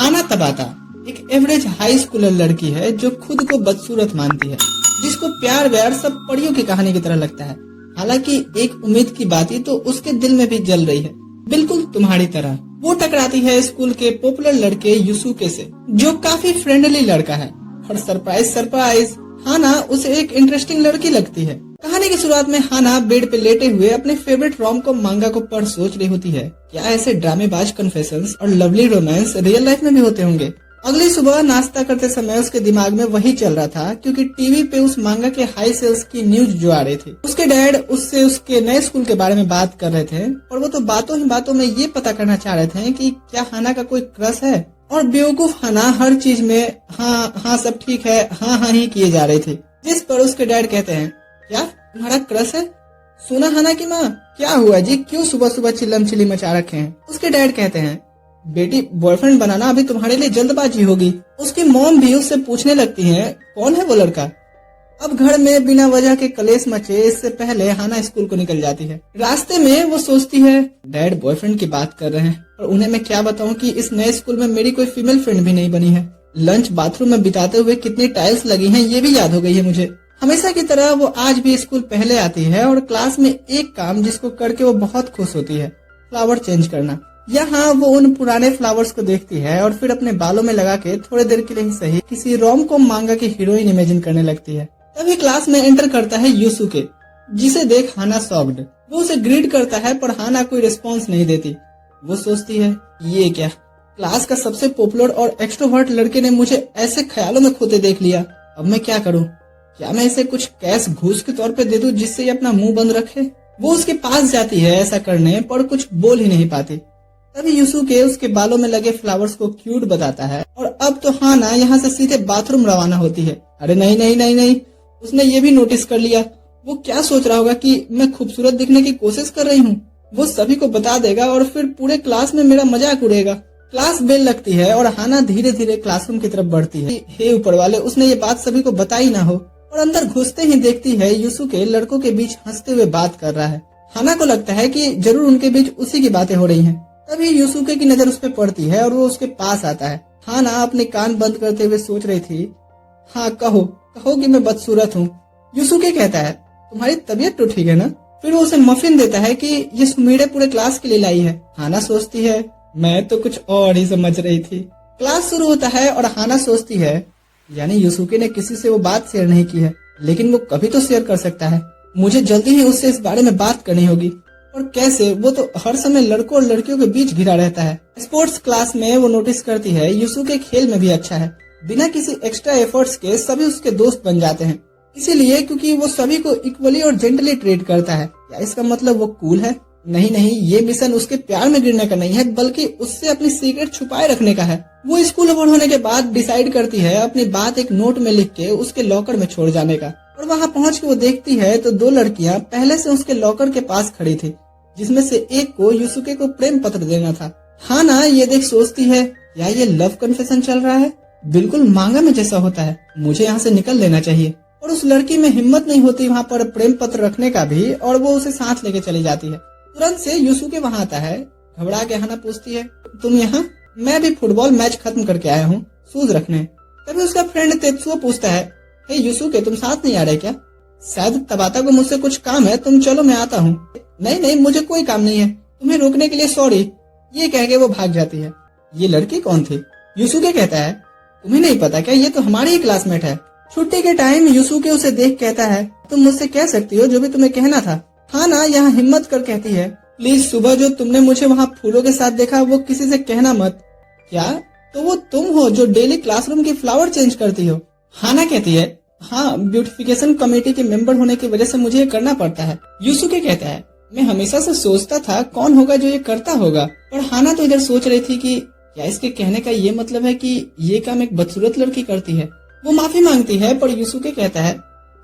हाना तबाता एक average high Schuler लड़की है जो खुद को बदसूरत मानती है, जिसको प्यार व्यार सब परियों की कहानी की तरह लगता है। हालांकि एक उम्मीद की बात तो उसके दिल में भी जल रही है, बिल्कुल तुम्हारी तरह। वो टकराती है स्कूल के पॉपुलर लड़के यूसुके से, जो काफी फ्रेंडली लड़का है। और सरप्राइज हाना उसे एक इंटरेस्टिंग लड़की लगती है। कहानी की शुरुआत में हाना बेड पे लेटे हुए अपने फेवरेट रोम कॉम मांगा को पढ़ सोच रही होती है, क्या ऐसे ड्रामेबाज कन्फेशंस और लवली रोमांस रियल लाइफ में भी होते होंगे। अगली सुबह नाश्ता करते समय उसके दिमाग में वही चल रहा था, क्योंकि टीवी पे उस मांगा के हाई सेल्स की न्यूज जो आ रही थी। उसके डैड उससे उसके नए स्कूल के बारे में बात कर रहे थे, और वो तो बातों ही बातों में ये पता करना चाह रहे थे कि क्या हाना का कोई क्रश है। और बेवकूफ हाना हर चीज में हाँ सब ठीक है, हाँ ही किए जा रही थी। जिस पर उसके डैड कहते हैं, क्या तुम्हारा क्रश है? सुना हाना की माँ, क्या हुआ जी, क्यों सुबह सुबह चिल्लम चिल्ली मचा रखे हैं? उसके डैड कहते हैं, बेटी बॉयफ्रेंड बनाना अभी तुम्हारे लिए जल्दबाजी होगी। उसकी मॉम भी उससे पूछने लगती है, कौन है वो लड़का? अब घर में बिना वजह के कलेश मचे, इससे पहले हाना स्कूल को निकल जाती है। रास्ते में वो सोचती है, डैड बॉयफ्रेंड की बात कर रहे हैं, और उन्हें मैं क्या बताऊं कि इस नए स्कूल में मेरी कोई फीमेल फ्रेंड भी नहीं बनी है। लंच बाथरूम में बिताते हुए कितनी टाइल्स लगी हैं ये भी याद हो गई है मुझे। हमेशा की तरह वो आज भी स्कूल पहले आती है, और क्लास में एक काम जिसको करके वो बहुत खुश होती है, फ्लावर चेंज करना। यहाँ वो उन पुराने फ्लावर्स को देखती है और फिर अपने बालों में लगा के थोड़े देर के लिए ही सही किसी रोम कॉम मांगा की हीरोइन इमेजिन करने लगती है। तभी क्लास में एंटर करता है यूसुके, जिसे देख हाना शॉक्ड। वो उसे ग्रीट करता है, पर हाना कोई रिस्पॉन्स नहीं देती। वो सोचती है, ये क्या, क्लास का सबसे पॉपुलर और एक्सट्रोवर्ट लड़के ने मुझे ऐसे ख्यालों में खोते देख लिया। अब मैं क्या करूँ? क्या मैं इसे कुछ कैश घूस के तौर पे दे दूं जिससे ये अपना मुंह बंद रखे? वो उसके पास जाती है ऐसा करने, पर कुछ बोल ही नहीं पाती। तभी यूसुके उसके बालों में लगे फ्लावर्स को क्यूट बताता है, और अब तो हाना यहाँ से सीधे बाथरूम रवाना होती है। अरे नहीं, उसने ये भी नोटिस कर लिया। वो क्या सोच रहा होगा कि मैं खूबसूरत दिखने की कोशिश कर रही हूँ। वो सभी को बता देगा और फिर पूरे क्लास में मेरा मजाक उड़ेगा। क्लास बेल लगती है और हाना धीरे धीरे क्लासरूम की तरफ बढ़ती है। हे ऊपर वाले, उसने ये बात सभी को बताई ना हो। और अंदर घुसते ही देखती है यूसुके लड़कों के बीच हंसते हुए बात कर रहा है। हाना को लगता है कि जरूर उनके बीच उसी की बातें हो रही हैं। तभी यूसुके की नजर उस पर पड़ती है और वो उसके पास आता है। हाना अपने कान बंद करते हुए सोच रही थी, हाँ कहो कि मैं बदसूरत हूँ। यूसुके कहता है, तुम्हारी तबीयत तो ठीक है ना? फिर वो उसे मफिन देता है कि ये सुमीड़े पूरे क्लास के लिए लाई है। हाना सोचती है, मैं तो कुछ और ही समझ रही थी। क्लास शुरू होता है और हाना सोचती है, यानी यूसुके ने किसी से वो बात शेयर नहीं की है, लेकिन वो कभी तो शेयर कर सकता है। मुझे जल्दी ही उससे इस बारे में बात करनी होगी। और कैसे? वो तो हर समय लड़कों और लड़कियों के बीच घिरा रहता है। स्पोर्ट्स क्लास में वो नोटिस करती है यूसुके खेल में भी अच्छा है। बिना किसी एक्स्ट्रा एफर्ट्स के सभी उसके दोस्त बन जाते हैं। इसीलिए क्योंकि वो सभी को इक्वली और जेंटली ट्रीट करता है। क्या इसका मतलब वो कूल है? नहीं, ये मिशन उसके प्यार में गिरने का नहीं है, बल्कि उससे अपनी सीक्रेट छुपाए रखने का है। वो स्कूल ओवर होने के बाद डिसाइड करती है अपनी बात एक नोट में लिख के उसके लॉकर में छोड़ जाने का। और वहाँ पहुँच के वो देखती है तो दो लड़कियाँ पहले से उसके लॉकर के पास खड़ी थी, जिसमें से एक को यूसुके को प्रेम पत्र देना था। हाना ये देख सोचती है, क्या ये लव कन्फेशन चल रहा है? बिल्कुल मांगा में जैसा होता है, मुझे यहाँ से निकल लेना चाहिए। और उस लड़की में हिम्मत नहीं होती वहाँ पर प्रेम पत्र रखने का भी, और वो उसे साथ लेके चली जाती है। तुरंत से यूसुके वहाँ आता है। घबरा के हाना पूछती है, तुम यहाँ? मैं भी फुटबॉल मैच खत्म करके आया हूँ, शूज रखने। तभी उसका फ्रेंड तेत्सुओ पूछता है, हे यूसुके, तुम साथ नहीं आ रहे क्या? शायद तबाता को मुझसे कुछ काम है, तुम चलो मैं आता हूँ। नहीं, मुझे कोई काम नहीं है, तुम्हें रोकने के लिए सॉरी। ये कह के वो भाग जाती है। ये लड़की कौन थी? यूसुके कहता है, तुम्हें नहीं पता क्या? ये तो हमारी ही क्लासमेट है। छुट्टी के टाइम यूसुके उसे देख कहता है, तुम मुझसे कह सकती हो जो भी तुम्हें कहना था। हाना यहाँ हिम्मत कर कहती है, प्लीज सुबह जो तुमने मुझे वहाँ फूलों के साथ देखा वो किसी से कहना मत। क्या? तो वो तुम हो जो डेली क्लासरूम की फ्लावर चेंज करती हो? हाना कहती है, हाँ, ब्यूटिफिकेशन कमेटी के मेंबर होने की वजह से मुझे ये करना पड़ता है। यूसुके कहता है, मैं हमेशा से सोचता था कौन होगा जो ये करता होगा। पर हाना तो इधर सोच रही थी कि क्या इसके कहने का ये मतलब है कि ये काम एक बदसूरत लड़की करती है। वो माफी मांगती है, पर यूसुके कहता है,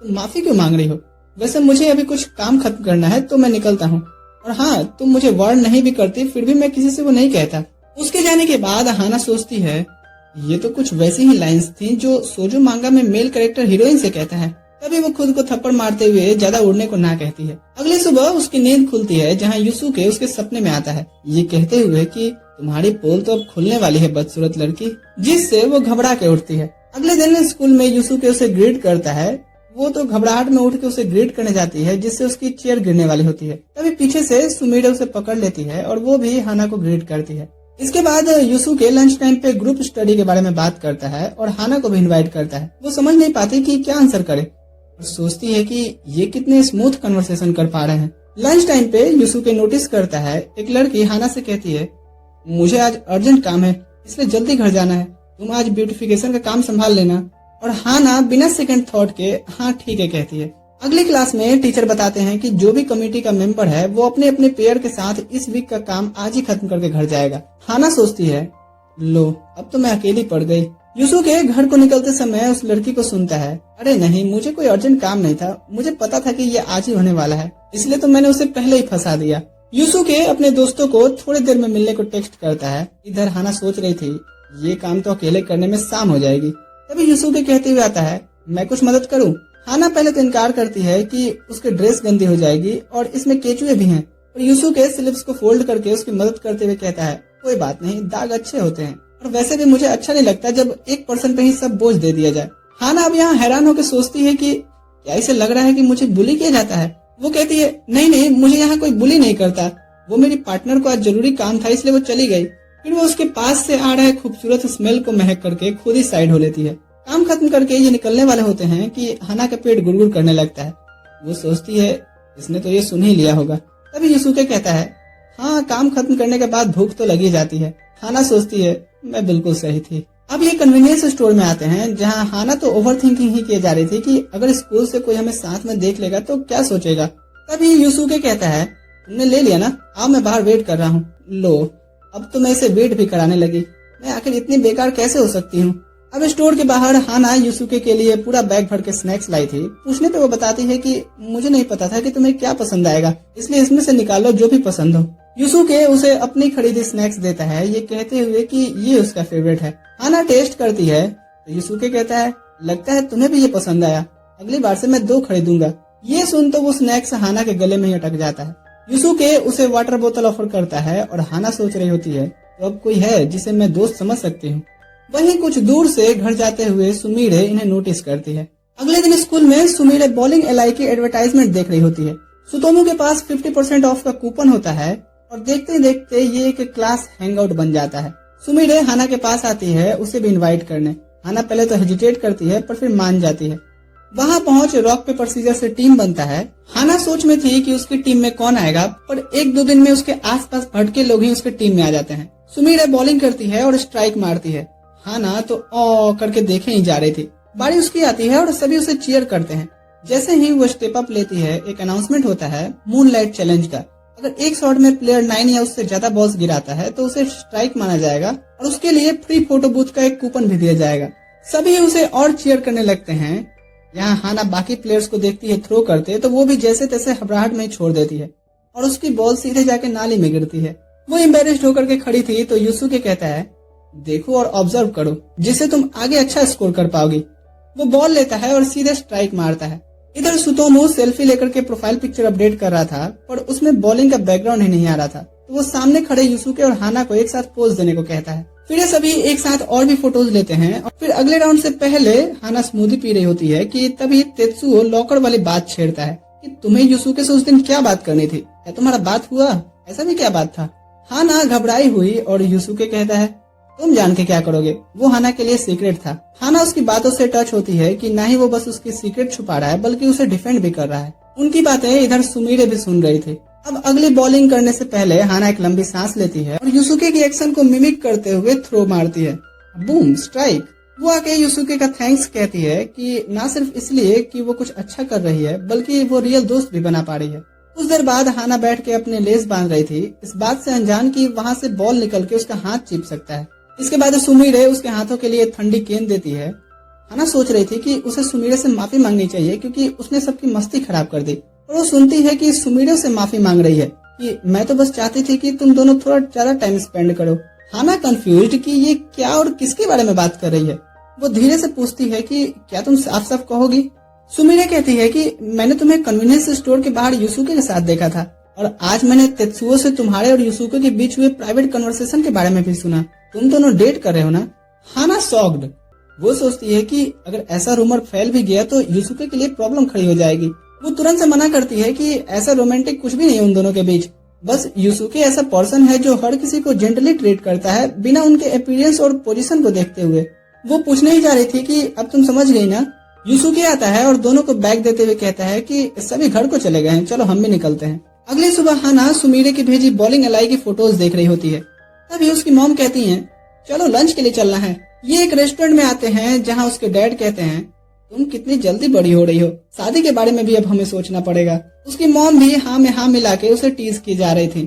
तुम माफी क्यों मांग रही हो? वैसे मुझे अभी कुछ काम खत्म करना है तो मैं निकलता हूँ। और हाँ, तुम मुझे वार्न नहीं भी करती फिर भी मैं किसी से वो नहीं कहता। उसके जाने के बाद हाना सोचती है, ये तो कुछ वैसी ही लाइंस थी जो सोजो मांगा में मेल कैरेक्टर हीरोइन से कहता है। तभी वो खुद को थप्पड़ मारते हुए ज्यादा उड़ने को ना कहती है। अगली सुबह उसकी नींद खुलती है जहाँ यूसुके उसके सपने में आता है, ये कहते हुए कि तुम्हारी पोल तो अब खुलने वाली है बदसूरत लड़की, जिससे वो घबरा के उठती है। अगले दिन स्कूल में यूसुके उसे ग्रीट करता है। वो तो घबराहट में उठ के उसे ग्रीट करने जाती है, जिससे उसकी चेयर गिरने वाली होती है। तभी पीछे से सुमिरे उसे पकड़ लेती है और वो भी हाना को ग्रीट करती है। इसके बाद यूसुके लंच टाइम पे ग्रुप स्टडी के बारे में बात करता है और हाना को भी इनवाइट करता है। वो समझ नहीं पाती कि क्या आंसर करे और सोचती है कि ये कितने स्मूथ कन्वर्सेशन कर पा रहे हैं। लंच टाइम पे यूसुके नोटिस करता है एक लड़की हाना से कहती है, मुझे आज अर्जेंट काम है इसलिए जल्दी घर जाना है, तुम आज ब्यूटिफिकेशन का काम संभाल लेना। और हाना बिना सेकंड थॉट के हाँ ठीक है कहती है। अगली क्लास में टीचर बताते हैं कि जो भी कमेटी का मेंबर है वो अपने अपने पेयर के साथ इस वीक का काम आज ही खत्म करके घर जाएगा। हाना सोचती है, लो अब तो मैं अकेली पड़ गई। यूसुके घर को निकलते समय उस लड़की को सुनता है, अरे नहीं मुझे कोई अर्जेंट काम नहीं था, मुझे पता था कि ये आज ही होने वाला है, इसलिए तो मैंने उसे पहले ही फंसा दिया। यूसुके अपने दोस्तों को थोड़ी देर में मिलने को टेक्स्ट करता है। इधर हाना सोच रही थी ये काम तो अकेले करने में शाम हो जाएगी। तभी यूसुके कहते हुए आता है, मैं कुछ मदद करूं? हाना पहले तो इनकार करती है कि उसकी ड्रेस गंदी हो जाएगी और इसमें केचुए भी हैं। और यूसुके स्लिप्स को फोल्ड करके उसकी मदद करते हुए कहता है, कोई बात नहीं, दाग अच्छे होते हैं और वैसे भी मुझे अच्छा नहीं लगता जब एक पर्सन पे ही सब बोझ दे दिया जाए। हाना अब यहाँ हैरान होकर सोचती है कि क्या इसे लग रहा है कि मुझे बुली किया जाता है। वो कहती है, नहीं नहीं, मुझे यहाँ कोई बुली नहीं करता, वो मेरी पार्टनर को आज जरूरी काम था इसलिए वो चली गई। फिर वो उसके पास से आ रहे खूबसूरत स्मेल को महक करके खुद ही साइड हो लेती है। काम खत्म करके ये निकलने वाले होते हैं कि हाना का पेट गुड़गुड़ करने लगता है। वो सोचती है इसने तो ये सुन ही लिया होगा। तभी यूसुके कहता है, हाँ काम खत्म करने के बाद भूख तो लगी जाती है। हाना सोचती है मैं बिल्कुल सही थी। अब ये कन्वीनियंस स्टोर में आते हैं जहाँ हाना तो ओवर थिंकिंग ही किए जा रही थी कि अगर स्कूल से कोई हमें साथ में देख लेगा तो क्या सोचेगा। तभी यूसुके कहता है, तुमने ले लिया ना, आओ मैं बाहर वेट कर रहा हूँ। लो अब तो मैं इसे वेट भी कराने लगी, मैं आखिर इतनी बेकार कैसे हो सकती हूँ। अब स्टोर के बाहर हाना यूसुके के लिए पूरा बैग भर के स्नैक्स लाई थी। पूछने पे वो बताती है कि मुझे नहीं पता था कि तुम्हें क्या पसंद आएगा, इसलिए इसमें से निकालो जो भी पसंद हो। यूसुके उसे अपनी खरीदी स्नैक्स देता है, ये कहते हुए कि ये उसका फेवरेट है। हाना टेस्ट करती है तो यूसुके कहता है, लगता है तुम्हें भी ये पसंद आया, अगली बार से मैं 2 खरीदूंगा। ये सुन तो वो स्नैक्स हाना के गले में ही अटक जाता है। यूसुके उसे वाटर बोतल ऑफर करता है और हाना सोच रही होती है तो अब कोई है जिसे मैं दोस्त समझ सकती हूँ। वहीं कुछ दूर से घर जाते हुए सुमिरे इन्हें नोटिस करती है। अगले दिन स्कूल में सुमिरे बॉलिंग एलाई की एडवर्टाइजमेंट देख रही होती है। सुतोमू के पास 50% ऑफ का कूपन होता है और देखते ही देखते ये एक क्लास हैंगआउट बन जाता है। सुमिरे हाना के पास आती है उसे भी इनवाइट करने। हाना पहले तो हेजिटेट करती है पर फिर मान जाती है। वहाँ पहुँच रॉक पेपर सीजर से टीम बनता है। हाना सोच में थी कि उसकी टीम में कौन आएगा, पर 1-2 दिन में उसके आसपास भटके लोग ही उसके टीम में आ जाते हैं। सुमिरे बॉलिंग करती है और स्ट्राइक मारती है। हाना तो ओ करके देखे ही जा रही थी। बारी उसकी आती है और सभी उसे चीयर करते हैं। जैसे ही वो स्टेप अप लेती है एक अनाउंसमेंट होता है मूनलाइट चैलेंज का। अगर एक शॉट में प्लेयर 9 या उससे ज्यादा बॉल्स गिराता है तो उसे स्ट्राइक माना जाएगा और उसके लिए फ्री फोटो बूथ का एक कूपन भी दिया जाएगा। सभी उसे और चीयर करने लगते हैं। यहाँ हाना बाकी प्लेयर्स को देखती है थ्रो करते तो वो भी जैसे तैसे घबराहट में ही छोड़ देती है और उसकी बॉल सीधे जाके नाली में गिरती है। वो एम्बेरेस्ड होकर के खड़ी थी तो यूसुके कहता है, देखो और ऑब्जर्व करो जिससे तुम आगे अच्छा स्कोर कर पाओगी। वो बॉल लेता है और सीधे स्ट्राइक मारता है। इधर सुतोमू सेल्फी लेकर के प्रोफाइल पिक्चर अपडेट कर रहा था पर उसमें बॉलिंग का बैकग्राउंड ही नहीं आ रहा था, तो वो सामने खड़े यूसुके और हाना को एक साथ पोज देने को कहता है। फिर ये सभी एक साथ और भी फोटोज लेते हैं और फिर अगले राउंड से पहले हाना स्मूदी पी रही होती है कि तभी तेत्सुओ लॉकर वाली बात छेड़ता है कि तुम्हें यूसुके से उस दिन क्या बात करनी थी, क्या तुम्हारा बात हुआ, ऐसा भी क्या बात था। हाना घबराई हुई और यूसुके कहता है, तुम जान के क्या करोगे, वो हाना के लिए सीक्रेट था। हाना उसकी बातों से टच होती है कि ना ही वो बस उसकी सीक्रेट छुपा रहा है बल्कि उसे डिफेंड भी कर रहा है। उनकी बातें इधर सुमिरे भी सुन रही थी। अब अगली बॉलिंग करने से पहले हाना एक लंबी सांस लेती है और यूसुके की एक्शन को मिमिक करते हुए थ्रो मारती है। Boom, strike. वो आके यूसुके का थैंक्स कहती है कि ना सिर्फ इसलिए कि वो कुछ अच्छा कर रही है बल्कि वो रियल दोस्त भी बना पा रही है। कुछ देर बाद हाना बैठ के अपने लेस बांध रही थी, इस बात से अनजान कि वहाँ से बॉल निकल के उसका हाथ चिप सकता है। इसके बाद सुमिरे उसके हाथों के लिए ठंडी गेंद देती है। हाना सोच रही थी कि उसे सुमिरे से माफी मांगनी चाहिए क्योंकि उसने सबकी मस्ती खराब कर दी, और वो सुनती है कि सुमिरे से माफी मांग रही है कि मैं तो बस चाहती थी कि तुम दोनों थोड़ा ज्यादा टाइम स्पेंड करो। हाना कंफ्यूज्ड कि ये क्या और किसके बारे में बात कर रही है। वो धीरे से पूछती है कि क्या तुम साफ साफ कहोगी, सुमिरे कहती है कि मैंने तुम्हें कन्वीनियंस स्टोर के बाहर यूसुके के साथ देखा था और आज मैंने तेत्सुओ से तुम्हारे और यूसुके के बीच हुए प्राइवेट कन्वर्सेशन के बारे में भी सुना। तुम दोनों डेट कर रहे हो ना? हाना शॉक्ड। वो सोचती है कि अगर ऐसा रूमर फैल भी गया तो यूसुके के लिए प्रॉब्लम खड़ी हो जाएगी। वो तुरंत से मना करती है कि ऐसा रोमांटिक कुछ भी नहीं उन दोनों के बीच। बस यूसुके ऐसा पर्सन है जो हर किसी को जेंटली ट्रीट करता है बिना उनके अपीयरेंस और पोजीशन को देखते हुए। वो पूछने ही जा रही थी कि अब तुम समझ गई ना। यूसुके आता है और दोनों को बैग देते हुए कहता है कि सभी घर को चले गए हैं, चलो हम भी निकलते हैं। अगली सुबह हाना सुमिरे की भेजी बॉलिंग अलाई की फोटोज देख रही होती है। तभी उसकी मॉम कहती है चलो लंच के लिए चलना है। ये एक रेस्टोरेंट में आते हैं जहाँ उसके डैड कहते हैं तुम कितनी जल्दी बड़ी हो रही हो, शादी के बारे में भी अब हमें सोचना पड़ेगा। उसकी मॉम भी हाँ में हाँ मिला के उसे टीज की जा रही थी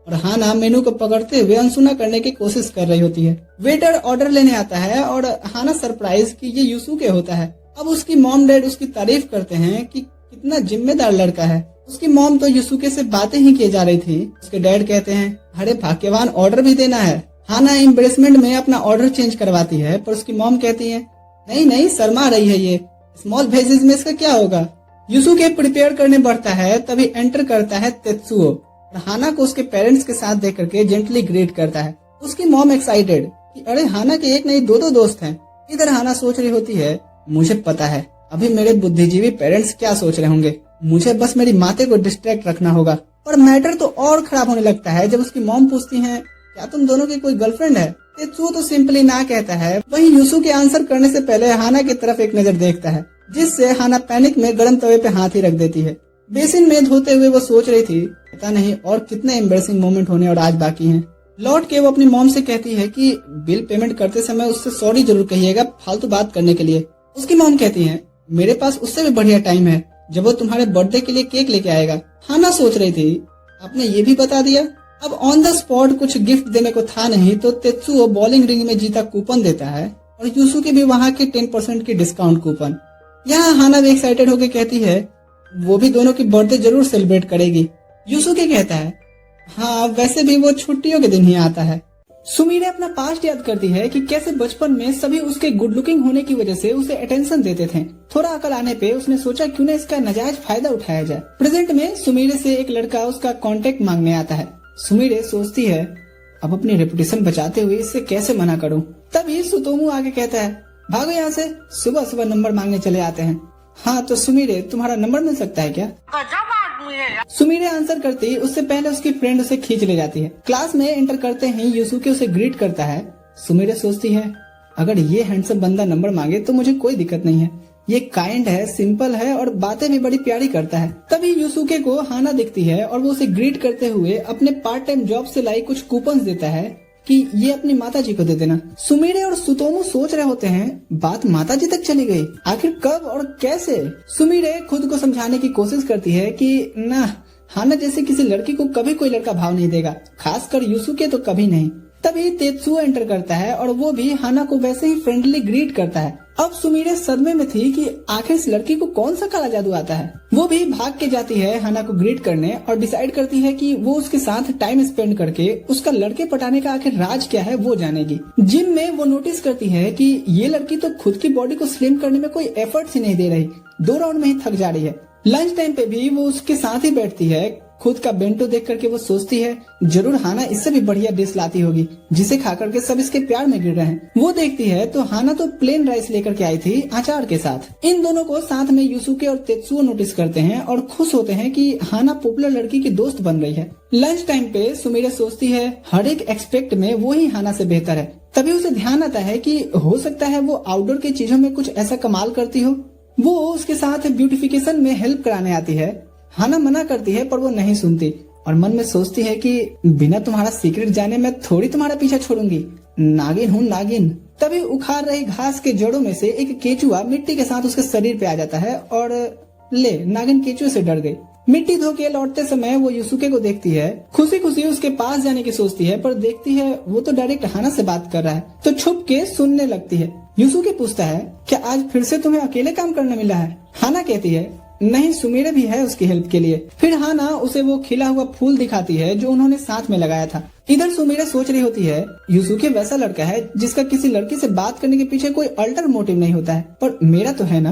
और हाना मेनू को पकड़ते हुए अनसुना करने की कोशिश कर रही होती है। वेटर ऑर्डर लेने आता है और हाना सरप्राइज कि ये यूसुके होता है। अब उसकी मॉम डैड उसकी तारीफ करते हैं कि कितना जिम्मेदार लड़का है। उसकी मॉम तो यूसुके से बातें ही किए जा रही थी। उसके डैड कहते हैं अरे भाग्यवान, ऑर्डर भी देना है। हाना एम्बेरसमेंट में अपना ऑर्डर चेंज करवाती है पर उसकी मॉम कहती है नहीं नहीं, शर्मा रही है ये, स्मॉल वेजेस में इसका क्या होगा। यूसुके प्रिपेयर करने बढ़ता है तभी एंटर करता है तेत्सुओ और हाना को उसके पेरेंट्स के साथ देख करके जेंटली ग्रीट करता है। उसकी मॉम एक्साइटेड कि अरे हाना के एक नहीं दो दोस्त हैं। इधर हाना सोच रही होती है मुझे पता है अभी मेरे बुद्धिजीवी पेरेंट्स क्या सोच रहे होंगे, मुझे बस मेरी माते को डिस्ट्रैक्ट रखना होगा। पर मैटर तो और खराब होने लगता है जब उसकी मॉम पूछती है क्या तुम दोनों की कोई गर्लफ्रेंड है। तेत्सुओ तो सिंपली ना कहता है। वहीं यूसुके आंसर करने से पहले हाना की तरफ एक नजर देखता है जिससे हाना पैनिक में गर्म तवे पे हाथ ही रख देती है। बेसिन में धोते हुए वो सोच रही थी पता नहीं और कितने एम्बेरसिंग मोमेंट होने और आज बाकी हैं। लौट के वो अपनी मॉम से कहती है कि बिल पेमेंट करते समय उससे सॉरी जरूर कहिएगा फालतू बात करने के लिए। उसकी मॉम कहती है मेरे पास उससे भी बढ़िया टाइम है जब वो तुम्हारे बर्थडे के लिए केक लेके आएगा। हाना सोच रही थी आपने ये भी बता दिया। अब ऑन द स्पॉट कुछ गिफ्ट देने को था नहीं तो तेत्सुओ बॉलिंग रिंग में जीता कूपन देता है और यूसुके भी वहाँ के 10% की डिस्काउंट कूपन। यहाँ हाना भी एक्साइटेड होकर कहती है वो भी दोनों की बर्थडे जरूर सेलिब्रेट करेगी। यूसुके कहता है हाँ वैसे भी वो छुट्टियों के दिन ही आता है। सुमिरे अपना पास्ट याद करती है कि कैसे बचपन में सभी उसके गुड लुकिंग होने की वजह से उसे अटेंशन देते थे। थोड़ा अकल आने पे उसने सोचा क्यों न इसका नाजायज फायदा उठाया जाए। प्रेजेंट में सुमिरे से एक लड़का उसका कांटेक्ट मांगने आता है। सुमिरे सोचती है अब अपनी रेपुटेशन बचाते हुए इससे कैसे मना करूं। तभी सुतोमू आगे कहता है भागो यहाँ से, सुबह सुबह नंबर मांगने चले आते हैं। हाँ तो सुमिरे तुम्हारा नंबर मिल सकता है क्या? सुमिरे आंसर करती उससे पहले उसकी फ्रेंड उसे खींच ले जाती है। क्लास में एंटर करते ही यूसुके उसे ग्रीट करता है। सुमिरे सोचती है अगर ये हैंडसम बंदा नंबर मांगे तो मुझे कोई दिक्कत नहीं है, ये काइंड है, सिंपल है और बातें भी बड़ी प्यारी करता है। तभी यूसुके को हाना दिखती है और वो उसे ग्रीट करते हुए अपने पार्ट टाइम जॉब से लाई कुछ कूपन देता है कि ये अपनी माताजी को दे देना। सुमिरे और सुतोमू सोच रहे होते हैं बात माताजी तक चली गई, आखिर कब और कैसे। सुमिरे खुद को समझाने की कोशिश करती है कि ना, हाना जैसे किसी लड़की को कभी कोई लड़का भाव नहीं देगा, खासकर यूसुके तो कभी नहीं। तभी तेत्सुओ एंटर करता है और वो भी हाना को वैसे ही फ्रेंडली ग्रीट करता है। अब सुमिरे सदमे में थी कि आखिर इस लड़की को कौन सा काला जादू आता है। वो भी भाग के जाती है हाना को ग्रीट करने और डिसाइड करती है कि वो उसके साथ टाइम स्पेंड करके उसका लड़के पटाने का आखिर राज क्या है वो जानेगी। जिम में वो नोटिस करती है कि ये लड़की तो खुद की बॉडी को स्लिम करने में कोई एफर्ट्स ही नहीं दे रही, 2 राउंड में ही थक जा रही है। लंच टाइम पे भी वो उसके साथ ही बैठती है। खुद का बेंटो देख करके वो सोचती है जरूर हाना इससे भी बढ़िया डिश लाती होगी जिसे खा करके सब इसके प्यार में गिर रहे हैं। वो देखती है तो हाना तो प्लेन राइस लेकर के आई थी अचार के साथ। इन दोनों को साथ में यूसुके और तेत्सुओ नोटिस करते हैं और खुश होते हैं कि हाना पॉपुलर लड़की की दोस्त बन रही है। लंच टाइम पे सुमिरे सोचती है हर एक एक्सपेक्ट में वो ही हाना से बेहतर है। तभी उसे ध्यान आता है कि हो सकता है वो आउटडोर की चीजों में कुछ ऐसा कमाल करती हो। वो उसके साथ ब्यूटिफिकेशन में हेल्प कराने आती है। हाना मना करती है पर वो नहीं सुनती और मन में सोचती है कि बिना तुम्हारा सीक्रेट जाने मैं थोड़ी तुम्हारा पीछा छोड़ूंगी, नागिन हूँ नागिन। तभी उखाड़ रही घास के जड़ों में से एक केचुआ मिट्टी के साथ उसके शरीर पे आ जाता है और ले नागिन केचुए से डर गई। मिट्टी धो के लौटते समय वो यूसुके को देखती है। खुशी खुशी उसके पास जाने की सोचती है पर देखती है वो तो डायरेक्ट हाना से बात कर रहा है तो छुप के सुनने लगती है। यूसुके पूछता है क्या आज फिर से तुम्हें अकेले काम करना मिला है? हाना कहती है नहीं, सुमिरे भी है उसकी हेल्प के लिए। फिर हाना उसे वो खिला हुआ फूल दिखाती है जो उन्होंने साथ में लगाया था। इधर सुमिरे सोच रही होती है यूसुके वैसा लड़का है जिसका किसी लड़की से बात करने के पीछे कोई अल्टर मोटिव नहीं होता है, पर मेरा तो है ना।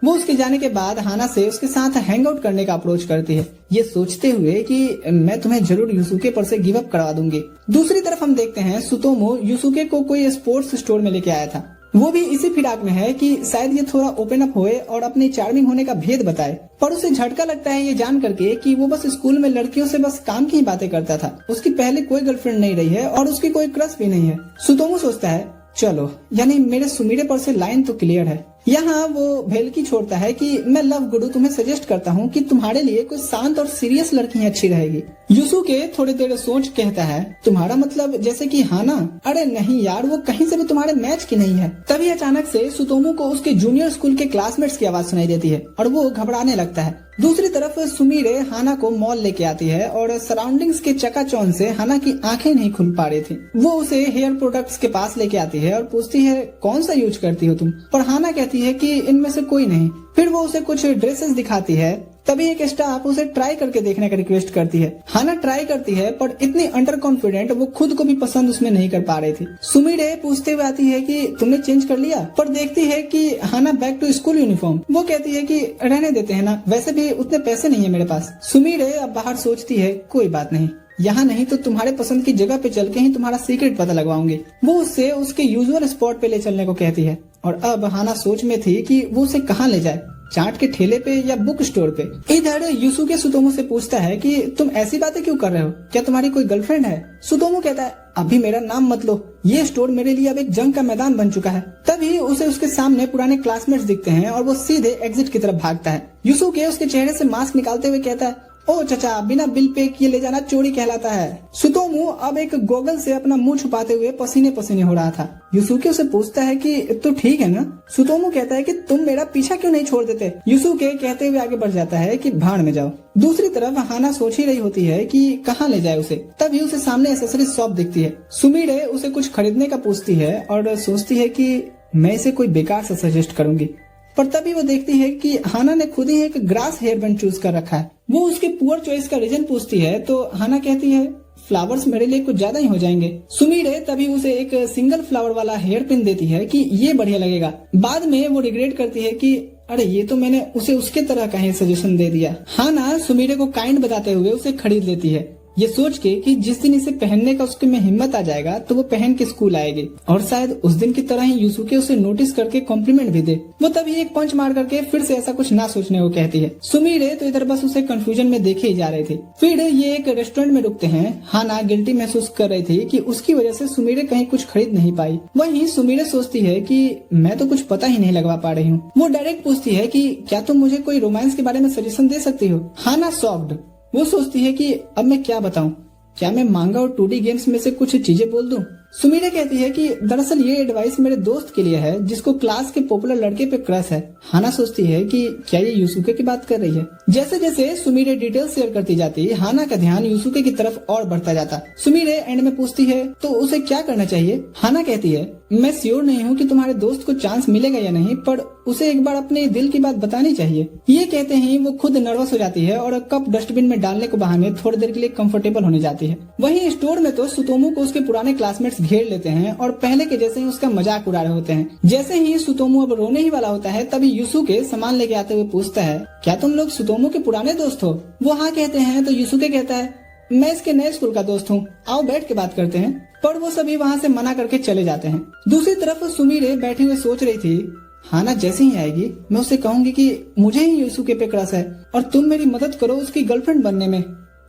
वो उसके जाने के बाद हाना से उसके साथ हैंग आउट करने का अप्रोच करती है, ये सोचते हुए कि मैं तुम्हें जरूर यूसुके पर से गिव अप करवा दूंगी। दूसरी तरफ हम देखते हैं सुतोमो यूसुके को कोई स्पोर्ट्स स्टोर में लेके आया था। वो भी इसी फिराक में है कि शायद ये थोड़ा ओपन अप होए और अपनी चार्मिंग होने का भेद बताए, पर उसे झटका लगता है ये जान करके कि वो बस स्कूल में लड़कियों से बस काम की ही बातें करता था। उसकी पहले कोई गर्लफ्रेंड नहीं रही है और उसकी कोई क्रश भी नहीं है। सुतोमो सोचता है चलो, यानी मेरे सुमिरे पर से लाइन तो क्लियर है। यहाँ वो भेलकी छोड़ता है कि मैं लव गुरु तुम्हें सजेस्ट करता हूँ कि तुम्हारे लिए कोई शांत और सीरियस लड़की ही अच्छी रहेगी। यूसुके थोड़ी देर सोच कहता है तुम्हारा मतलब जैसे कि हाना? अरे नहीं यार, वो कहीं से भी तुम्हारे मैच की नहीं है। तभी अचानक से सुतोमो को उसके जूनियर स्कूल के क्लासमेट्स की आवाज सुनाई देती है और वो घबराने लगता है। दूसरी तरफ सुमिरे हाना को मॉल लेके आती है और सराउंडिंग्स के चकाचौंध से हाना की आंखें नहीं खुल पा रही थी। वो उसे हेयर प्रोडक्ट्स के पास लेके आती है और पूछती है कौन सा यूज करती हो तुम, पर हाना कहती है कि इनमें से कोई नहीं। फिर वो उसे कुछ ड्रेसेस दिखाती है। तभी एक स्टाफ उसे ट्राई करके देखने का रिक्वेस्ट करती है। हाना ट्राई करती है पर इतनी अंडर कॉन्फिडेंट वो खुद को भी पसंद उसमें नहीं कर पा रही थी। सुमिरे पूछते हुए आती है कि तुमने चेंज कर लिया, पर देखती है कि हाना बैक टू स्कूल यूनिफॉर्म। वो कहती है कि रहने देते हैं ना, वैसे भी उतने पैसे नहीं है मेरे पास। सुमिरे अब बाहर सोचती है कोई बात नहीं, यहाँ नहीं तो तुम्हारे पसंद की जगह पे चल के ही तुम्हारा सीक्रेट पता लगवाऊंगी। वो उससे उसके यूजुअल स्पॉट पे ले चलने को कहती है और अब हाना सोच में थी कि वो उसे कहाँ ले जाए, चाट के ठेले पे या बुक स्टोर पे। इधर यूसुके सुतोमो से पूछता है कि तुम ऐसी बातें क्यों कर रहे हो, क्या तुम्हारी कोई गर्लफ्रेंड है? सुतोमो कहता है अभी मेरा नाम मत लो, ये स्टोर मेरे लिए अब एक जंग का मैदान बन चुका है। तभी उसे उसके सामने पुराने क्लासमेट्स दिखते हैं और वो सीधे एग्जिट की तरफ भागता है। यूसुके उसके चेहरे से मास्क निकालते हुए कहता है ओ चचा, बिना बिल पे किए ले जाना चोरी कहलाता है। सुतोमो अब एक गोगल से अपना मुंह छुपाते हुए पसीने पसीने हो रहा था। यूसुके उसे पूछता है कि तो ठीक है ना? सुतोमो कहता है कि तुम मेरा पीछा क्यों नहीं छोड़ देते? यूसुके कहते हुए आगे बढ़ जाता है कि भाड़ में जाओ। दूसरी तरफ हाना सोच ही रही होती है कि कहाँ ले जाए उसे। तभी उसे सामने एसेसरीज शॉप दिखती है। सुमिरे उसे कुछ खरीदने का पूछती है और सोचती है कि मैं इसे कोई बेकार से सजेस्ट करूंगी, पर तभी वो देखती है कि हाना ने खुद ही एक ग्रास हेयर बैंड चूज कर रखा है। वो उसके पुअर चॉइस का रीजन पूछती है तो हाना कहती है फ्लावर्स मेरे लिए कुछ ज्यादा ही हो जाएंगे। सुमिरे तभी उसे एक सिंगल फ्लावर वाला हेयर पिन देती है कि ये बढ़िया लगेगा। बाद में वो रिग्रेट करती है कि अरे ये तो मैंने उसे उसके तरह का ही सजेशन दे दिया। हाना सुमिरे को काइंड बताते हुए उसे खरीद लेती है, ये सोच के कि जिस दिन इसे पहनने का उसके में हिम्मत आ जाएगा तो वो पहन के स्कूल आएगी और शायद उस दिन की तरह ही यूसुके उसे नोटिस करके कॉम्प्लीमेंट भी दे। वो तभी एक पंच मार करके फिर से ऐसा कुछ ना सोचने को कहती है। सुमिरे तो इधर बस उसे कंफ्यूजन में देखे ही जा रहे थे। फिर ये एक रेस्टोरेंट में रुकते हैं। हाना गिल्टी महसूस कर रही थी कि उसकी वजह से सुमिरे कहीं कुछ खरीद नहीं पाई। वहीं सुमिरे सोचती है कि मैं तो कुछ पता ही नहीं लगवा पा रही हूँ। वो डायरेक्ट पूछती है कि क्या तुम मुझे कोई रोमांस के बारे में सजेशन दे सकती हो? हाना शॉक्ड। वो सोचती है कि अब मैं क्या बताऊं, क्या मैं मांगा और 2D गेम्स में से कुछ चीजें बोल दूं? सुमिरे कहती है कि दरअसल ये एडवाइस मेरे दोस्त के लिए है जिसको क्लास के पॉपुलर लड़के पे क्रश है। हाना सोचती है कि क्या ये यूसुके की बात कर रही है। जैसे जैसे सुमिरे डिटेल शेयर करती जाती, हाना का ध्यान यूसुके की तरफ और बढ़ता जाता। सुमिरे एंड में पूछती है तो उसे क्या करना चाहिए? हाना कहती है मैं श्योर नहीं हूँ कि तुम्हारे दोस्त को चांस मिलेगा या नहीं, पर उसे एक बार अपने दिल की बात बतानी चाहिए। ये कहते ही वो खुद नर्वस हो जाती है और कप डस्टबिन में डालने को बहाने थोड़ी देर के लिए कंफर्टेबल होने जाती है। वहीं स्टोर में तो सुतोमो को उसके पुराने क्लासमेट्स घेर लेते हैं और पहले के जैसे ही उसका मजाक उड़ा रहे होते हैं। जैसे ही सुतोमो अब रोने ही वाला होता है तभी यूसुके सामान लेके आते हुए पूछता है क्या तुम लोग सुतोमो के पुराने दोस्त हो? वो हाँ कहते हैं तो यूसुके कहता है मैं इसके नए स्कूल का दोस्त हूँ, आओ बैठ के बात करते हैं। पर वो सभी वहाँ से मना करके चले जाते हैं। दूसरी तरफ सुमिरे बैठी हुई सोच रही थी हाना जैसे ही आएगी मैं उसे कहूंगी कि मुझे ही यूसुके पे क्रश है और तुम मेरी मदद करो उसकी गर्लफ्रेंड बनने में,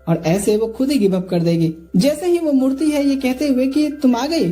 और ऐसे वो खुद ही गिव अप कर देगी। जैसे ही वो मुड़ती है ये कहते हुए कि तुम आ गई,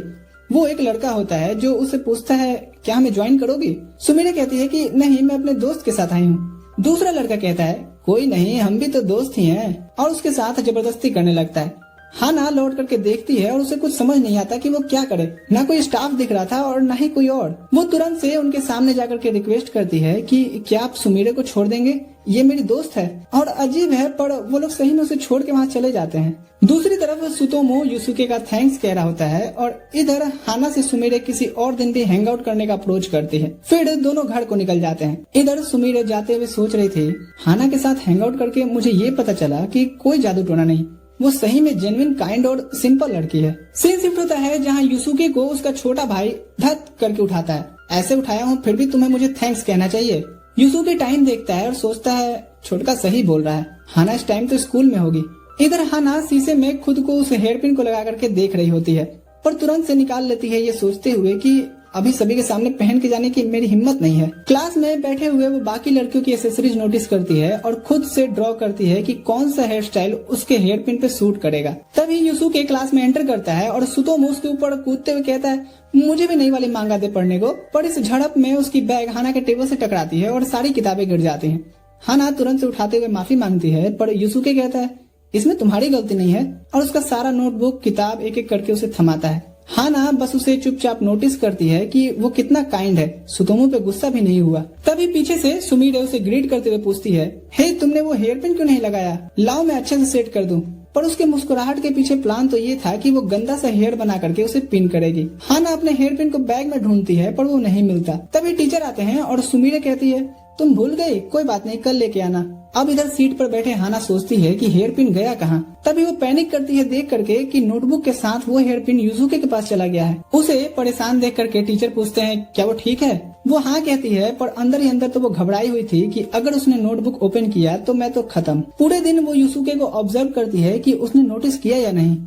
वो एक लड़का होता है जो उसे पूछता है क्या हमें ज्वाइन करोगी? सुमिरे कहती है कि नहीं, मैं अपने दोस्त के साथ आई हूँ। दूसरा लड़का कहता है कोई नहीं, हम भी तो दोस्त ही हैं, और उसके साथ जबरदस्ती करने लगता है। हाना लौट करके देखती है और उसे कुछ समझ नहीं आता कि वो क्या करे। ना कोई स्टाफ दिख रहा था और ना ही कोई और। वो तुरंत से उनके सामने जाकर के रिक्वेस्ट करती है कि क्या आप सुमिरे को छोड़ देंगे, ये मेरी दोस्त है। और अजीब है पर वो लोग सही में उसे छोड़ के वहाँ चले जाते हैं। दूसरी तरफ सुतोमो यूसुके का थैंक्स कह रहा होता है और इधर हाना से सुमिरे किसी और दिन भी हैंग आउट करने का अप्रोच करती है। फिर दोनों घर को निकल जाते हैं। इधर सुमिरे जाते हुए सोच रही थी हाना के साथ हैंग आउट करके मुझे ये पता चला कि कोई जादू टोना नहीं, वो सही में जेन्युइन काइंड और सिंपल लड़की है। सीन शिफ्ट होता है जहाँ यूसुके को उसका छोटा भाई धत करके उठाता है। ऐसे उठाया हूँ फिर भी तुम्हें मुझे थैंक्स कहना चाहिए। यूसुके टाइम देखता है और सोचता है छोटका सही बोल रहा है, हाना इस टाइम तो स्कूल में होगी। इधर हाना शीशे में खुद को उस हेयरपिन को लगा करके देख रही होती है, पर तुरंत से निकाल लेती है, ये सोचते हुए कि अभी सभी के सामने पहन के जाने की मेरी हिम्मत नहीं है। क्लास में बैठे हुए वो बाकी लड़कियों की एक्सेसरीज नोटिस करती है और खुद से ड्रॉ करती है कि कौन सा हेयर स्टाइल उसके हेयर पिन पे सूट करेगा। तभी यूसुके क्लास में एंटर करता है और सुतोमू उसके ऊपर कूदते हुए कहता है मुझे भी नई वाली मांगा दे पढ़ने को। पर इस झड़प में उसकी बैग हाना के टेबल से टकराती है और सारी किताबें गिर जाती है। हाना तुरंत से उठाते हुए माफी मांगती है, पर यूसुके कहता है इसमें तुम्हारी गलती नहीं है और उसका सारा नोटबुक किताब एक एक करके उसे थमाता है। हाना बस उसे चुपचाप नोटिस करती है कि वो कितना काइंड है, सुतोमू पे गुस्सा भी नहीं हुआ। तभी पीछे से सुमीरे उसे ग्रीट करते हुए पूछती है, हे तुमने वो हेयर पिन क्यों नहीं लगाया, लाओ मैं अच्छे से सेट कर दूं। पर उसके मुस्कुराहट के पीछे प्लान तो ये था कि वो गंदा सा हेयर बना करके उसे पिन करेगी। हाना अपने हेयर पिन को बैग में ढूंढती है पर वो नहीं मिलता। तभी टीचर आते हैं और सुमीरे कहती है तुम भूल गए, कोई बात नहीं कल लेके आना। अब इधर सीट पर बैठे हाना सोचती है कि हेयर पिन गया कहाँ। तभी वो पैनिक करती है देख करके कि नोटबुक के साथ वो हेयर पिन यूसुके के पास चला गया है। उसे परेशान देख करके टीचर पूछते हैं क्या वो ठीक है। वो हाँ कहती है, पर अंदर ही अंदर तो वो घबराई हुई थी कि अगर उसने नोटबुक ओपन किया तो मैं तो खत्म। पूरे दिन वो यूसुके को ऑब्जर्व करती है कि उसने नोटिस किया या नहीं।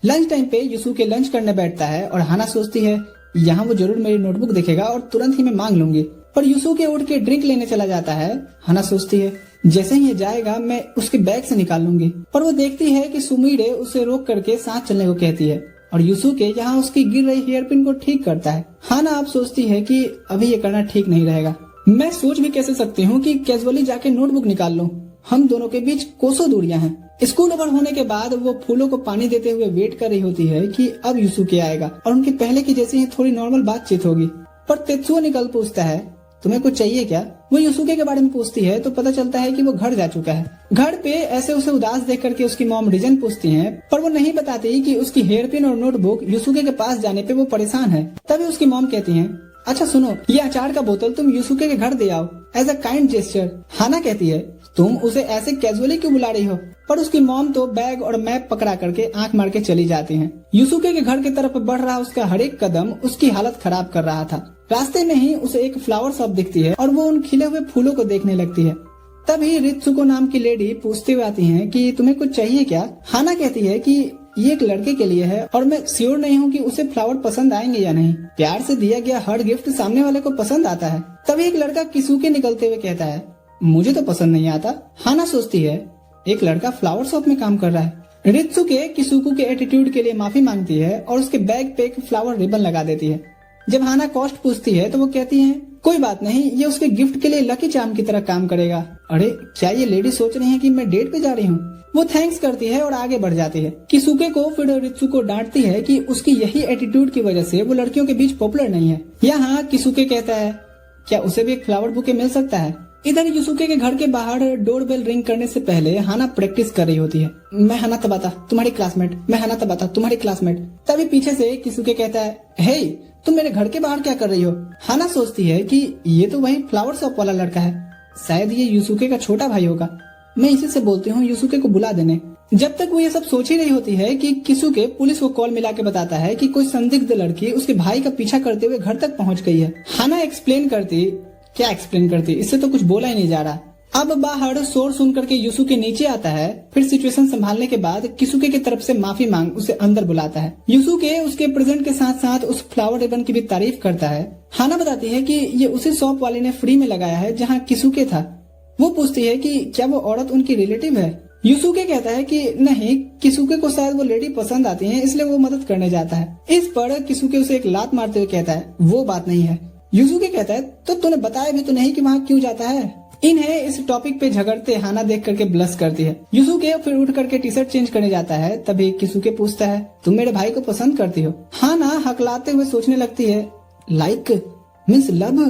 लंच टाइम पे यूसुके लंच करने बैठता है और हाना सोचती है यहाँ वो जरूर मेरी नोटबुक देखेगा और तुरंत ही मैं मांग लूंगी। पर यूसुके उठ के ड्रिंक लेने चला जाता है। हाना सोचती है जैसे ही ये जाएगा मैं उसके बैग से निकाल लूंगी। पर वो देखती है कि सुमीरे उसे रोक करके साथ चलने को कहती है और यूसुके यहाँ उसकी गिर रही हेयर पिन को ठीक करता है। हाना अब सोचती है कि अभी ये करना ठीक नहीं रहेगा। मैं सोच भी कैसे सकती हूँ कि कैजुअली जाके नोटबुक निकाल लूं। हम दोनों के बीच कोसों दूरियां हैं। स्कूल ओवर होने के बाद वो फूलों को पानी देते हुए वेट कर रही होती है कि अब यूसुके आएगा और उनकी पहले की जैसी ही थोड़ी नॉर्मल बातचीत होगी। पर तेत्सुओ निकल पूछता है तुम्हें कुछ चाहिए क्या। वो यूसुके के बारे में पूछती है तो पता चलता है कि वो घर जा चुका है। घर पे ऐसे उसे उदास देख करके उसकी मॉम रीजन पूछती हैं, पर वो नहीं बताती कि उसकी हेयर पिन और नोटबुक यूसुके के पास जाने पे वो परेशान है। तभी उसकी मॉम कहती हैं अच्छा सुनो, ये अचार का बोतल तुम यूसुके के घर दे आओ एज अ काइंड जेस्चर। हाना कहती है तुम उसे ऐसे कैजुअली क्यों बुला रही हो। पर उसकी मॉम तो बैग और मैप पकड़ा करके आंख मार के चली जाती हैं। यूसुके के घर की तरफ बढ़ रहा उसका हर एक कदम उसकी हालत खराब कर रहा था। रास्ते में ही उसे एक फ्लावर शॉप दिखती है और वो उन खिले हुए फूलों को देखने लगती है। तभी रित्सुको नाम की लेडी पूछते हुए आती है कि तुम्हें कुछ चाहिए क्या। हाना कहती है कि ये एक लड़के के लिए है और मैं श्योर नहीं हूँ कि उसे फ्लावर पसंद आएंगे या नहीं। प्यार से दिया गया हर गिफ्ट सामने वाले को पसंद आता है। तभी एक लड़का किसुके निकलते हुए कहता है मुझे तो पसंद नहीं आता। हाना सोचती है एक लड़का फ्लावर शॉप में काम कर रहा है। रित्सुके किसुको के एटीट्यूड के लिए माफी मांगती है और उसके बैग पे एक फ्लावर रिबन लगा देती है। जब हाना कॉस्ट पूछती है तो वो कहती है कोई बात नहीं, ये उसके गिफ्ट के लिए लकी चार्म की तरह काम करेगा। अरे क्या ये लेडी सोच रही है कि मैं डेट पे जा रही हूँ। वो थैंक्स करती है और आगे बढ़ जाती है। किसुके को फिर रित्सुको डांटती है कि उसकी यही एटीट्यूड की वजह से वो लड़कियों के बीच पॉपुलर नहीं है। यहाँ किसुके कहता है क्या उसे भी एक फ्लावर बुके मिल सकता है। इधर यूसुके के घर के बाहर डोरबेल रिंग करने से पहले हाना प्रैक्टिस कर रही होती है। मैं हाना तबाता तुम्हारी क्लासमेट, मैं हाना तबाता तुम्हारी क्लासमेट। तभी पीछे से किसुके कहता है हे तुम मेरे घर के बाहर क्या कर रही हो। हाना सोचती है कि ये तो वही फ्लावर शॉप वाला लड़का है, शायद ये यूसुके का छोटा भाई होगा। मैं इसी से बोलती हूँ यूसुके को बुला देने। जब तक वो ये सब सोच ही रही होती है कि किसुके पुलिस को कॉल मिला के बताता है कि कोई संदिग्ध लड़की उसके भाई का पीछा करते हुए घर तक पहुँच गई है। हाना एक्सप्लेन करती, इससे तो कुछ बोला ही नहीं जा रहा। अब बाहर शोर सुन करके यूसुके नीचे आता है। फिर सिचुएशन संभालने के बाद किसुके की तरफ से माफी मांग उसे अंदर बुलाता है। यूसुके उसके प्रेजेंट के साथ साथ उस फ्लावर रिबन की भी तारीफ करता है। हाना बताती है कि ये उसी शॉप वाले ने फ्री में लगाया है जहाँ किसुके था। वो पूछती है कि क्या वो औरत उनकी रिलेटिव है। यूसुके कहता है कि नहीं, किसुके को शायद वो लेडी पसंद आती है इसलिए वो मदद करने जाता है। इस पर किसुके उसे एक लात मारते हुए कहता है वो बात नहीं है। यूसुके कहता है तो तूने बताया भी तो नहीं कि वहाँ क्यों जाता है। इन्हें इस टॉपिक पे झगड़ते हाना देख करके ब्लश करती है। यूसुके फिर उठ करके टी शर्ट चेंज करने जाता है। तभी किसुके पूछता है तुम मेरे भाई को पसंद करती हो। हाना हकलाते हुए सोचने लगती है लाइक मीन्स लव।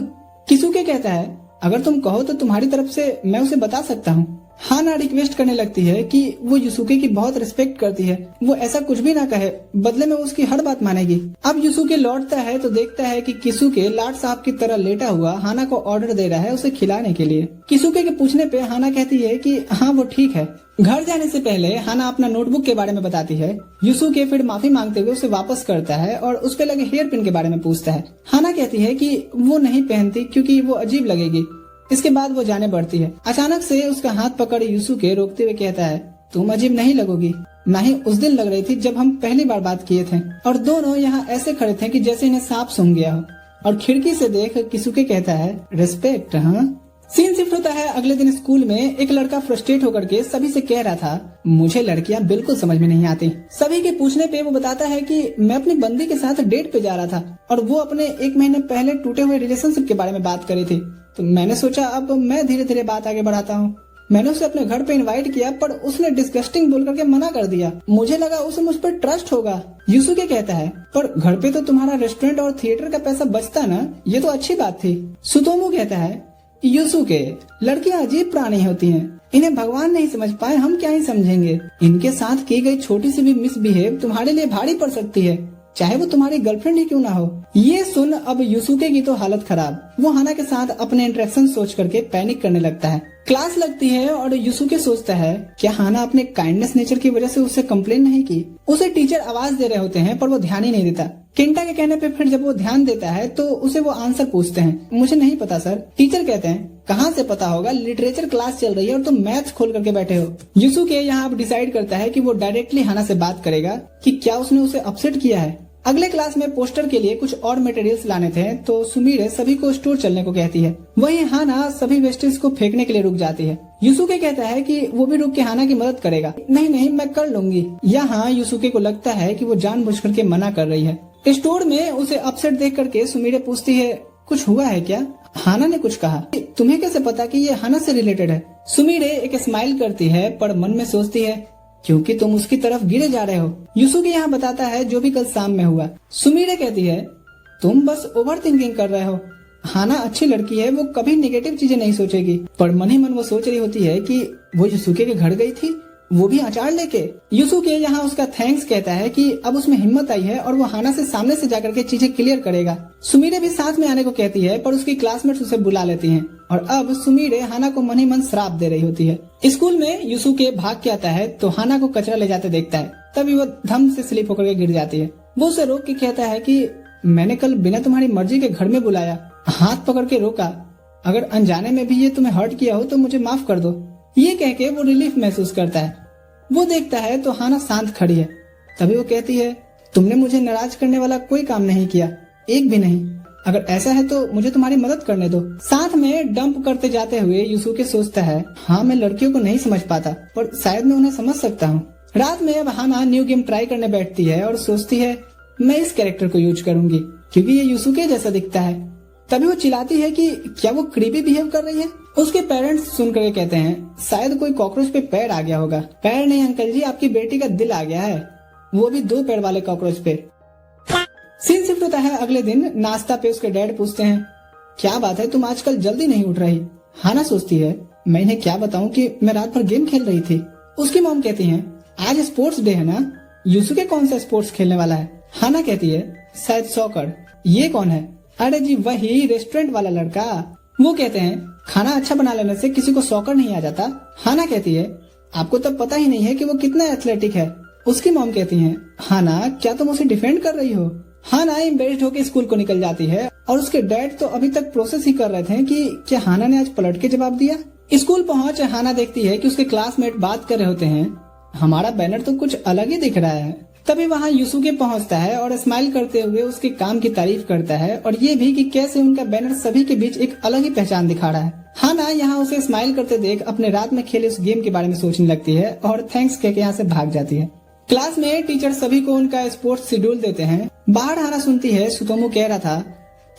किसुके कहता है अगर तुम कहो तो तुम्हारी तरफ से मैं उसे बता सकता हूँ। हाना रिक्वेस्ट करने लगती है कि वो यूसुके की बहुत रिस्पेक्ट करती है, वो ऐसा कुछ भी ना कहे, बदले में उसकी हर बात मानेगी। अब यूसुके लौटता है तो देखता है कि किसुके लाट साहब की तरह लेटा हुआ हाना को ऑर्डर दे रहा है उसे खिलाने के लिए। किसुके के पूछने पे हाना कहती है कि हाँ वो ठीक है। घर जाने से पहले हाना अपना नोटबुक के बारे में बताती है। यूसुके फिर माफी मांगते हुए उसे वापस करता है और उस पे लगे हेयर पिन के बारे में पूछता है। हाना कहती है कि वो नहीं पहनती क्योंकि वो अजीब लगेगी। इसके बाद वो जाने बढ़ती है। अचानक से उसका हाथ पकड़ यूसुके रोकते हुए कहता है, तुम अजीब नहीं लगोगी। मैं ही उस दिन लग रही थी जब हम पहली बार बात किए थे, और दोनों यहाँ ऐसे खड़े थे कि जैसे इन्हें सांप सूंघ गया हो। और खिड़की से देख किसुके कहता है, रिस्पेक्ट। हाँ, सीन शिफ्ट होता है अगले दिन स्कूल में। एक लड़का फ्रस्ट्रेट होकर के सभी से कह रहा था, मुझे लड़कियां बिल्कुल समझ में नहीं आती। सभी के पूछने पे वो बताता है कि मैं अपनी बंदी के साथ डेट पे जा रहा था और वो अपने 1 महीने पहले टूटे हुए रिलेशनशिप के बारे में बात करी थी। तो मैंने सोचा अब मैं धीरे धीरे बात आगे बढ़ाता हूँ। मैंने उसे अपने घर पे इनवाइट किया, पर उसने डिस्गस्टिंग बोल करके मना कर दिया। मुझे लगा उसे मुझ पर ट्रस्ट होगा। यूसुके कहता है, पर घर पे तो तुम्हारा रेस्टोरेंट और थिएटर का पैसा बचता ना, ये तो अच्छी बात थी। सुतोमू कहता है, यूसुके, लड़कियां अजीब प्राणी होती हैं, इन्हें भगवान नहीं समझ पाए, हम क्या ही समझेंगे। इनके साथ की गई छोटी सी भी मिसबिहेव तुम्हारे लिए भारी पड़ सकती है, चाहे वो तुम्हारी गर्लफ्रेंड ही क्यों ना हो। ये सुन अब यूसुके की तो हालत खराब। वो हाना के साथ अपने इंटरेक्शन सोच करके पैनिक करने लगता है। क्लास लगती है और यूसुके सोचता है, क्या हाना अपने काइंडनेस नेचर की वजह से उससे कंप्लेन नहीं की। उसे टीचर आवाज दे रहे होते हैं पर वो ध्यान ही नहीं देता। केंटा के कहने पे फिर जब वो ध्यान देता है तो उसे वो आंसर पूछते हैं, मुझे नहीं पता सर। टीचर कहते हैं, कहाँ से पता होगा, लिटरेचर क्लास चल रही है और तुम मैथ्स खोल करके बैठे हो। यूसुके यहाँ अब डिसाइड करता है कि वो डायरेक्टली हाना से बात करेगा कि क्या उसने उसे अपसेट किया है। अगले क्लास में पोस्टर के लिए कुछ और मटेरियल्स लाने थे तो सुमीरे सभी को स्टोर चलने को कहती है। वहीं हाना सभी वेस्टेज को फेंकने के लिए रुक जाती है। यूसुके कहता है कि वो भी रुक के हाना की मदद करेगा। नहीं मैं कर लूंगी। यहाँ यूसुके को लगता है कि वो जानबूझ करके मना कर रही है। स्टोर में उसे अपसेट देख करके सुमीरे पूछती है, कुछ हुआ है क्या? हाना ने कुछ कहा। तुम्हें कैसे पता कि ये हाना से रिलेटेड है? सुमीरे एक स्माइल करती है पर मन में सोचती है, क्योंकि तुम उसकी तरफ गिरे जा रहे हो। यूसुके यहाँ बताता है जो भी कल शाम में हुआ। सुमीरे कहती है, तुम बस ओवर थिंकिंग कर रहे हो। हाना अच्छी लड़की है, वो कभी नेगेटिव चीजें नहीं सोचेगी। पर मन ही मन वो सोच रही होती है कि वो यूसुके के घर गई थी, वो भी अचार लेके। यूसुके यहाँ उसका थैंक्स कहता है कि अब उसमें हिम्मत आई है और वो हाना से सामने से जाकर के चीजें क्लियर करेगा। सुमीरे भी साथ में आने को कहती है पर उसकी क्लासमेट्स उसे बुला लेती हैं और अब सुमीरे हाना को मन ही मन श्राप दे रही होती है। स्कूल में यूसुके भाग के आता है तो हाना को कचरा ले जाते देखता है। तभी वो धम से स्लिप होकर के गिर जाती है। वो उसे रोक के कहता है कि मैंने कल बिना तुम्हारी मर्जी के घर में बुलाया, हाथ पकड़ के रोका। अगर अनजाने में भी ये तुम्हें हर्ट किया हो तो मुझे माफ कर दो। ये कह के वो रिलीफ महसूस करता है। वो देखता है तो हाना शांत खड़ी है। तभी वो कहती है, तुमने मुझे नाराज करने वाला कोई काम नहीं किया, एक भी नहीं। अगर ऐसा है तो मुझे तुम्हारी मदद करने दो। साथ में डंप करते जाते हुए यूसुके सोचता है, हाँ मैं लड़कियों को नहीं समझ पाता पर शायद मैं उन्हें समझ सकता हूँ। रात में अब हाना न्यू गेम ट्राई करने बैठती है और सोचती है, मैं इस कैरेक्टर को यूज करूंगी क्योंकि ये यूसुके जैसा दिखता है। तभी वो चिल्लाती है कि क्या वो क्रीपी बिहेव कर रही है। उसके पेरेंट्स सुनकर के कहते हैं, शायद कोई कॉकरोच पे पैर आ गया होगा। पैर नहीं अंकल जी, आपकी बेटी का दिल आ गया है, वो भी 2 पैर वाले कॉकरोच पे। सीन शिफ्ट होता है अगले दिन। नाश्ता पे उसके डैड पूछते हैं, क्या बात है तुम आजकल जल्दी नहीं उठ रही? हाना सोचती है, मैं इन्हें क्या बताऊं कि मैं रात भर गेम खेल रही थी। उसकी मॉम कहती है, आज स्पोर्ट्स डे है ना, यूसुके कौन सा स्पोर्ट्स खेलने वाला है? हाना कहती है, शायद सॉकर। ये कौन है? अरे जी वही रेस्टोरेंट वाला लड़का। वो कहते हैं, खाना अच्छा बना लेने से किसी को सॉकर नहीं आ जाता। हाना कहती है, आपको तब पता ही नहीं है कि वो कितना एथलेटिक है। उसकी मॉम कहती है, हाना क्या तुम उसे डिफेंड कर रही हो? हाना एम्बेरस्ड होकर स्कूल को निकल जाती है और उसके डैड तो अभी तक प्रोसेस ही कर रहे थे कि क्या हाना ने आज पलट के जवाब दिया। स्कूल पहुंच हाना देखती है कि उसके क्लासमेट बात कर रहे होते हैं, हमारा बैनर तो कुछ अलग ही दिख रहा है। तभी वहाँ यूसुके पहुँचता है और स्माइल करते हुए उसके काम की तारीफ करता है और ये भी कि कैसे उनका बैनर सभी के बीच एक अलग ही पहचान दिखा रहा है। हाना यहाँ उसे स्माइल करते देख अपने रात में खेले उस गेम के बारे में सोचने लगती है और थैंक्स कह के यहाँ से भाग जाती है। क्लास में टीचर सभी को उनका स्पोर्ट्स शेड्यूल देते हैं। बाहर हाना सुनती है, सुतोमू कह रहा था,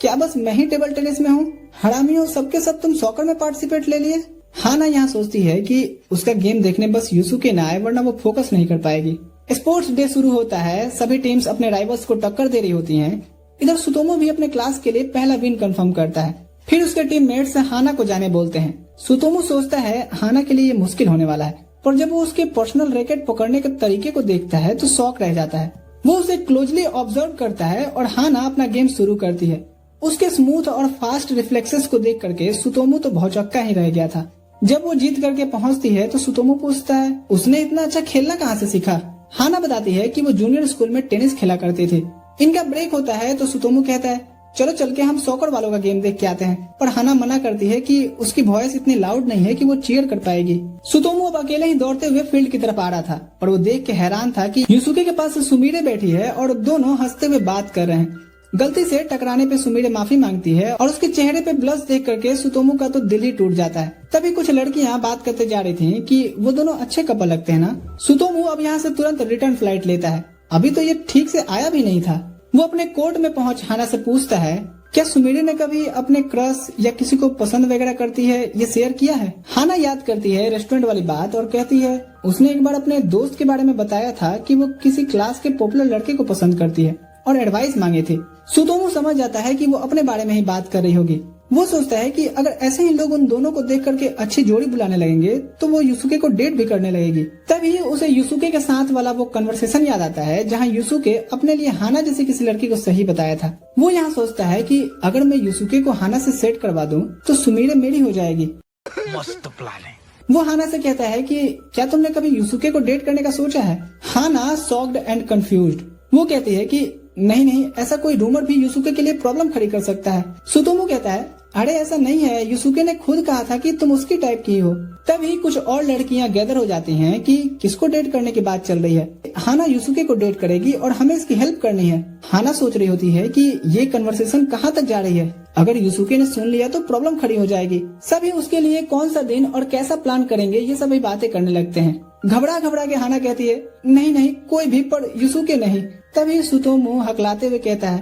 क्या बस मैं ही टेबल टेनिस में हूँ? हरामियों, सबके सब तुम सॉकर में पार्टिसिपेट ले लिए। हाना यहाँ सोचती है कि उसका गेम देखने बस यूसुके ना आए वरना वो फोकस नहीं कर पाएगी। स्पोर्ट्स डे शुरू होता है। सभी टीम्स अपने राइवल्स को टक्कर दे रही होती हैं। इधर सुतोमू भी अपने क्लास के लिए पहला विन कंफर्म करता है। फिर उसके टीममेट्स हाना को जाने बोलते हैं। सुतोमू सोचता है हाना के लिए ये मुश्किल होने वाला है, पर जब वो उसके पर्सनल रैकेट पकड़ने के तरीके को देखता है तो शॉक रह जाता है। वो उसे क्लोजली ऑब्जर्व करता है और हाना अपना गेम शुरू करती है। उसके स्मूथ और फास्ट रिफ्लेक्सेस को देख करके सुतोमू तो भौचक्का ही रह गया था। जब वो जीत करके पहुंचती है तो सुतोमू पूछता है, उसने इतना अच्छा खेलना कहाँ से सीखा? हाना बताती है कि वो जूनियर स्कूल में टेनिस खेला करती थी। इनका ब्रेक होता है तो सुतोमू कहता है, चलो चल के हम सॉकर वालों का गेम देख के आते हैं। पर हाना मना करती है कि उसकी वॉइस इतनी लाउड नहीं है कि वो चीयर कर पाएगी। सुतोमू अब अकेले ही दौड़ते हुए फील्ड की तरफ आ रहा था, पर वो देख के हैरान था कि युसुके के पास सुमीरे बैठी है और दोनों हंसते हुए बात कर रहे हैं। गलती से टकराने पे सुमीरे माफी मांगती है और उसके चेहरे पे ब्लश देख करके सुतोमू का तो दिल ही टूट जाता है। तभी कुछ लड़कियां बात करते जा रही थी कि वो दोनों अच्छे कपल लगते हैं ना। सुतोमू अब यहाँ से तुरंत रिटर्न फ्लाइट लेता है। अभी तो ये ठीक से आया भी नहीं था। वो अपने कोर्ट में पहुंच हाना से पूछता है, क्या सुमीरे ने कभी अपने क्रश या किसी को पसंद वगैरह करती है ये शेयर किया है? हाना याद करती है रेस्टोरेंट वाली बात और कहती है उसने एक बार अपने दोस्त के बारे में बताया था कि वो किसी क्लास के पॉपुलर लड़के को पसंद करती है और एडवाइस मांगे थे। सुतोमू समझ जाता है कि वो अपने बारे में ही बात कर रही होगी। वो सोचता है कि अगर ऐसे ही लोग उन दोनों को देख करके अच्छी जोड़ी बुलाने लगेंगे तो वो युसुके को डेट भी करने लगेगी। तभी उसे युसुके के साथ वाला वो कन्वर्सेशन याद आता है जहाँ युसुके अपने लिए हाना जैसी किसी लड़की को सही बताया था। वो यहाँ सोचता है कि अगर मैं युसुके को हाना से सेट करवा दूं तो सुमीरे मेरी हो जाएगी। मस्त प्लान है। वो हाना से कहता है कि क्या तुमने कभी युसुके को डेट करने का सोचा है? हाना शॉक्ड एंड कंफ्यूज्ड। वो कहती है कि नहीं, ऐसा कोई रूमर भी युसुके के लिए प्रॉब्लम खड़ी कर सकता है। सुतोमू कहता है, अरे ऐसा नहीं है, युसुके ने खुद कहा था कि तुम उसकी टाइप की हो। तभी कुछ और लड़कियां गैदर हो जाती हैं कि किसको डेट करने की बात चल रही है। हाना युसुके को डेट करेगी और हमें इसकी हेल्प करनी है। हाना सोच रही होती है कि ये कन्वर्सेशन कहाँ तक जा रही है। अगर युसुके ने सुन लिया तो प्रॉब्लम खड़ी हो जाएगी। सभी उसके लिए कौन सा दिन और कैसा प्लान करेंगे ये सभी बातें करने लगते हैं। घबरा के हाना कहती है, नहीं कोई भी, पर युसुके नहीं। तभी सुतोमू हकलाते हुए कहता है,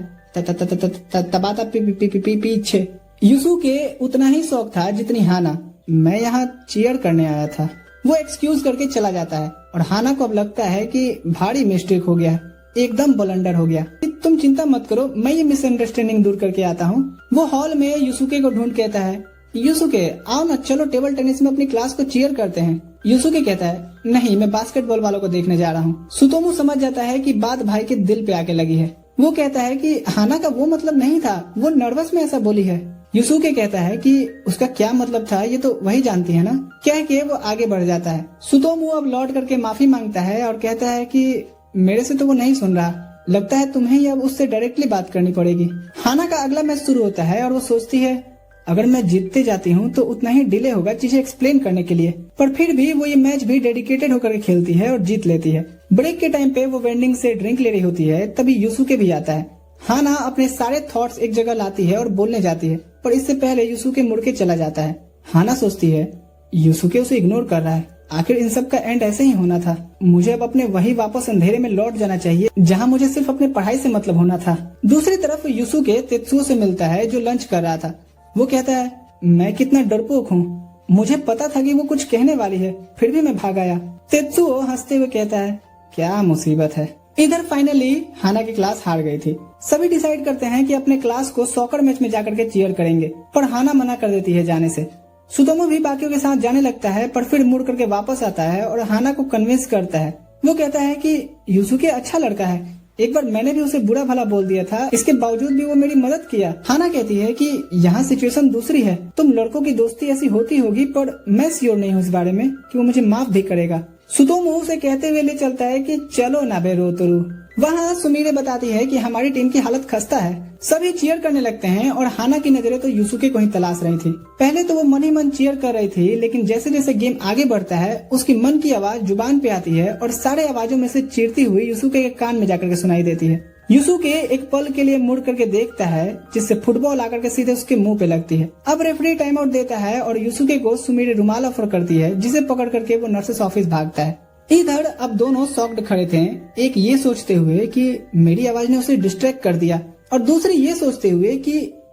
तबाता पीछे। युसुके उतना ही शौक था जितनी हाना। मैं यहाँ चीयर करने आया था। वो एक्सक्यूज करके चला जाता है और हाना को अब लगता है कि भारी मिस्टेक हो गया, एकदम ब्लंडर हो गया। तुम चिंता मत करो, मैं ये मिसअंडरस्टैंडिंग दूर करके आता हूँ। वो हॉल में युसुके को ढूंढ कहता है, युसुके आओ ना, चलो टेबल टेनिस में अपनी क्लास को चीयर करते हैं। युसुके कहता है, नहीं मैं बास्केटबॉल वालों को देखने जा रहा हूँ। सुतोमू समझ जाता है कि बात भाई के दिल पे आके लगी है। वो कहता है कि हाना का वो मतलब नहीं था, वो नर्वस में ऐसा बोली है। युसुके कहता है कि उसका क्या मतलब था ये तो वही जानती है ना। कह के वो आगे बढ़ जाता है। सुतोमू अब लौट करके माफी मांगता है और कहता है कि मेरे से तो वो नहीं सुन रहा, लगता है तुम्हें ही अब उससे डायरेक्टली बात करनी पड़ेगी। हाना का अगला मैच शुरू होता है और वो सोचती है अगर मैं जीतते जाती हूँ तो उतना ही डिले होगा चीजें एक्सप्लेन करने के लिए, पर फिर भी वो ये मैच भी डेडिकेटेड होकर खेलती है और जीत लेती है। ब्रेक के टाइम पे वो वेंडिंग से ड्रिंक ले रही होती है, तभी युसुके भी आता है। हाना अपने सारे थॉट्स एक जगह लाती है और बोलने जाती है, पर इससे पहले युसुके मुड़ के चला जाता है। हाना सोचती है युसुके उसे इग्नोर कर रहा है, आखिर इन सब का एंड ऐसे ही होना था। मुझे अब अपने वही वापस अंधेरे में लौट जाना चाहिए जहाँ मुझे सिर्फ अपने पढ़ाई से मतलब होना था। दूसरी तरफ युसुके तेत्सुओ से मिलता है जो लंच कर रहा था। वो कहता है, मैं कितना डरपोक हूँ, मुझे पता था कि वो कुछ कहने वाली है, फिर भी मैं भाग आया। तेत्सुओ हंसते हुए कहता है, क्या मुसीबत है। इधर फाइनली हाना की क्लास हार गई थी। सभी डिसाइड करते हैं कि अपने क्लास को सॉकर मैच में जाकर के चीयर करेंगे, पर हाना मना कर देती है जाने से। सुतोमू भी बाकियों के साथ जाने लगता है, पर फिर मुड़ करके वापस आता है और हाना को कन्विंस करता है। वो कहता है कि युसुके अच्छा लड़का है, एक बार मैंने भी उसे बुरा भला बोल दिया था, इसके बावजूद भी वो मेरी मदद किया। हाना कहती है कि यहाँ सिचुएशन दूसरी है, तुम लड़कों की दोस्ती ऐसी होती होगी, पर मैं श्योर नहीं हूँ इस बारे में कि वो मुझे माफ भी करेगा। सुतोमू उसे कहते हुए ले चलता है कि चलो ना बे रोतरू। वहाँ सुमीरे बताती है कि हमारी टीम की हालत खस्ता है। सभी चीयर करने लगते हैं और हाना की नजरें तो युसुके को ही तलाश रही थी। पहले तो वो मन ही मन चीयर कर रही थी, लेकिन जैसे जैसे गेम आगे बढ़ता है उसकी मन की आवाज जुबान पे आती है और सारे आवाजों में से चीरती हुई युसुके के कान में जाकर के सुनाई देती है। युसुके एक पल के लिए मुड़ करके देखता है, जिससे फुटबॉल आकर के सीधे उसके मुंह पे लगती है। अब रेफरी टाइम आउट देता है और युसुके को सुमीरे रुमाल ऑफर करती है, जिसे पकड़ करके वो नर्सेस ऑफिस भागता है। इधर अब दोनों शॉक्ड खड़े थे, एक ये सोचते हुए कि मेरी आवाज ने उसे डिस्ट्रैक्ट कर दिया और दूसरी ये सोचते हुए कि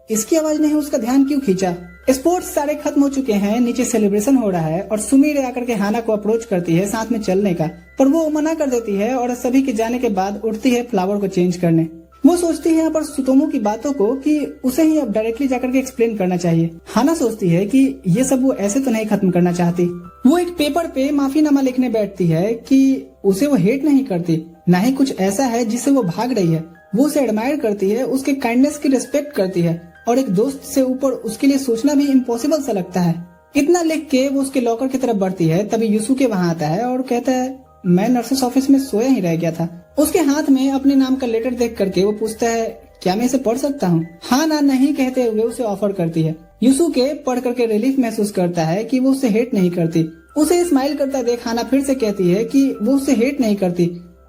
इसकी आवाज ने उसका ध्यान क्यों खींचा। स्पोर्ट्स सारे खत्म हो चुके हैं, नीचे सेलिब्रेशन हो रहा है और सुमीरे आकर के हाना को अप्रोच करती है साथ में चलने का, पर वो मना कर देती है और सभी के जाने के बाद उठती है फ्लावर को चेंज करने। वो सोचती है यहाँ पर सुतोमू की बातों को कि उसे ही अब डायरेक्टली जाकर के एक्सप्लेन करना चाहिए। हाना सोचती है कि ये सब वो ऐसे तो नहीं खत्म करना चाहती। वो एक पेपर पे माफीनामा लिखने बैठती है कि उसे वो हेट नहीं करती, ना ही कुछ ऐसा है जिससे वो भाग रही है। वो उसे एडमायर करती है, उसके काइंडनेस की रिस्पेक्ट करती है और एक दोस्त से ऊपर उसके लिए सोचना भी इम्पॉसिबल सा लगता है। इतना लिख के वो उसके लॉकर की तरफ बढ़ती है, तभी युसुके वहाँ आता है और कहता है, मैं नर्सेस ऑफिस में सोया ही रह गया था। उसके हाथ में अपने नाम का लेटर देख करके वो पूछता है, क्या मैं इसे पढ़ सकता हूँ? हाँ ना नहीं कहते हुए उसे ऑफर करती है। यूसुके पढ़ करके रिलीफ महसूस करता है कि वो उसे हेट नहीं करती। उसे स्माइल करता देख हाना फिर से कहती है कि वो उसे हेट नहीं करती,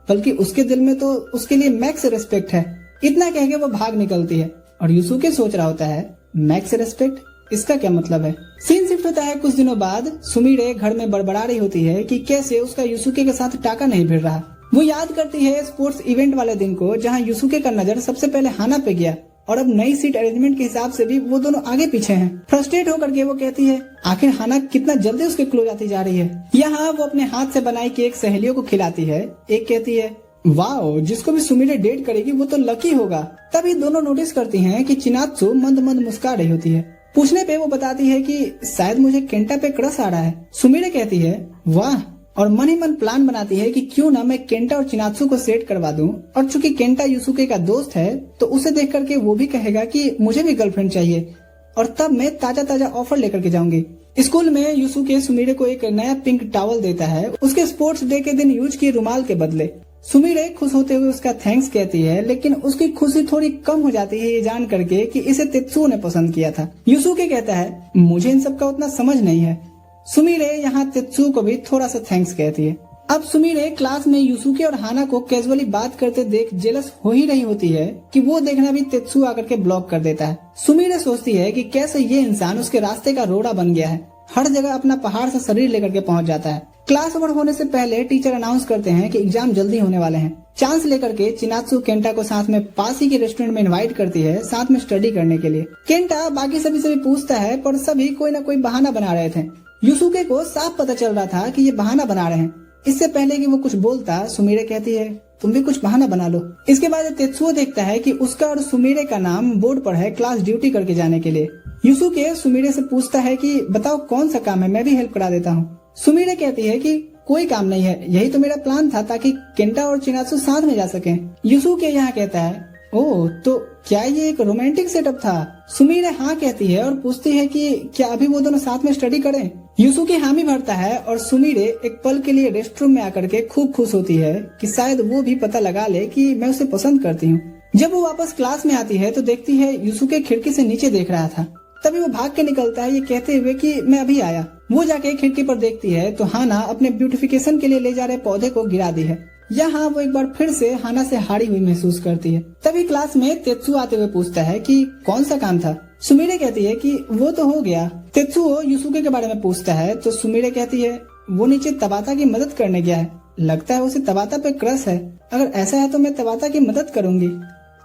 बल्कि उसके दिल में तो उसके लिए मैक्स रिस्पेक्ट है। इतना कह के वो भाग निकलती है और यूसुके सोच रहा होता है, मैक्स रिस्पेक्ट, इसका क्या मतलब है? सीन शिफ्ट होता है कुछ दिनों बाद। सुमिरे घर में बड़बड़ा रही होती है कि कैसे उसका यूसुके के साथ टाका नहीं भिड़ रहा। वो याद करती है स्पोर्ट्स इवेंट वाले दिन को, जहाँ यूसुके का नजर सबसे पहले हाना पे गया और अब नई सीट अरेंजमेंट के हिसाब से भी वो दोनों आगे पीछे हैं। फ्रस्ट्रेट होकर के वो कहती है, आखिर हाना कितना जल्दी उसके क्लोज आती जा रही है। यहाँ वो अपने हाथ से बनाई केक सहेलियों को खिलाती है। एक कहती है, वाओ, जिसको भी सुमिरे डेट करेगी वो तो लकी होगा। तभी दोनों नोटिस करती हैं कि चिनात्सु मंद मंद मुस्कुरा रही होती है। पूछने पे वो बताती है कि शायद मुझे केंटा पे क्रश आ रहा है। सुमिरे कहती है, वाह, और मन ही मन प्लान बनाती है कि क्यों ना मैं केंटा और चिनात्सु को सेट करवा दूं, और चूंकि केंटा यूसुके का दोस्त है तो उसे देख करके वो भी कहेगा कि मुझे भी गर्लफ्रेंड चाहिए, और तब मैं ताजा ताजा ऑफर लेकर के जाऊंगी। स्कूल में यूसुके सुमिरे को एक नया पिंक टॉवल देता है, उसके स्पोर्ट्स डे के दिन यूज किए रुमाल के बदले। सुमिरे खुश होते हुए उसका थैंक्स कहती है, लेकिन उसकी खुशी थोड़ी कम हो जाती है ये जान करके कि इसे तेत्सुओ ने पसंद किया था। यूसुके कहता है, मुझे इन सब का उतना समझ नहीं है। सुमिरे यहाँ तेत्सुओ को भी थोड़ा सा थैंक्स कहती है। अब सुमिरे क्लास में यूसुके और हाना को कैजुअली बात करते देख जेलस हो ही रही होती है कि वो देखना भी तेत्सुओ आकर के ब्लॉक कर देता है। सुमिरे सोचती है कि कैसे ये इंसान उसके रास्ते का रोड़ा बन गया है, हर जगह अपना पहाड़ सा शरीर लेकर के पहुंच जाता है। क्लास ओवर होने से पहले टीचर अनाउंस करते हैं कि एग्जाम जल्दी होने वाले हैं। चांस लेकर के चिनात्सु केंटा को साथ में पास ही के रेस्टोरेंट में इनवाइट करती है साथ में स्टडी करने के लिए। केंटा बाकी सभी से भी पूछता है, पर सभी कोई ना कोई बहाना बना रहे थे। यूसुके को साफ पता चल रहा था कि ये बहाना बना रहे हैं। इससे पहले कि वो कुछ बोलता, सुमिरे कहती है, तुम भी कुछ बहाना बना लो। इसके बाद तेत्सुओ देखता है कि उसका और सुमिरे का नाम बोर्ड पर है क्लास ड्यूटी करके जाने के लिए। यूसुके सुमिरे से पूछता है कि बताओ कौन सा काम है, मैं भी हेल्प करा देता हूँ। सुमिरे कहती है कि कोई काम नहीं है, यही तो मेरा प्लान था ताकि केंटा और चिनात्सु साथ में जा सके। यूसुके यहाँ कहता है, ओह, तो क्या ये एक रोमांटिक सेटअप था? सुमिरे हाँ कहती है और पूछती है कि क्या अभी वो दोनों साथ में स्टडी करें? यूसुके हामी भरता है और सुमिरे एक पल के लिए रेस्टरूम में आकर के खूब खुश होती है कि शायद वो भी पता लगा ले कि मैं उसे पसंद करती हूँ। जब वो वापस क्लास में आती है तो देखती है यूसुके खिड़की से नीचे देख रहा था। तभी वो भाग के निकलता है ये कहते हुए कि मैं अभी आया। वो जाके खिड़की पर देखती है तो हाना अपने ब्यूटिफिकेशन के लिए ले जा रहे पौधे को गिरा दी है। यहाँ वो एक बार फिर से हाना से हारी हुई महसूस करती है। तभी क्लास में तेत्सुओ आते हुए पूछता है कि कौन सा काम था। सुमिरे कहती है कि वो तो हो गया। तेत्सुओ यूसुके के बारे में पूछता है तो सुमिरे कहती है वो नीचे तबाता की मदद करने गया है, लगता है उसे तबाता पे क्रश है। अगर ऐसा है तो मैं तबाता की मदद करूंगी।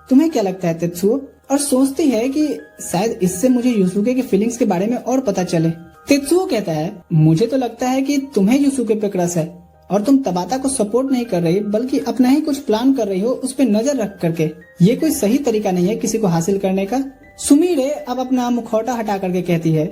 तुम्हें क्या लगता है तेत्सुओ? और सोचती है कि शायद इससे मुझे यूसुके की फीलिंग्स के बारे में और पता चले। तेत्सुओ कहता है मुझे तो लगता है कि तुम्हें यूसुके पे क्रश है और तुम तबाता को सपोर्ट नहीं कर रही बल्कि अपना ही कुछ प्लान कर रही हो उस पे नजर रख करके। ये कोई सही तरीका नहीं है किसी को हासिल करने का। सुमिरे अब अपना मुखौटा हटा करके कहती है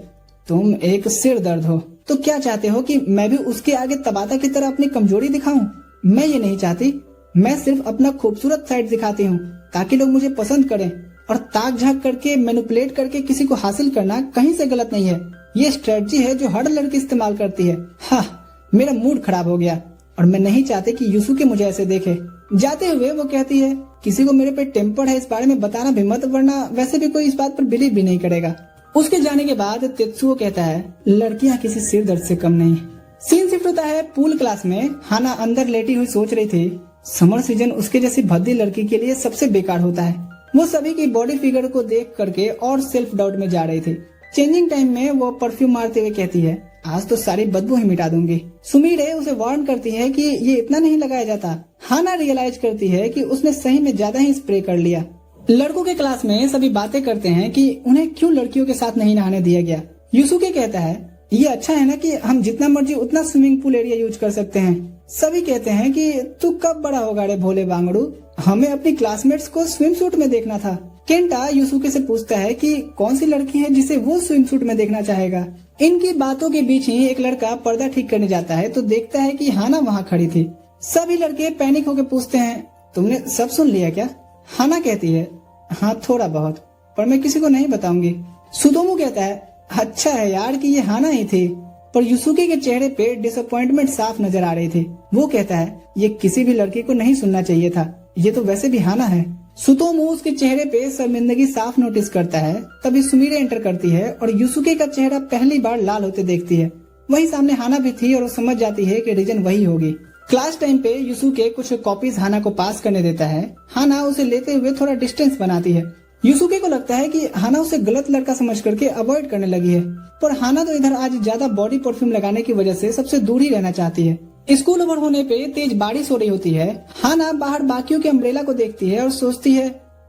तुम एक सिर दर्द हो, तो क्या चाहते हो कि मैं भी उसके आगे तबाता की तरह अपनी कमजोरी दिखाऊं? मैं ये नहीं चाहती, मैं सिर्फ अपना खूबसूरत साइड दिखाती हूँ ताकि लोग मुझे पसंद करें, और ताक झाक करके मैनिपुलेट करके किसी को हासिल करना कहीं से गलत नहीं है। ये स्ट्रेटजी है जो हर लड़की इस्तेमाल करती है। हाँ, मेरा मूड खराब हो गया और मैं नहीं चाहती कि यूसुके मुझे ऐसे देखे। जाते हुए वो कहती है किसी को मेरे पे टेम्पर है इस बारे में बताना भी मत, वरना वैसे भी कोई इस बात पर बिलीव भी नहीं करेगा। उसके जाने के बाद तेत्सुओ कहता है लड़कियां किसी सिर दर्द से कम नहीं। सीन शिफ्ट होता है पूल क्लास में। हाना अंदर लेटी हुई सोच रही थी समर सीजन उसके जैसी भद्दी लड़की के लिए सबसे बेकार होता है। वो सभी की बॉडी फिगर को देख करके और सेल्फ डाउट में जा रही थी। चेंजिंग टाइम में वो परफ्यूम मारते हुए कहती है आज तो सारी बदबू ही मिटा दूंगी। सुमिरे उसे वार्न करती है कि ये इतना नहीं लगाया जाता। हाना रियलाइज करती है कि उसने सही में ज्यादा ही स्प्रे कर लिया। लड़कों के क्लास में सभी बातें करते हैं कि उन्हें क्यों लड़कियों के साथ नहीं नहाने दिया गया। यूसुके कहता है ये अच्छा है ना कि हम जितना मर्जी उतना स्विमिंग पूल एरिया यूज कर सकते हैं। सभी कहते हैं कि तू कब बड़ा होगा रे भोले बांगड़ू, हमें अपनी क्लासमेट्स को स्विम सूट में देखना था। केंटा यूसुके से पूछता है कि कौन सी लड़की है जिसे वो स्विम सूट में देखना चाहेगा। इनकी बातों के बीच ही एक लड़का पर्दा ठीक करने जाता है तो देखता है कि हाना वहाँ खड़ी थी। सभी लड़के पैनिक होकर पूछते हैं तुमने सब सुन लिया क्या? हाना कहती है हाँ थोड़ा बहुत, पर मैं किसी को नहीं बताऊंगी। सुतोमू कहता है अच्छा है यार कि ये हाना ही थी, पर यूसुके के चेहरे पे डिसअपॉइंटमेंट साफ नजर आ रही थी। वो कहता है ये किसी भी लड़की को नहीं सुनना चाहिए था, ये तो वैसे भी हाना है। सुतोमू उसके चेहरे पे शर्मिंदगी साफ नोटिस करता है। तभी सुमिरे एंटर करती है और युसुके का चेहरा पहली बार लाल होते देखती है। वहीं सामने हाना भी थी और वो समझ जाती है कि रीजन वही होगी। क्लास टाइम पे युसुके कुछ कॉपीज हाना को पास करने देता है। हाना उसे लेते हुए थोड़ा डिस्टेंस बनाती है। युसुके को लगता है कि हाना उसे गलत लड़का समझ करके अवॉइड करने लगी है, पर हाना तो इधर आज ज्यादा बॉडी परफ्यूम लगाने की वजह से सबसे दूर ही रहना चाहती है। स्कूल ओवर होने पे तेज बारिश हो रही होती है। हाना बाहर बाकियों के अम्ब्रेला को देखती है और सोचती है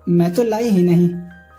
मैं तो लाई ही नहीं।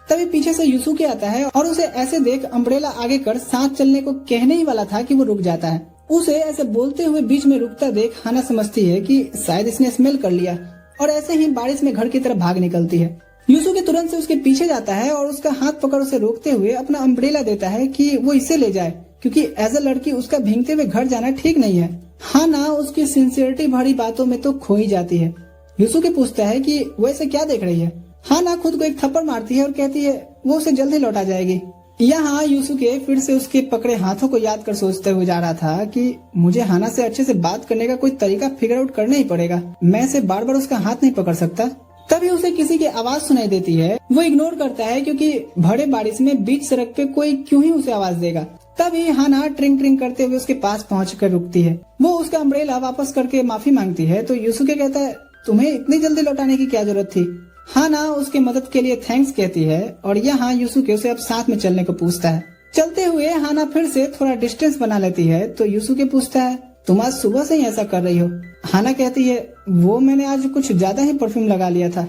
तभी पीछे से युसुके आता है और उसे ऐसे देख अम्ब्रेला आगे कर साथ चलने को कहने ही वाला था कि वो रुक जाता है। उसे ऐसे बोलते हुए बीच में रुकता देख हाना समझती है कि शायद इसने स्मेल कर लिया और ऐसे ही बारिश में घर की तरफ भाग निकलती है। युसुके तुरंत से उसके पीछे जाता है और उसका हाथ पकड़ उसे रोकते हुए अपना अम्ब्रेला देता है कि वो इसे ले जाए, क्योंकि एज अ लड़की उसका भीगते हुए घर जाना ठीक नहीं है। हाना उसकी सिंसियरिटी भरी बातों में तो खो ही जाती है। युसुके पूछता है कि वो ऐसे क्या देख रही है। हाना खुद को एक थप्पड़ मारती है और कहती है वो उसे जल्दी लौटा जाएगी। यहाँ युसुके फिर से उसके पकड़े हाथों को याद कर सोचते हुए जा रहा था कि मुझे हाना से अच्छे से बात करने का कोई तरीका फिगर आउट करना ही पड़ेगा। मैं इसे बार बार उसका हाथ नहीं पकड़ सकता। तभी उसे किसी की आवाज सुनाई देती है। वो इग्नोर करता है क्योंकि भरे बारिश में बीच सड़क पे कोई क्यों ही उसे आवाज देगा। तभी हाना ट्रिंग ट्रिंग करते हुए उसके पास पहुंचकर रुकती है। वो उसका अम्ब्रेला वापस करके माफी मांगती है तो युसुके कहता है तुम्हें इतनी जल्दी लौटाने की क्या जरूरत थी। हाना उसके मदद के लिए थैंक्स कहती है और यहाँ युसुके उसे अब साथ में चलने को पूछता है। चलते हुए हाना फिर से थोड़ा डिस्टेंस बना लेती है तो युसुके पूछता है तुम आज सुबह से ही ऐसा कर रही हो। हाना कहती है वो मैंने आज कुछ ज्यादा ही परफ्यूम लगा लिया था।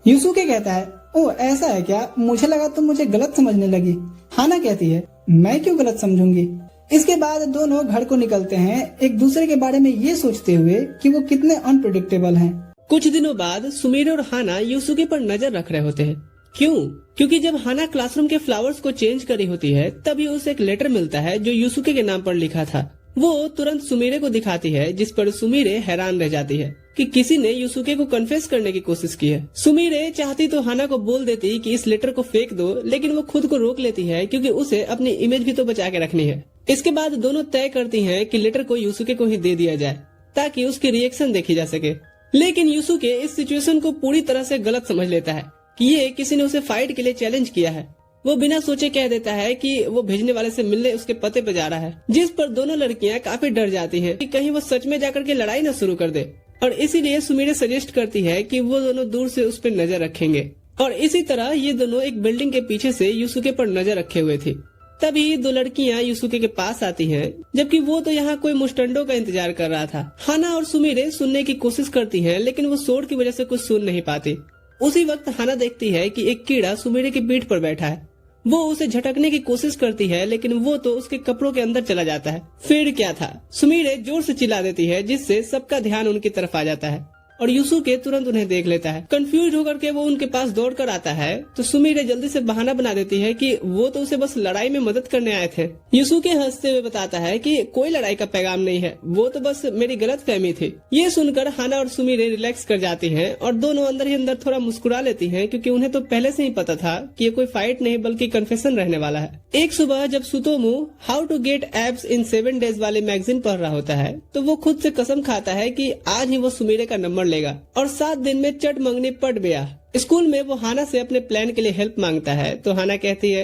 युसुके कहता है ओ ऐसा है क्या, मुझे लगा तुम मुझे गलत समझने लगी। हाना कहती है मैं क्यों गलत समझूंगी। इसके बाद दोनों घर को निकलते हैं, एक दूसरे के बारे में ये सोचते हुए कि वो कितने अनप्रेडिक्टेबल हैं। कुछ दिनों बाद सुमिरे और हाना युसुके पर नजर रख रहे होते हैं। क्यों? क्योंकि जब हाना क्लासरूम के फ्लावर्स को चेंज करी होती है तभी उसे एक लेटर मिलता है जो युसुके के नाम पर लिखा था। वो तुरंत सुमिरे को दिखाती है, जिस पर सुमिरे हैरान रह जाती है कि किसी ने युसुके को कन्फेस करने की कोशिश की है। सुमिरे चाहती तो हाना को बोल देती कि इस लेटर को फेंक दो, लेकिन वो खुद को रोक लेती है क्योंकि उसे अपनी इमेज भी तो बचा के रखनी है। इसके बाद दोनों तय करती हैं कि लेटर को युसुके को ही दे दिया जाए ताकि उसकी रिएक्शन देखी जा सके। लेकिन युसुके इस सिचुएशन को पूरी तरह से गलत समझ लेता है कि ये किसी ने उसे फाइट के लिए चैलेंज किया है। वो बिना सोचे कह देता है कि वो भेजने वाले से मिलने उसके पते पे जा रहा है, जिस पर दोनों लड़कियां काफी डर जाती हैं कि कहीं वो सच में जाकर के लड़ाई न शुरू कर दे। और इसीलिए सुमिरे सजेस्ट करती है कि वो दोनों दूर से उस पर नजर रखेंगे। और इसी तरह ये दोनों एक बिल्डिंग के पीछे से युसुके पर नजर रखे हुए थे। तभी दो लड़कियां युसुके के पास आती हैं, जबकि वो तो यहाँ कोई मुस्टंडो का इंतजार कर रहा था। हाना और सुमिरे सुनने की कोशिश करती हैं, लेकिन वो शोर की वजह से कुछ सुन नहीं पाती। उसी वक्त हाना देखती है कि एक कीड़ा सुमिरे की पीठ पर बैठा है। वो उसे झटकने की कोशिश करती है, लेकिन वो तो उसके कपड़ों के अंदर चला जाता है। फिर क्या था, सुमिरे जोर से चिल्ला देती है, जिससे सबका ध्यान उनकी तरफ आ जाता है और युसुके तुरंत उन्हें देख लेता है। कंफ्यूज होकर के वो उनके पास दौड़ कर आता है तो सुमिरे जल्दी से बहाना बना देती है कि वो तो उसे बस लड़ाई में मदद करने आए थे। युसुके हंसते हुए बताता है कि कोई लड़ाई का पैगाम नहीं है, वो तो बस मेरी गलतफहमी थी। ये सुनकर हाना और सुमिरे रिलैक्स कर जाती हैं और दोनों अंदर ही अंदर थोड़ा मुस्कुरा लेती हैं, क्योंकि उन्हें तो पहले से ही पता था कि ये कोई फाइट नहीं बल्कि कन्फेशन रहने वाला है। एक सुबह जब Tsutomu how to get abs in 7 days वाले मैगजीन पढ़ रहा होता है तो वो खुद से कसम खाता है कि आज ही वो सुमिरे का नंबर लेगा और 7 दिन में चट मंगनी पट ब्याह। स्कूल में वो हाना से अपने प्लान के लिए हेल्प मांगता है तो हाना कहती है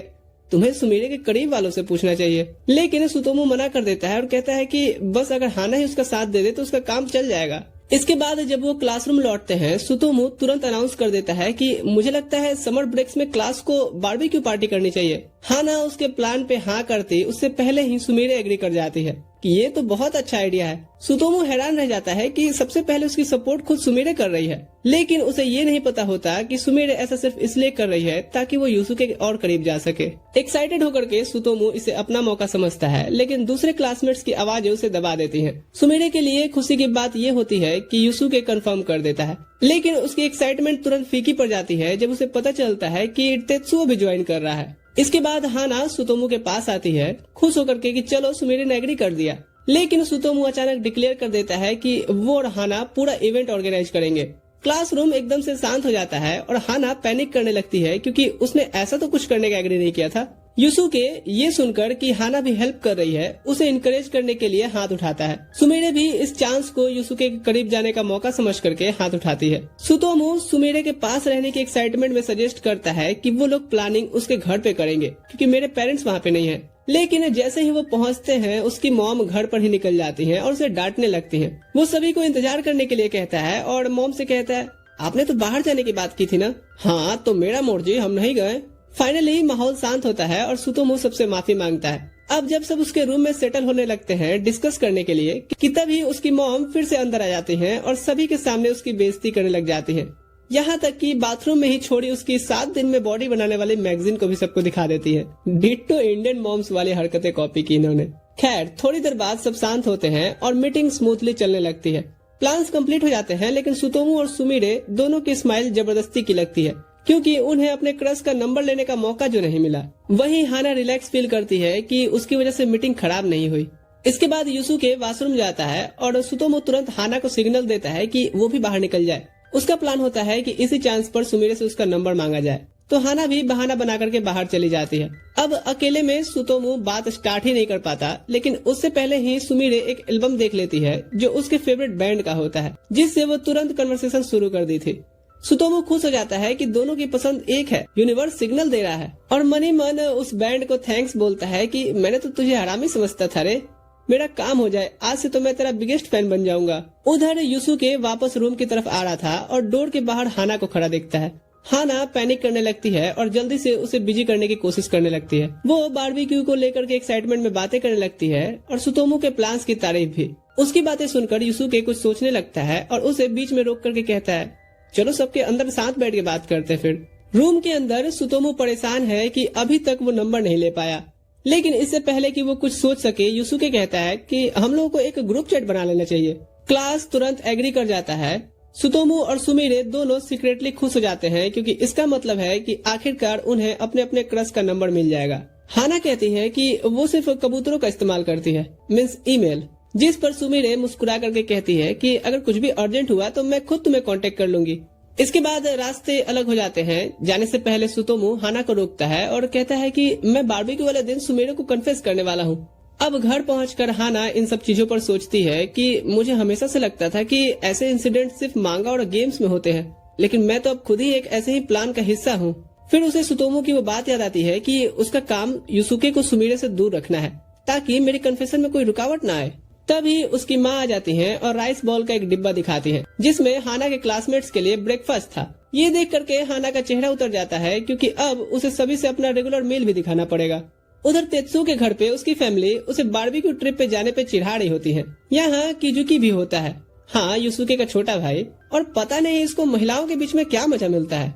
तुम्हें सुमिरे के करीब वालों से पूछना चाहिए, लेकिन सुतोमू मना कर देता है और कहता है कि बस अगर हाना ही उसका साथ दे दे तो उसका काम चल जाएगा। इसके बाद जब वो क्लासरूम लौटते हैं सुतोमू तुरंत अनाउंस कर देता है कि मुझे लगता है समर ब्रेक्स में क्लास को बारबेक्यू पार्टी करनी चाहिए। हाना उसके प्लान पे हाँ करती उससे पहले ही सुमिरे एग्री कर जाती है कि ये तो बहुत अच्छा आइडिया है। सुतोमू हैरान रह जाता है कि सबसे पहले उसकी सपोर्ट खुद सुमिरे कर रही है, लेकिन उसे ये नहीं पता होता कि सुमिरे ऐसा सिर्फ इसलिए कर रही है ताकि वो युसुके और करीब जा सके। एक्साइटेड होकर के सुतोमू इसे अपना मौका समझता है, लेकिन दूसरे क्लासमेट्स की आवाजें उसे दबा देती हैं। सुमिरे के लिए खुशी की बात ये होती है कि युसुके कंफर्म कर देता है, लेकिन उसकी एक्साइटमेंट तुरंत फीकी पड़ जाती है जब उसे पता चलता है कि तेत्सुओ भी ज्वाइन कर रहा है। इसके बाद हाना सुतोमू के पास आती है खुश होकर के कि चलो सुमिरे ने एग्री कर दिया, लेकिन सुतोमू अचानक डिक्लेयर कर देता है कि वो और हाना पूरा इवेंट ऑर्गेनाइज करेंगे। क्लासरूम एकदम से शांत हो जाता है और हाना पैनिक करने लगती है क्योंकि उसने ऐसा तो कुछ करने का एग्री नहीं किया था। यूसुके ये सुनकर कि हाना भी हेल्प कर रही है, उसे इनकरेज करने के लिए हाथ उठाता है। सुमिरे भी इस चांस को यूसुके के करीब जाने का मौका समझ करके हाथ उठाती है। सुतोमू सुमिरे के पास रहने के एक्साइटमेंट में सजेस्ट करता है कि वो लोग प्लानिंग उसके घर पे करेंगे क्योंकि मेरे पेरेंट्स वहाँ पे नहीं है। लेकिन जैसे ही वो पहुँचते हैं उसकी मॉम घर पर ही निकल जाती है और उसे डांटने लगती है। वो सभी को इंतजार करने के लिए कहता है और मॉम से कहता है, आपने तो बाहर जाने की बात की थी ना। हाँ तो मेरा मर्जी, हम नहीं गए। फाइनली माहौल शांत होता है और सुतोमू सबसे माफी मांगता है। अब जब सब उसके रूम में सेटल होने लगते हैं डिस्कस करने के लिए कि तभी उसकी मॉम फिर से अंदर आ जाती हैं और सभी के सामने उसकी बेइज्जती करने लग जाती हैं। यहाँ तक कि बाथरूम में ही छोड़ी उसकी 7 दिन में बॉडी बनाने वाली मैगजीन को भी सबको दिखा देती है। डिट्टो इंडियन मॉम्स वाली हरकतें कॉपी की इन्होंने। खैर थोड़ी देर बाद सब शांत होते हैं और मीटिंग स्मूथली चलने लगती है। प्लान्स कंप्लीट हो जाते हैं, लेकिन सुतोमू और सुमिरे दोनों की स्माइल जबरदस्ती की लगती है क्योंकि उन्हें अपने क्रश का नंबर लेने का मौका जो नहीं मिला। वहीं हाना रिलैक्स फील करती है कि उसकी वजह से मीटिंग खराब नहीं हुई। इसके बाद यूसुके वॉशरूम जाता है और सुतोमू तुरंत हाना को सिग्नल देता है कि वो भी बाहर निकल जाए। उसका प्लान होता है कि इसी चांस पर सुमिरे से उसका नंबर मांगा जाए, तो हाना भी बहाना बना करके बाहर चली जाती है। अब अकेले में सुतोमू बात स्टार्ट ही नहीं कर पाता, लेकिन उससे पहले ही सुमिरे एक एल्बम देख लेती है जो उसके फेवरेट बैंड का होता है, जिससे वो तुरंत कन्वर्सेशन शुरू कर दी थी। सुतोमू खुश हो जाता है कि दोनों की पसंद एक है, यूनिवर्स सिग्नल दे रहा है और मनी मन उस बैंड को थैंक्स बोलता है कि मैंने तो तुझे हरामी समझता था रे, मेरा काम हो जाए, आज से तो मैं तेरा बिगेस्ट फैन बन जाऊंगा। उधर यूसुके वापस रूम की तरफ आ रहा था और डोर के बाहर हाना को खड़ा देखता है। हाना पैनिक करने लगती है और जल्दी से उसे बिजी करने की कोशिश करने लगती है। वो बारबेक्यू को लेकर के एक्साइटमेंट में बातें करने लगती है और सुतोमू के प्लान्स की तारीफ भी। उसकी बातें सुनकर यूसुके कुछ सोचने लगता है और उसे बीच में रोक करके कहता है, चलो सबके अंदर साथ बैठ के बात करते। फिर रूम के अंदर सुतोमू परेशान है कि अभी तक वो नंबर नहीं ले पाया, लेकिन इससे पहले कि वो कुछ सोच सके यूसुके कहता है कि हम लोगों को एक ग्रुप चैट बना लेना चाहिए। क्लास तुरंत एग्री कर जाता है। सुतोमू और सुमिरे दोनों सीक्रेटली खुश हो जाते हैं क्योंकि इसका मतलब है कि आखिरकार उन्हें अपने अपने क्रश का नंबर मिल जाएगा। हाना कहती है कि वो सिर्फ कबूतरों का इस्तेमाल करती है, मीन्स ईमेल, जिस पर सुमिरे मुस्कुरा करके कहती है कि अगर कुछ भी अर्जेंट हुआ तो मैं खुद तुम्हें कांटेक्ट कर लूंगी। इसके बाद रास्ते अलग हो जाते हैं। जाने से पहले सुतोमू हाना को रोकता है और कहता है कि मैं बारबेक्यू वाले दिन सुमिरे को कन्फेस करने वाला हूँ। अब घर पहुंचकर हाना इन सब चीजों पर सोचती है कि मुझे हमेशा से लगता था कि ऐसे इंसिडेंट सिर्फ मांगा और गेम्स में होते हैं, लेकिन मैं तो अब खुद ही एक ऐसे ही प्लान का हिस्सा हूँ। फिर उसे सुतोमू की वो बात याद आती है कि उसका काम यूसुके को सुमिरे से दूर रखना है ताकि मेरे कन्फेशन में कोई रुकावट न आए। तभी उसकी माँ आ जाती है और राइस बॉल का एक डिब्बा दिखाती है जिसमें हाना के क्लासमेट्स के लिए ब्रेकफास्ट था। ये देख करके हाना का चेहरा उतर जाता है क्योंकि अब उसे सभी से अपना रेगुलर मील भी दिखाना पड़ेगा। उधर तेत्सु के घर पे उसकी फैमिली उसे बारबेक्यू ट्रिप पे जाने पे चिढ़ा रही होती है। यहाँ किजुकी भी होता है, हाँ यूसुके का छोटा भाई, और पता नहीं इसको महिलाओं के बीच में क्या मजा मिलता है।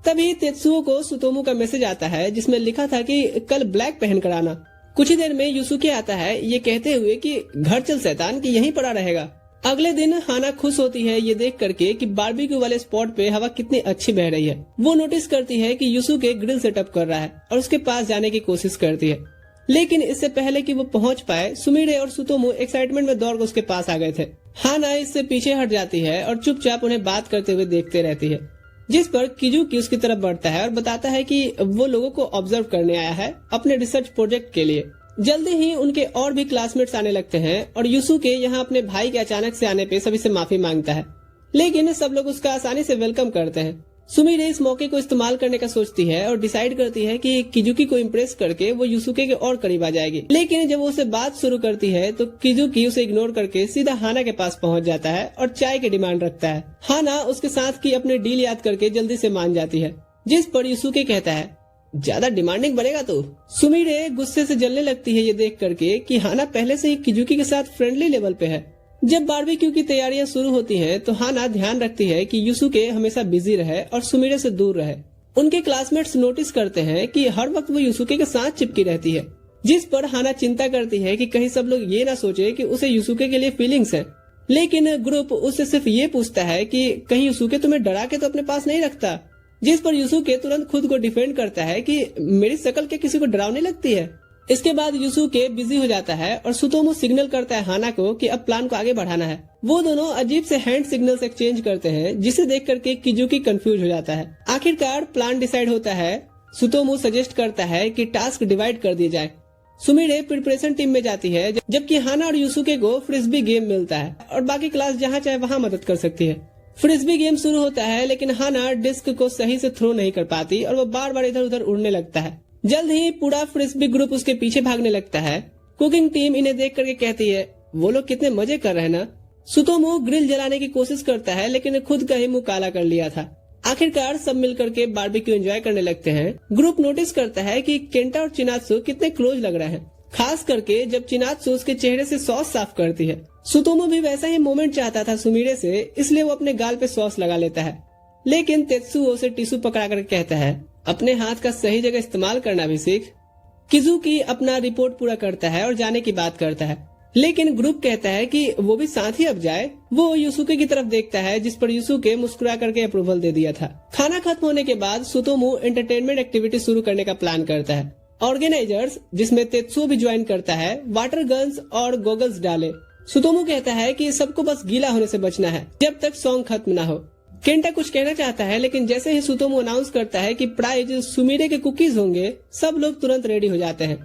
तभी तेत्सुओ को सुतोमू का मैसेज आता है जिसमें लिखा था कि कल ब्लैक पहन कर आना। कुछ ही देर में यूसुके आता है ये कहते हुए कि घर चल शैतान की यहीं पड़ा रहेगा। अगले दिन हाना खुश होती है ये देख करके कि बारबेक्यू वाले स्पॉट पे हवा कितनी अच्छी बह रही है। वो नोटिस करती है कि यूसुके ग्रिल सेटअप कर रहा है और उसके पास जाने की कोशिश करती है, लेकिन इससे पहले कि वो पहुंच पाए सुमिरे और सुतोमू एक्साइटमेंट में दौड़ कर उसके पास आ गए थे। हाना इससे पीछे हट जाती है और चुपचाप उन्हें बात करते हुए देखते रहती है, जिस पर किजुकी उसकी तरफ बढ़ता है और बताता है कि वो लोगों को ऑब्जर्व करने आया है अपने रिसर्च प्रोजेक्ट के लिए। जल्दी ही उनके और भी क्लासमेट्स आने लगते हैं और यूसुके यहाँ अपने भाई के अचानक से आने पे सभी से माफी मांगता है, लेकिन सब लोग उसका आसानी से वेलकम करते हैं। सुमिरे इस मौके को इस्तेमाल करने का सोचती है और डिसाइड करती है कि किजुकी को इम्प्रेस करके वो यूसुके के और करीब आ जाएगी, लेकिन जब वो उसे बात शुरू करती है तो किजुकी उसे इग्नोर करके सीधा हाना के पास पहुंच जाता है और चाय की डिमांड रखता है। हाना उसके साथ की अपनी डील याद करके जल्दी से मान जाती है, जिस पर यूसुके कहता है ज्यादा डिमांडिंग बनेगा तो। सुमिरे गुस्से से जलने लगती है ये देख करके कि हाना पहले से ही किजुकी के साथ फ्रेंडली लेवल पे है। जब बारबेक्यू की तैयारियां शुरू होती हैं तो हाना ध्यान रखती है कि यूसुके हमेशा बिजी रहे और सुमिरे से दूर रहे। उनके क्लासमेट्स नोटिस करते हैं कि हर वक्त वो यूसुके के साथ चिपकी रहती है, जिस पर हाना चिंता करती है कि कहीं सब लोग ये ना सोचे कि उसे यूसुके के लिए फीलिंग्स है। लेकिन ग्रुप उससे सिर्फ ये पूछता है कि कहीं यूसुके तुम्हें डरा के तो अपने पास नहीं रखता, जिस पर यूसुके तुरंत खुद को डिफेंड करता है कि मेरी शक्ल के किसी को डरावनी लगती है। इसके बाद यूसुके बिजी हो जाता है और सुतोमू सिग्नल करता है हाना को कि अब प्लान को आगे बढ़ाना है। वो दोनों अजीब से हैंड सिग्नल्स एक्सचेंज करते हैं, जिसे देख करके किजुकी कंफ्यूज हो जाता है। आखिरकार प्लान डिसाइड होता है। सुतोमू सजेस्ट करता है कि टास्क डिवाइड कर दिए जाए। सुमिरे प्रिपरेशन टीम में जाती है, जबकि हाना और यूसुके को फ्रिस्बी गेम मिलता है और बाकी क्लास जहाँ चाहे वहाँ मदद कर सकती है। फ्रिस्बी गेम शुरू होता है, लेकिन हाना डिस्क को सही से थ्रो नहीं कर पाती और वो बार बार इधर उधर उड़ने लगता है। जल्द ही पूरा फ्रिस्बी ग्रुप उसके पीछे भागने लगता है। कुकिंग टीम इन्हें देख करके कहती है, वो लोग कितने मजे कर रहे हैं ना। सुतोमू ग्रिल जलाने की कोशिश करता है, लेकिन खुद का ही मुंह काला कर लिया था। आखिरकार सब मिलकर के बारबेक्यू एंजॉय करने लगते हैं। ग्रुप नोटिस करता है कि केंटा और चिनात्सु कितने क्लोज लग रहे हैं, खास करके जब चिनात्सु उसके चेहरे से सॉस साफ करती है। सुतोमू भी वैसा ही मोमेंट चाहता था सुमिरे से, इसलिए वो अपने गाल पे सॉस लगा लेता है। लेकिन तेत्सुओ उसे टिश्यू पकड़ा कर कहता है, अपने हाथ का सही जगह इस्तेमाल करना भी सीख। किजुकी अपना रिपोर्ट पूरा करता है और जाने की बात करता है, लेकिन ग्रुप कहता है कि वो भी साथ ही अब जाए। वो यूसुके की तरफ देखता है, जिस पर यूसुके मुस्कुरा करके अप्रूवल दे दिया था। खाना खत्म होने के बाद सुतोमू एंटरटेनमेंट एक्टिविटी शुरू करने का प्लान करता है। ऑर्गेनाइजर्स, जिसमें तेत्सुओ भी ज्वाइन करता है, वाटर गन्स और गॉगल्स डाले। सुतोमू कहता है कि सबको बस गीला होने से बचना है जब तक सॉन्ग खत्म ना हो। केंटा कुछ कहना चाहता है, लेकिन जैसे ही सुतोमू अनाउंस करता है कि प्राइज सुमिरे के कुकीज होंगे, सब लोग तुरंत रेडी हो जाते हैं।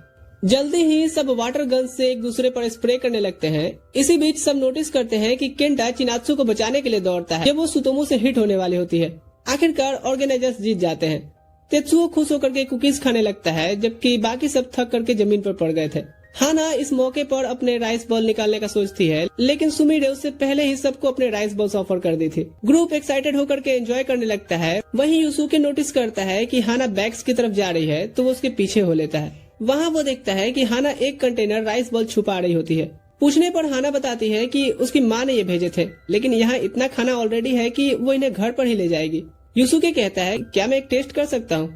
जल्दी ही सब वाटर गन से एक दूसरे पर स्प्रे करने लगते हैं। इसी बीच सब नोटिस करते हैं कि केंटा चिनात्सु को बचाने के लिए दौड़ता है जब वो सुतोमू से हिट होने वाली होती है। आखिरकार ऑर्गेनाइजर्स जीत जाते हैं। तेत्सुओ खुश होकर के कुकीज खाने लगता है, जबकि बाकी सब थक करके जमीन पर पड़ गए थे। हाना इस मौके पर अपने राइस बॉल निकालने का सोचती है, लेकिन सुमिरे उससे पहले ही सबको अपने राइस बॉल्स ऑफर कर दी थी। ग्रुप एक्साइटेड होकर के एंजॉय करने लगता है। वहीं यूसुके नोटिस करता है कि हाना बैग्स की तरफ जा रही है, तो वो उसके पीछे हो लेता है। वहाँ वो देखता है कि हाना एक कंटेनर राइस बॉल छुपा रही होती है। पूछने पर हाना बताती है कि उसकी माँ ने ये भेजे थे, लेकिन यहाँ इतना खाना ऑलरेडी है कि वो इन्हें घर पर ही ले जाएगी। यूसुके कहता है, क्या मैं एक टेस्ट कर सकता हूँ?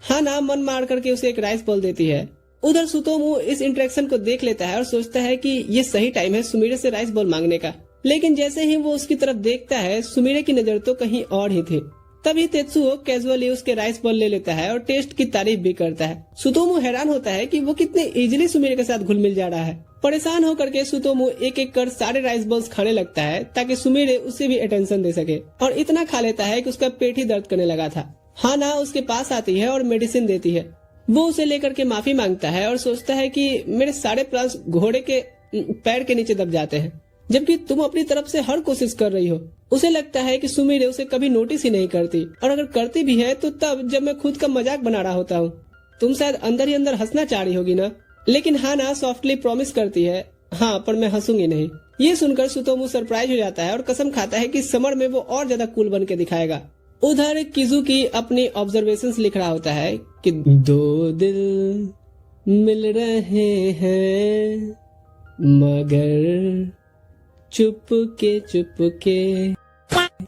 हाना मन मार करके उसे एक राइस बॉल देती है। उधर सुतोमू इस इंटरेक्शन को देख लेता है और सोचता है कि ये सही टाइम है सुमिरे से राइस बॉल मांगने का। लेकिन जैसे ही वो उसकी तरफ देखता है, सुमिरे की नजर तो कहीं और ही थी। तभी तेत्सुओ कैजुअली उसके राइस बॉल ले लेता है और टेस्ट की तारीफ भी करता है। सुतोमू हैरान होता है कि वो कितने इजीली सुमिरे के साथ घुल मिल जा रहा है। परेशान होकर के सुतोमू एक एक कर सारे राइस बॉल्स खाने लगता है, ताकि सुमिरे उसे भी अटेंशन दे सके, और इतना खा लेता है कि उसका पेट ही दर्द करने लगा था। हाना उसके पास आती है और मेडिसिन देती है। वो उसे लेकर के माफी मांगता है और सोचता है कि मेरे सारे प्लान्स घोड़े के पैर के नीचे दब जाते हैं, जबकि तुम अपनी तरफ से हर कोशिश कर रही हो। उसे लगता है कि सुमिरे उसे कभी नोटिस ही नहीं करती, और अगर करती भी है तो तब जब मैं खुद का मजाक बना रहा होता हूँ। तुम शायद अंदर ही अंदर हंसना चाह रही होगी ना। लेकिन हाना सॉफ्टली प्रॉमिस करती है, हाँ पर मैं हंसूंगी नहीं। ये सुनकर सुतोमू सरप्राइज हो जाता है और कसम खाता है कि समर में वो और ज्यादा कूल बन के दिखाएगा। उधर किजुकी अपनी ऑब्जर्वेशंस लिख रहा होता है कि दो दिल मिल रहे हैं मगर चुपके चुपके।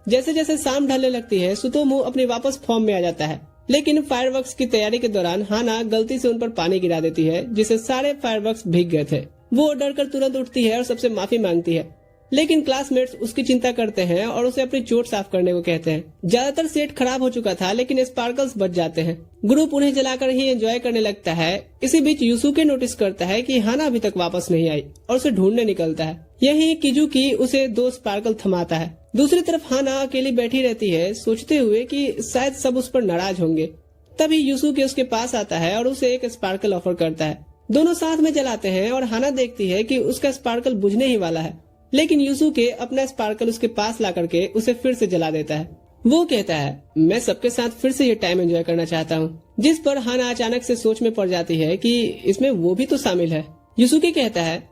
जैसे जैसे शाम ढलने लगती है, सुतोमू अपने वापस फॉर्म में आ जाता है। लेकिन फायरवर्क्स की तैयारी के दौरान हाना गलती से उन पर पानी गिरा देती है, जिससे सारे फायरवर्क्स भीग गए थे। वो डर कर तुरंत उठती है और सबसे माफी मांगती है, लेकिन क्लासमेट्स उसकी चिंता करते हैं और उसे अपनी चोट साफ करने को कहते हैं। ज्यादातर सेट खराब हो चुका था, लेकिन स्पार्कल्स बच जाते हैं। ग्रुप उन्हें जलाकर ही एंजॉय करने लगता है। इसी बीच यूसुके नोटिस करता है कि हाना अभी तक वापस नहीं आई और उसे ढूंढने निकलता है। यही किजुकी उसे 2 स्पार्कल थमाता है। दूसरी तरफ हाना अकेली बैठी रहती है, सोचते हुए कि शायद सब उस पर नाराज होंगे। तभी यूसुके उसके पास आता है और उसे एक स्पार्कल ऑफर करता है। दोनों साथ में जलाते हैं और हाना देखती है कि उसका स्पार्कल बुझने ही वाला है, लेकिन यूसुके अपना स्पार्कल उसके पास ला करके उसे फिर से जला देता है। वो कहता है, मैं सबके साथ फिर से ये टाइम एंजॉय करना चाहता हूँ। जिस पर हाना अचानक से सोच में पड़ जाती है कि इसमें वो भी तो शामिल है। यूसुके कहता है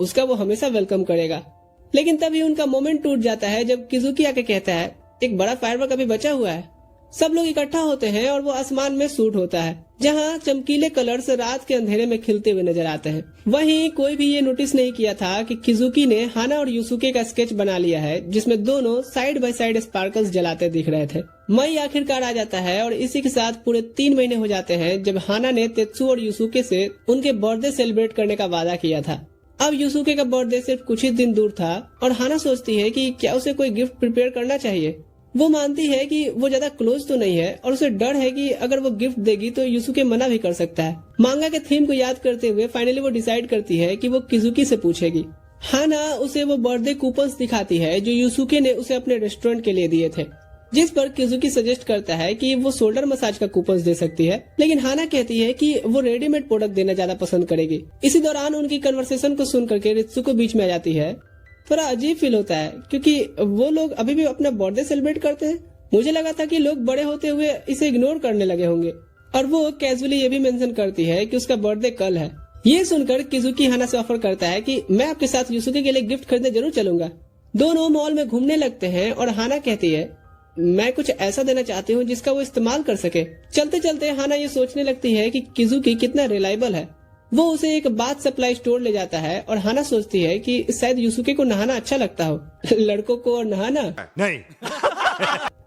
उसका वो हमेशा वेलकम करेगा। लेकिन तभी उनका मोमेंट टूट जाता है जब किजुकी आके कहता है, एक बड़ा फायरवर्क अभी बचा हुआ है। सब लोग इकट्ठा होते हैं और वो आसमान में शूट होता है, जहाँ चमकीले कलर्स रात के अंधेरे में खिलते हुए नजर आते हैं। वहीं कोई भी ये नोटिस नहीं किया था कि किजुकी ने हाना और यूसुके का स्केच बना लिया है, जिसमें दोनों साइड बाय साइड स्पार्कल्स जलाते दिख रहे थे। मई आखिरकार आ जाता है और इसी के साथ पूरे 3 महीने हो जाते हैं जब हाना ने तेत्सु और यूसुके से उनके बर्थडे सेलिब्रेट करने का वादा किया था। अब यूसुके का बर्थडे सिर्फ कुछ ही दिन दूर था और हाना सोचती है कि क्या उसे कोई गिफ्ट प्रिपेयर करना चाहिए। वो मानती है कि वो ज्यादा क्लोज तो नहीं है और उसे डर है कि अगर वो गिफ्ट देगी तो यूसुके मना भी कर सकता है। मांगा के थीम को याद करते हुए फाइनली वो डिसाइड करती है कि वो किजुकी से पूछेगी। हाना उसे वो बर्थडे कूपन्स दिखाती है जो यूसुके ने उसे अपने रेस्टोरेंट के लिए दिए थे, जिस पर किजुकी सजेस्ट करता है कि वो शोल्डर मसाज का कूपन दे सकती है, लेकिन हाना कहती है कि वो रेडीमेड प्रोडक्ट देना ज्यादा पसंद करेगी। इसी दौरान उनकी कन्वर्सेशन को सुन करके रित्सुको बीच में आ जाती है। थोड़ा अजीब फील होता है क्योंकि वो लोग अभी भी अपना बर्थडे सेलिब्रेट करते हैं। मुझे लगा था कि लोग बड़े होते हुए इसे इग्नोर करने लगे होंगे। और वो कैजुअली ये भी मेंशन करती है कि उसका बर्थडे कल है। ये सुनकर किजुकी हाना से ऑफर करता है कि मैं आपके साथ युसुके के लिए गिफ्ट खरीदने जरूर चलूंगा। दोनों मॉल में घूमने लगते हैं और हाना कहती है मैं कुछ ऐसा देना चाहती हूँ जिसका वो इस्तेमाल कर सके। चलते चलते हाना ये सोचने लगती है कि किजुकी कितना रिलायबल है। वो उसे एक बाथ सप्लाई स्टोर ले जाता है और हाना सोचती है कि शायद युसुके को नहाना अच्छा लगता हो। लड़कों को और नहाना नहीं।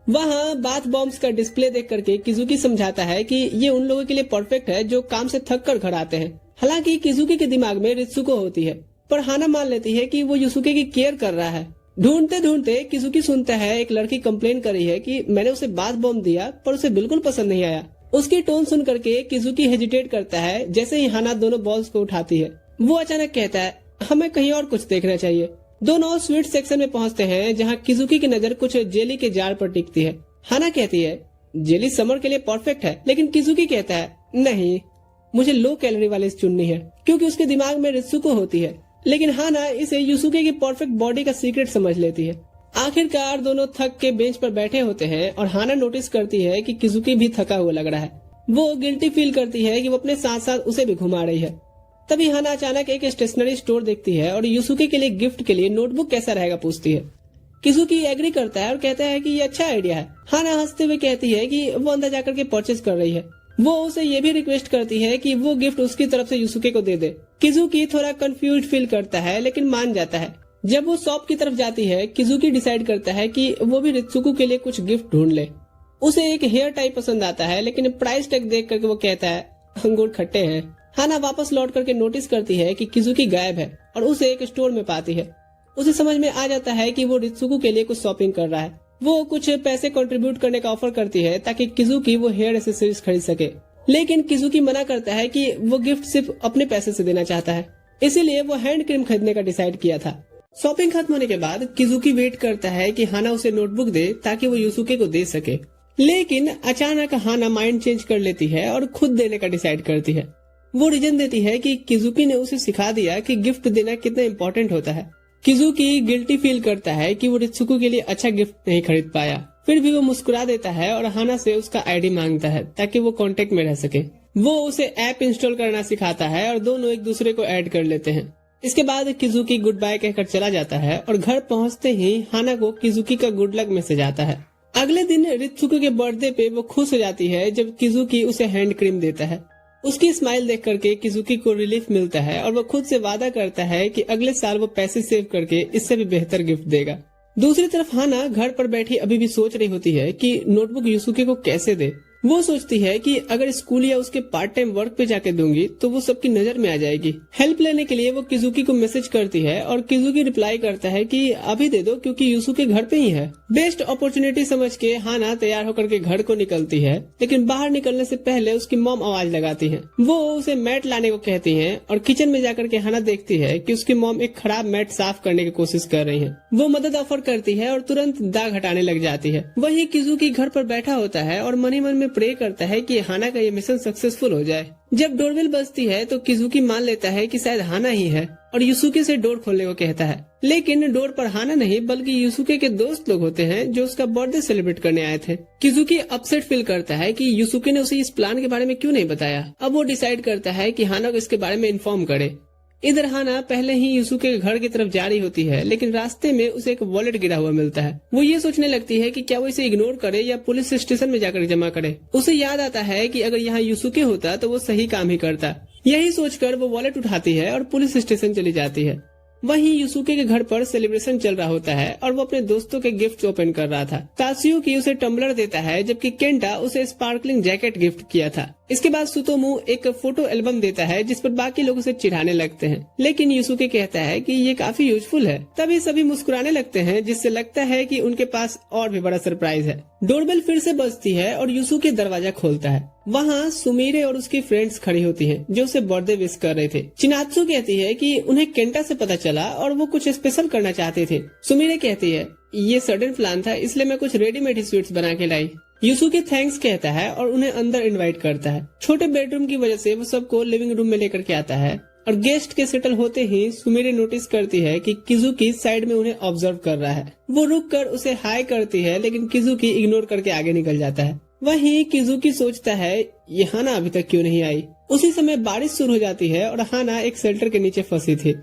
वहाँ बाथ बॉम्ब्स का डिस्प्ले देख करके किजुकी समझाता है कि ये उन लोगों के लिए परफेक्ट है जो काम से थक कर घर आते हैं। हालांकि किजुकी के दिमाग में रित्सुको होती है, पर हाना मान लेती है कि वो युसुके की केयर कर रहा है। ढूंढते ढूंढते किजुकी सुनता है एक लड़की कंप्लेन कर रही है कि मैंने उसे बाथ बॉम्ब दिया पर उसे बिल्कुल पसंद नहीं आया। उसकी टोन सुन करके किजुकी हेजिटेट करता है। जैसे ही हाना दोनों बॉल्स को उठाती है, वो अचानक कहता है हमें कहीं और कुछ देखना चाहिए। दोनों स्वीट सेक्शन में पहुंचते हैं जहां किजुकी की नजर कुछ जेली के जार पर टिकती है। हाना कहती है जेली समर के लिए परफेक्ट है, लेकिन किजुकी कहता है नहीं, मुझे लो कैलोरी वाली चुननी है, क्योंकि उसके दिमाग में रित्सुको होती है। लेकिन हाना इसे युसुके की परफेक्ट बॉडी का सीक्रेट समझ लेती है। आखिरकार दोनों थक के बेंच पर बैठे होते हैं और हाना नोटिस करती है कि किजुकी भी थका हुआ लग रहा है। वो गिल्टी फील करती है कि वो अपने साथ साथ उसे भी घुमा रही है। तभी हाना अचानक एक स्टेशनरी स्टोर देखती है और युसुके के लिए गिफ्ट के लिए नोटबुक कैसा रहेगा पूछती है। किजुकी एग्री करता है और कहता है कि ये अच्छा आइडिया है। हाना हंसते हुए कहती है कि वो अंदर जाकर के परचेज कर रही है। वो उसे ये भी रिक्वेस्ट करती है कि वो गिफ्ट उसकी तरफ से युसुके को दे दे। किजुकी थोड़ा कंफ्यूज फील करता है लेकिन मान जाता है। जब वो शॉप की तरफ जाती है, किजुकी डिसाइड करता है कि वो भी रित्सुको के लिए कुछ गिफ्ट ढूंढ ले। उसे एक हेयर टाई पसंद आता है, लेकिन प्राइस टैग देख करके वो कहता है अंगूर खट्टे हैं। हाना वापस लौट करके नोटिस करती है कि किजुकी गायब है और उसे एक स्टोर में पाती है। उसे समझ में आ जाता है कि वो रित्सुको के लिए कुछ शॉपिंग कर रहा है। वो कुछ पैसे कंट्रीब्यूट करने का ऑफर करती है ताकि किजुकी वो हेयर एक्सेसरीज खरीद सके, लेकिन किजुकी मना करता है कि वो गिफ्ट सिर्फ अपने पैसे से देना चाहता है, इसीलिए वो हैंड क्रीम खरीदने का डिसाइड किया था। शॉपिंग खत्म होने के बाद किजुकी वेट करता है कि हाना उसे नोटबुक दे ताकि वो युसुके को दे सके, लेकिन अचानक हाना माइंड चेंज कर लेती है और खुद देने का डिसाइड करती है। वो रीजन देती है कि किजुकी ने उसे सिखा दिया कि गिफ्ट देना कितना इम्पोर्टेंट होता है। किजुकी गिल्टी फील करता है कि वो रित्सुको के लिए अच्छा गिफ्ट नहीं खरीद पाया, फिर भी वो मुस्कुरा देता है और हाना से उसका आईडी मांगता है ताकि वो कांटेक्ट में रह सके। वो उसे ऐप इंस्टॉल करना सिखाता है और दोनों एक दूसरे को ऐड कर लेते हैं। इसके बाद किजुकी गुड बाय कहकर चला जाता है और घर पहुंचते ही हाना को किजुकी का गुड लक मैसेज आता है। अगले दिन रित्सुको के बर्थडे पे वो खुश हो जाती है जब किजुकी उसे हैंड क्रीम देता है। उसकी स्माइल देख करके किजुकी को रिलीफ मिलता है और वो खुद से वादा करता है कि अगले साल वो पैसे सेव करके इससे भी बेहतर गिफ्ट देगा। दूसरी तरफ हाना घर पर बैठी अभी भी सोच रही होती है कि नोटबुक युसुके को कैसे दे। वो सोचती है कि अगर स्कूल या उसके पार्ट टाइम वर्क पे जाके दूंगी तो वो सबकी नजर में आ जाएगी। हेल्प लेने के लिए वो किजुकी को मैसेज करती है और किजुकी रिप्लाई करता है कि अभी दे दो क्योंकि युसुके घर पे ही है। बेस्ट अपॉर्चुनिटी समझ के हाना तैयार होकर के घर को निकलती है, लेकिन बाहर निकलने से पहले उसकी मॉम आवाज लगाती है। वो उसे मैट लाने को कहती है और किचन में जाकर के हाना देखती है कि उसकी मॉम एक खराब मैट साफ करने की कोशिश कर रही है। वो मदद ऑफर करती है और तुरंत दाग हटाने लग जाती है। वही किजुकी घर पर बैठा होता है और मन ही मन में प्रे करता है कि हाना का ये मिशन सक्सेसफुल हो जाए। जब डोरबेल बजती है तो किजुकी मान लेता है कि शायद हाना ही है और युसुके से डोर खोलने को कहता है, लेकिन डोर पर हाना नहीं बल्कि युसुके के दोस्त लोग होते हैं जो उसका बर्थडे सेलिब्रेट करने आए थे। किजुकी अपसेट फील करता है कि युसुके ने उसे इस प्लान के बारे में क्यों नहीं बताया। अब वो डिसाइड करता है कि हाना को इसके बारे में इन्फॉर्म करे। इधर हाना पहले ही युसुके के घर की तरफ जा रही होती है, लेकिन रास्ते में उसे एक वॉलेट गिरा हुआ मिलता है। वो ये सोचने लगती है कि क्या वो इसे इग्नोर करे या पुलिस स्टेशन में जाकर जमा करे। उसे याद आता है कि अगर यहाँ युसुके होता तो वो सही काम ही करता। यही सोचकर वो वॉलेट उठाती है और पुलिस स्टेशन चली जाती है। वहीं युसुके के घर पर सेलिब्रेशन चल रहा होता है और वो अपने दोस्तों के गिफ्ट ओपन कर रहा था। तात्सुयुकी उसे टम्बलर देता है जबकि केंटा उसे स्पार्कलिंग जैकेट गिफ्ट किया था। इसके बाद सुतोमू एक फोटो एल्बम देता है जिस पर बाकी लोग उसे चिढ़ाने लगते हैं, लेकिन युसुके कहता है कि ये काफी यूजफुल है। तभी सभी मुस्कुराने लगते हैं जिससे लगता है कि उनके पास और भी बड़ा सरप्राइज है। डोरबेल फिर से बजती है और युसुके दरवाजा खोलता है। वहाँ सुमीरे और उसकी फ्रेंड्स खड़ी होती हैं जो उसे बर्थडे विश कर रहे थे। चिनात्सु कहती है कि उन्हें केंटा से पता चला और वो कुछ स्पेशल करना चाहते थे। सुमीरे कहती है ये सडन प्लान था, इसलिए मैं कुछ रेडीमेड ही स्वीट्स बना के लाई। यूसुके थैंक्स कहता है और उन्हें अंदर इनवाइट करता है। छोटे बेडरूम की वजह से वो सबको लिविंग रूम में लेकर के आता है और गेस्ट के सेटल होते ही सुमिरे नोटिस करती है कि किजुकी साइड में उन्हें ऑब्जर्व कर रहा है। वो रुक कर उसे हाय करती है, लेकिन किजुकी इग्नोर करके आगे निकल जाता है। वहीं किजुकी सोचता है ये हाना अभी तक क्यों नहीं आई। उसी समय बारिश शुरू हो जाती है और हाना एक शेल्टर के नीचे फंसी थी।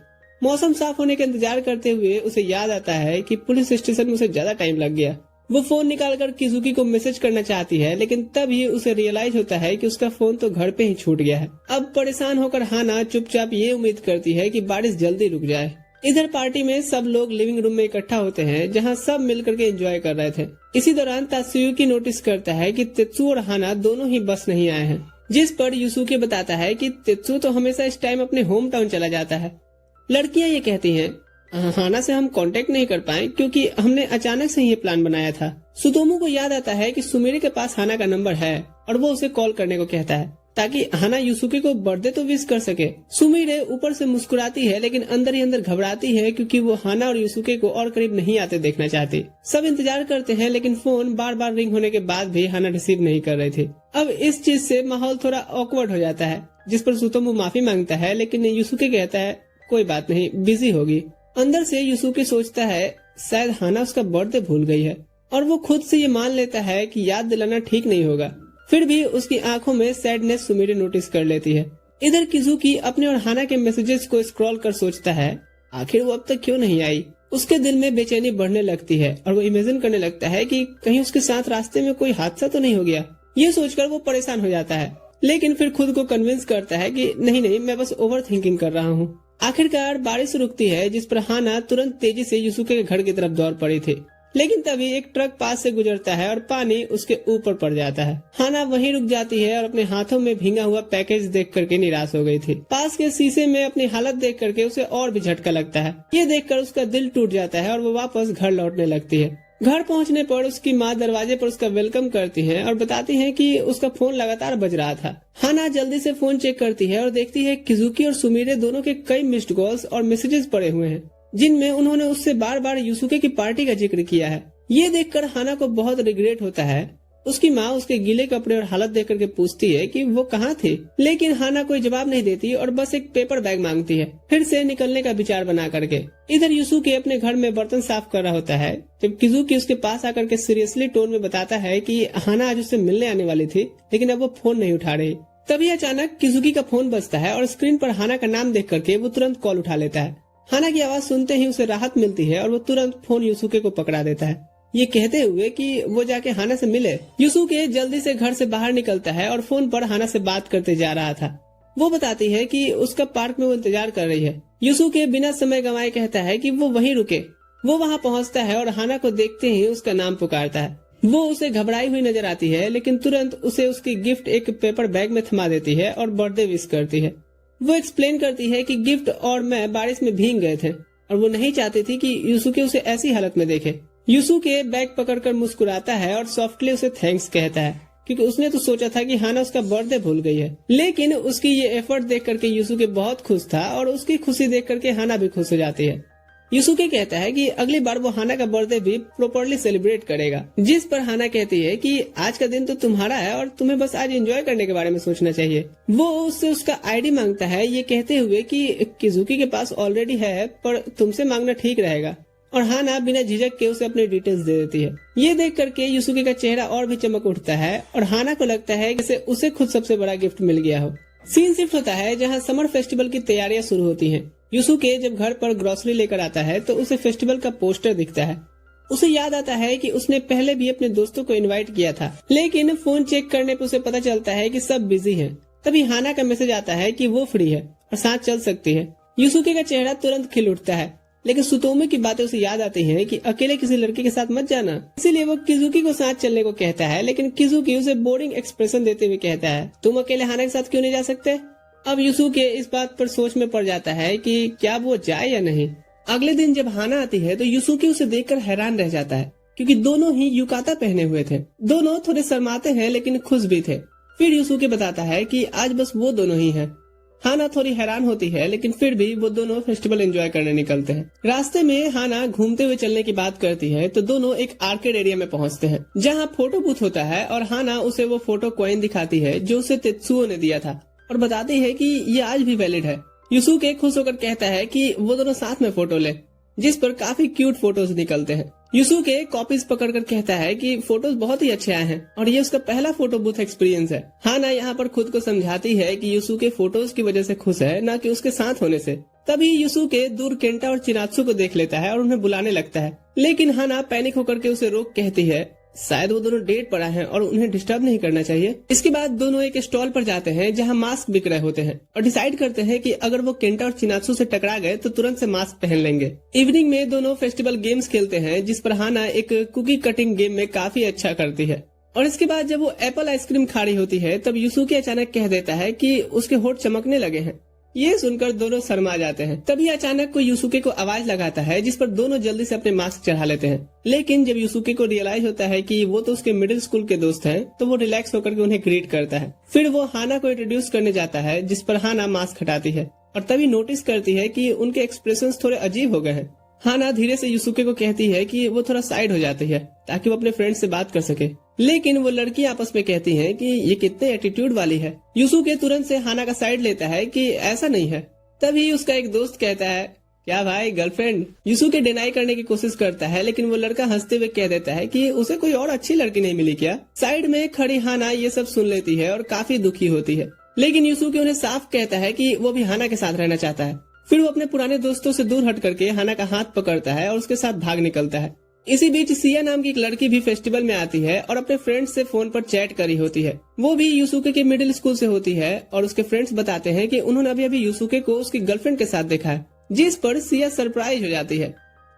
मौसम साफ होने का इंतजार करते हुए उसे याद आता है कि पुलिस स्टेशन में उसे ज्यादा टाइम लग गया। वो फोन निकालकर किजुकी को मैसेज करना चाहती है, लेकिन तभी उसे रियलाइज होता है कि उसका फोन तो घर पे ही छूट गया है। अब परेशान होकर हाना चुपचाप ये उम्मीद करती है कि बारिश जल्दी रुक जाए। इधर पार्टी में सब लोग लिविंग रूम में इकट्ठा होते हैं, जहां सब मिलकर के एंजॉय कर रहे थे। इसी दौरान तात्सुयुकी नोटिस करता है कि तेत्सु और हाना दोनों ही बस नहीं आए हैं, जिस पर यूसुके बताता है कि तेत्सु तो हमेशा इस टाइम अपने होम टाउन चला जाता है। लड़कियां ये कहती हैं हाना से हम कांटेक्ट नहीं कर पाए क्योंकि हमने अचानक से ये प्लान बनाया था। सुतोमू को याद आता है कि सुमिरे के पास हाना का नंबर है और वो उसे कॉल करने को कहता है ताकि हाना यूसुके को बर्थडे तो विश कर सके। सुमिरे ऊपर से मुस्कुराती है, लेकिन अंदर ही अंदर घबराती है क्योंकि वो हाना और यूसुके को और करीब नहीं आते देखना चाहती। सब इंतजार करते हैं, लेकिन फोन बार बार रिंग होने के बाद भी हाना रिसीव नहीं कर रही थी। अब इस चीज से माहौल थोड़ा ऑकवर्ड हो जाता है, जिस पर सुतोमू माफी मांगता है, लेकिन यूसुके कहता है कोई बात नहीं, बिजी होगी। अंदर से यूसुके सोचता है शायद हाना उसका बर्थडे भूल गई है, और वो खुद से ये मान लेता है कि याद दिलाना ठीक नहीं होगा। फिर भी उसकी आंखों में सैडनेस सुमिरे नोटिस कर लेती है। इधर किजुकी अपने और हाना के मैसेजेस को स्क्रॉल कर सोचता है आखिर वो अब तक क्यों नहीं आई। उसके दिल में बेचैनी बढ़ने लगती है और वो इमेजिन करने लगता है कि कहीं उसके साथ रास्ते में कोई हादसा तो नहीं हो गया। ये सोचकर वो परेशान हो जाता है, लेकिन फिर खुद को कन्विंस करता है कि नहीं, मैं बस ओवर थिंकिंग कर रहा हूँ। आखिरकार बारिश रुकती है, जिस पर हाना तुरंत तेजी से यूसुके के घर की तरफ दौड़ पड़ी थी, लेकिन तभी एक ट्रक पास से गुजरता है और पानी उसके ऊपर पड़ जाता है। हाना वहीं रुक जाती है और अपने हाथों में भींगा हुआ पैकेज देख करके निराश हो गई थी। पास के शीशे में अपनी हालत देख करके उसे और भी झटका लगता है। ये देखकर उसका दिल टूट जाता है और वो वापस घर लौटने लगती है। घर पहुंचने पर उसकी माँ दरवाजे पर उसका वेलकम करती हैं और बताती हैं कि उसका फोन लगातार बज रहा था। हाना जल्दी से फोन चेक करती है और देखती है किजुकी और सुमिरे दोनों के कई मिस्ड कॉल्स और मैसेजेस पड़े हुए हैं, जिनमें उन्होंने उससे बार बार यूसुके की पार्टी का जिक्र किया है। ये देखकर हाना को बहुत रिग्रेट होता है। उसकी माँ उसके गीले कपड़े और हालत देख करके पूछती है कि वो कहाँ थे, लेकिन हाना कोई जवाब नहीं देती और बस एक पेपर बैग मांगती है, फिर से निकलने का विचार बना करके। इधर यूसुके अपने घर में बर्तन साफ कर रहा होता है, जब किजुकी उसके पास आकर के सीरियसली टोन में बताता है कि हाना आज उससे मिलने आने वाली थी, लेकिन अब वो फोन नहीं उठा रही। तभी अचानक किजुकी का फोन बजता है और स्क्रीन पर हाना का नाम देख करके वो तुरंत कॉल उठा लेता है। हाना की आवाज सुनते ही उसे राहत मिलती है और वो तुरंत फोन यूसुके को पकड़ा देता है, ये कहते हुए कि वो जाके हाना से मिले। यूसुके जल्दी से घर से बाहर निकलता है और फोन पर हाना से बात करते जा रहा था। वो बताती है कि उसका पार्क में वो इंतजार कर रही है। यूसुके बिना समय गंवाए कहता है कि वो वहीं रुके। वो वहाँ पहुँचता है और हाना को देखते ही उसका नाम पुकारता है। वो उसे घबराई हुई नजर आती है, लेकिन तुरंत उसे उसकी गिफ्ट एक पेपर बैग में थमा देती है और बर्थडे विश करती है। वो एक्सप्लेन करती है कि गिफ्ट और मैं बारिश में भीग गए थे और वो नहीं चाहती थी कि यूसुके उसे ऐसी हालत में देखे। यूसुके बैग पकड़कर मुस्कुराता है और सॉफ्टली उसे थैंक्स कहता है, क्योंकि उसने तो सोचा था कि हाना उसका बर्थडे भूल गई है। लेकिन उसकी ये एफर्ट देख करके यूसुके बहुत खुश था और उसकी खुशी देख करके हाना भी खुश हो जाती है। यूसुके कहता है कि अगली बार वो हाना का बर्थडे भी प्रॉपर्ली सेलिब्रेट करेगा, जिस पर हाना कहती है कि आज का दिन तो तुम्हारा है और तुम्हें बस आज एंजॉय करने के बारे में सोचना चाहिए। वो उससे उसका आईडी मांगता है, ये कहते हुए कि किजुकी के पास ऑलरेडी है, पर तुमसे मांगना ठीक रहेगा। और हाना बिना झिझक के उसे अपनी डिटेल्स दे देती है। ये देख करके यूसुके का चेहरा और भी चमक उठता है और हाना को लगता है कि उसे खुद सबसे बड़ा गिफ्ट मिल गया हो। सीन शिफ्ट होता है जहाँ समर फेस्टिवल की तैयारियां शुरू होती हैं। यूसुके जब घर पर ग्रोसरी लेकर आता है तो उसे फेस्टिवल का पोस्टर दिखता है। उसे याद आता है कि उसने पहले भी अपने दोस्तों को इनवाइट किया था, लेकिन फोन चेक करने पर उसे पता चलता है कि सब बिजी हैं। तभी हाना का मैसेज आता है कि वो फ्री है और साथ चल सकती है। यूसुके का चेहरा तुरंत खिल उठता है, लेकिन सुतोमू की बातें उसे याद आती हैं कि अकेले किसी लड़के के साथ मत जाना। इसीलिए वो किजुकी को साथ चलने को कहता है, लेकिन किजुकी उसे बोरिंग एक्सप्रेशन देते हुए कहता है तुम अकेले हाना के साथ क्यों नहीं जा सकते। अब यूसुके इस बात पर सोच में पड़ जाता है कि क्या वो जाए या नहीं। अगले दिन जब हाना आती है तो यूसुके उसे देखकर हैरान रह जाता है, क्योंकि दोनों ही युकाता पहने हुए थे। दोनों थोड़े शर्माते हैं लेकिन खुश भी थे। फिर यूसुके बताता है कि आज बस वो दोनों ही हैं। हाना थोड़ी हैरान होती है, लेकिन फिर भी वो दोनों फेस्टिवल एंजॉय करने निकलते हैं। रास्ते में हाना घूमते हुए चलने की बात करती है तो दोनों एक आर्केड एरिया में पहुंचते हैं, जहां फोटो बूथ होता है और हाना उसे वो फोटो कॉइन दिखाती है जो उसे तेत्सुओ ने दिया था और बताती है कि ये आज भी वैलिड है। युसुके खुश होकर कहता है कि वो दोनों साथ में फोटो ले, जिस पर काफी क्यूट फोटोज निकलते हैं। युसुके कॉपीज पकड़कर कहता है कि फोटोज बहुत ही अच्छे आए हैं और ये उसका पहला फोटो बूथ एक्सपीरियंस है। हाना यहाँ पर खुद को समझाती है कि युसुके फोटोज की वजह से खुश है, न कि उसके साथ होने से। तभी युसुके दूर केंटा और चिनात्सु को देख लेता है और उन्हें बुलाने लगता है, लेकिन हाना पैनिक होकर के उसे रोक कहती है शायद वो दोनों डेट पर आए हैं और उन्हें डिस्टर्ब नहीं करना चाहिए। इसके बाद दोनों एक स्टॉल पर जाते हैं जहां मास्क बिक रहे होते हैं और डिसाइड करते हैं कि अगर वो केंटा और चिनात्सु से टकरा गए तो तुरंत से मास्क पहन लेंगे। इवनिंग में दोनों फेस्टिवल गेम्स खेलते हैं, जिस पर हाना एक कुकी कटिंग गेम में काफी अच्छा करती है। और इसके बाद जब वो एप्पल आइसक्रीम खा रही होती है तब युसुके अचानक कह देता है कि उसके होठ चमकने लगे हैं। ये सुनकर दोनों शर्मा जाते हैं। तभी अचानक कोई युसुके को आवाज लगाता है, जिस पर दोनों जल्दी से अपने मास्क चढ़ा लेते हैं। लेकिन जब युसुके को रियलाइज होता है कि वो तो उसके मिडिल स्कूल के दोस्त हैं, तो वो रिलैक्स होकर के उन्हें ग्रीट करता है। फिर वो हाना को इंट्रोड्यूस करने जाता है, जिस पर हाना मास्क हटाती है और तभी नोटिस करती है कि उनके एक्सप्रेशंस थोड़े अजीब हो गए हैं। हाना धीरे से युसुके को कहती है कि वो थोड़ा साइड हो जाती है ताकि वो अपने फ्रेंड से बात कर सके, लेकिन वो लड़की आपस में कहती हैं कि ये कितने एटीट्यूड वाली है। युसुके तुरंत से हाना का साइड लेता है कि ऐसा नहीं है। तभी उसका एक दोस्त कहता है क्या भाई गर्लफ्रेंड। युसुके डिनाई करने की कोशिश करता है, लेकिन वो लड़का हंसते हुए कह देता है कि उसे कोई और अच्छी लड़की नहीं मिली क्या। साइड में खड़ी हाना ये सब सुन लेती है और काफी दुखी होती है, लेकिन युसुके उन्हें साफ कहता है कि वो भी हाना के साथ रहना चाहता है। फिर वो अपने पुराने दोस्तों से दूर हट करके हाना का हाथ पकड़ता है और उसके साथ भाग निकलता है। इसी बीच सिया नाम की एक लड़की भी फेस्टिवल में आती है और अपने फ्रेंड्स से फोन पर चैट करी होती है। वो भी युसुके के मिडिल स्कूल से होती है और उसके फ्रेंड्स बताते हैं कि उन्होंने अभी युसुके को उसकी गर्लफ्रेंड के साथ देखा है, जिस पर सिया सरप्राइज हो जाती है।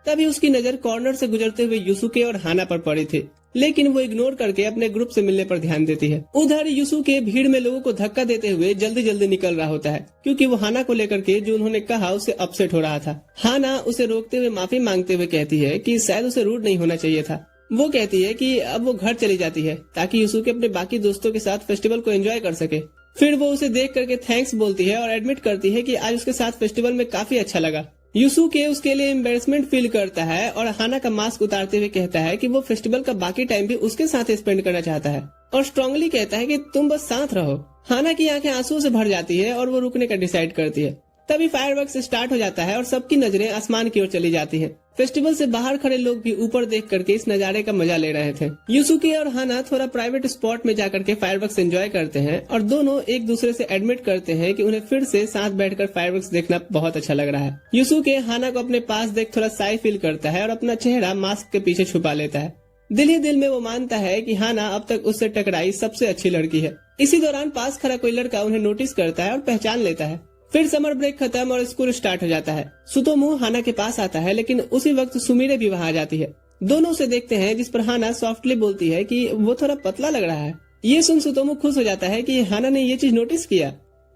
तभी उसकी नजर कॉर्नर से गुजरते हुए युसुके और हाना पर पड़ी थी, लेकिन वो इग्नोर करके अपने ग्रुप से मिलने पर ध्यान देती है। उधर युसुके भीड़ में लोगों को धक्का देते हुए जल्दी जल्दी निकल रहा होता है, क्योंकि वो हाना को लेकर के जो उन्होंने कहा उससे अपसेट हो रहा था। हाना उसे रोकते हुए माफी मांगते हुए कहती है कि शायद उसे रूड नहीं होना चाहिए था। वो कहती है कि अब वो घर चली जाती है ताकि युसुके अपने बाकी दोस्तों के साथ फेस्टिवल को एंजॉय कर सके। फिर वो उसे देख करके थैंक्स बोलती है और एडमिट करती है कि आज उसके साथ फेस्टिवल में काफी अच्छा लगा। युसुके उसके लिए एम्बेरसमेंट फील करता है और हाना का मास्क उतारते हुए कहता है कि वो फेस्टिवल का बाकी टाइम भी उसके साथ स्पेंड करना चाहता है और स्ट्रांगली कहता है कि तुम बस साथ रहो। हाना की आंखें आंसुओं से भर जाती है और वो रुकने का डिसाइड करती है। तभी फायरवर्क्स स्टार्ट हो जाता है और सबकी नजरें आसमान की ओर चली जाती हैं। फेस्टिवल से बाहर खड़े लोग भी ऊपर देख करके इस नजारे का मजा ले रहे थे। युसुके और हाना थोड़ा प्राइवेट स्पॉट में जाकर के फायरवर्क्स एंजॉय करते हैं और दोनों एक दूसरे से एडमिट करते हैं कि उन्हें फिर से साथ बैठकर फायरवर्क्स देखना बहुत अच्छा लग रहा है। युसुके हाना को अपने पास देख थोड़ा साई फील करता है और अपना चेहरा मास्क के पीछे छुपा लेता है। दिल ही दिल में वो मानता है कि हाना अब तक उससे टकराई सबसे अच्छी लड़की है। इसी दौरान पास खड़ा कोई लड़का उन्हें नोटिस करता है और पहचान लेता है। फिर समर ब्रेक खत्म और स्कूल स्टार्ट हो जाता है। सुतोमू हाना के पास आता है, लेकिन उसी वक्त सुमिरे भी वहाँ आ जाती है। दोनों उसे देखते हैं, जिस पर हाना सॉफ्टली बोलती है कि वो थोड़ा पतला लग रहा है। ये सुन सुतोमू खुश हो जाता है कि हाना ने ये चीज नोटिस किया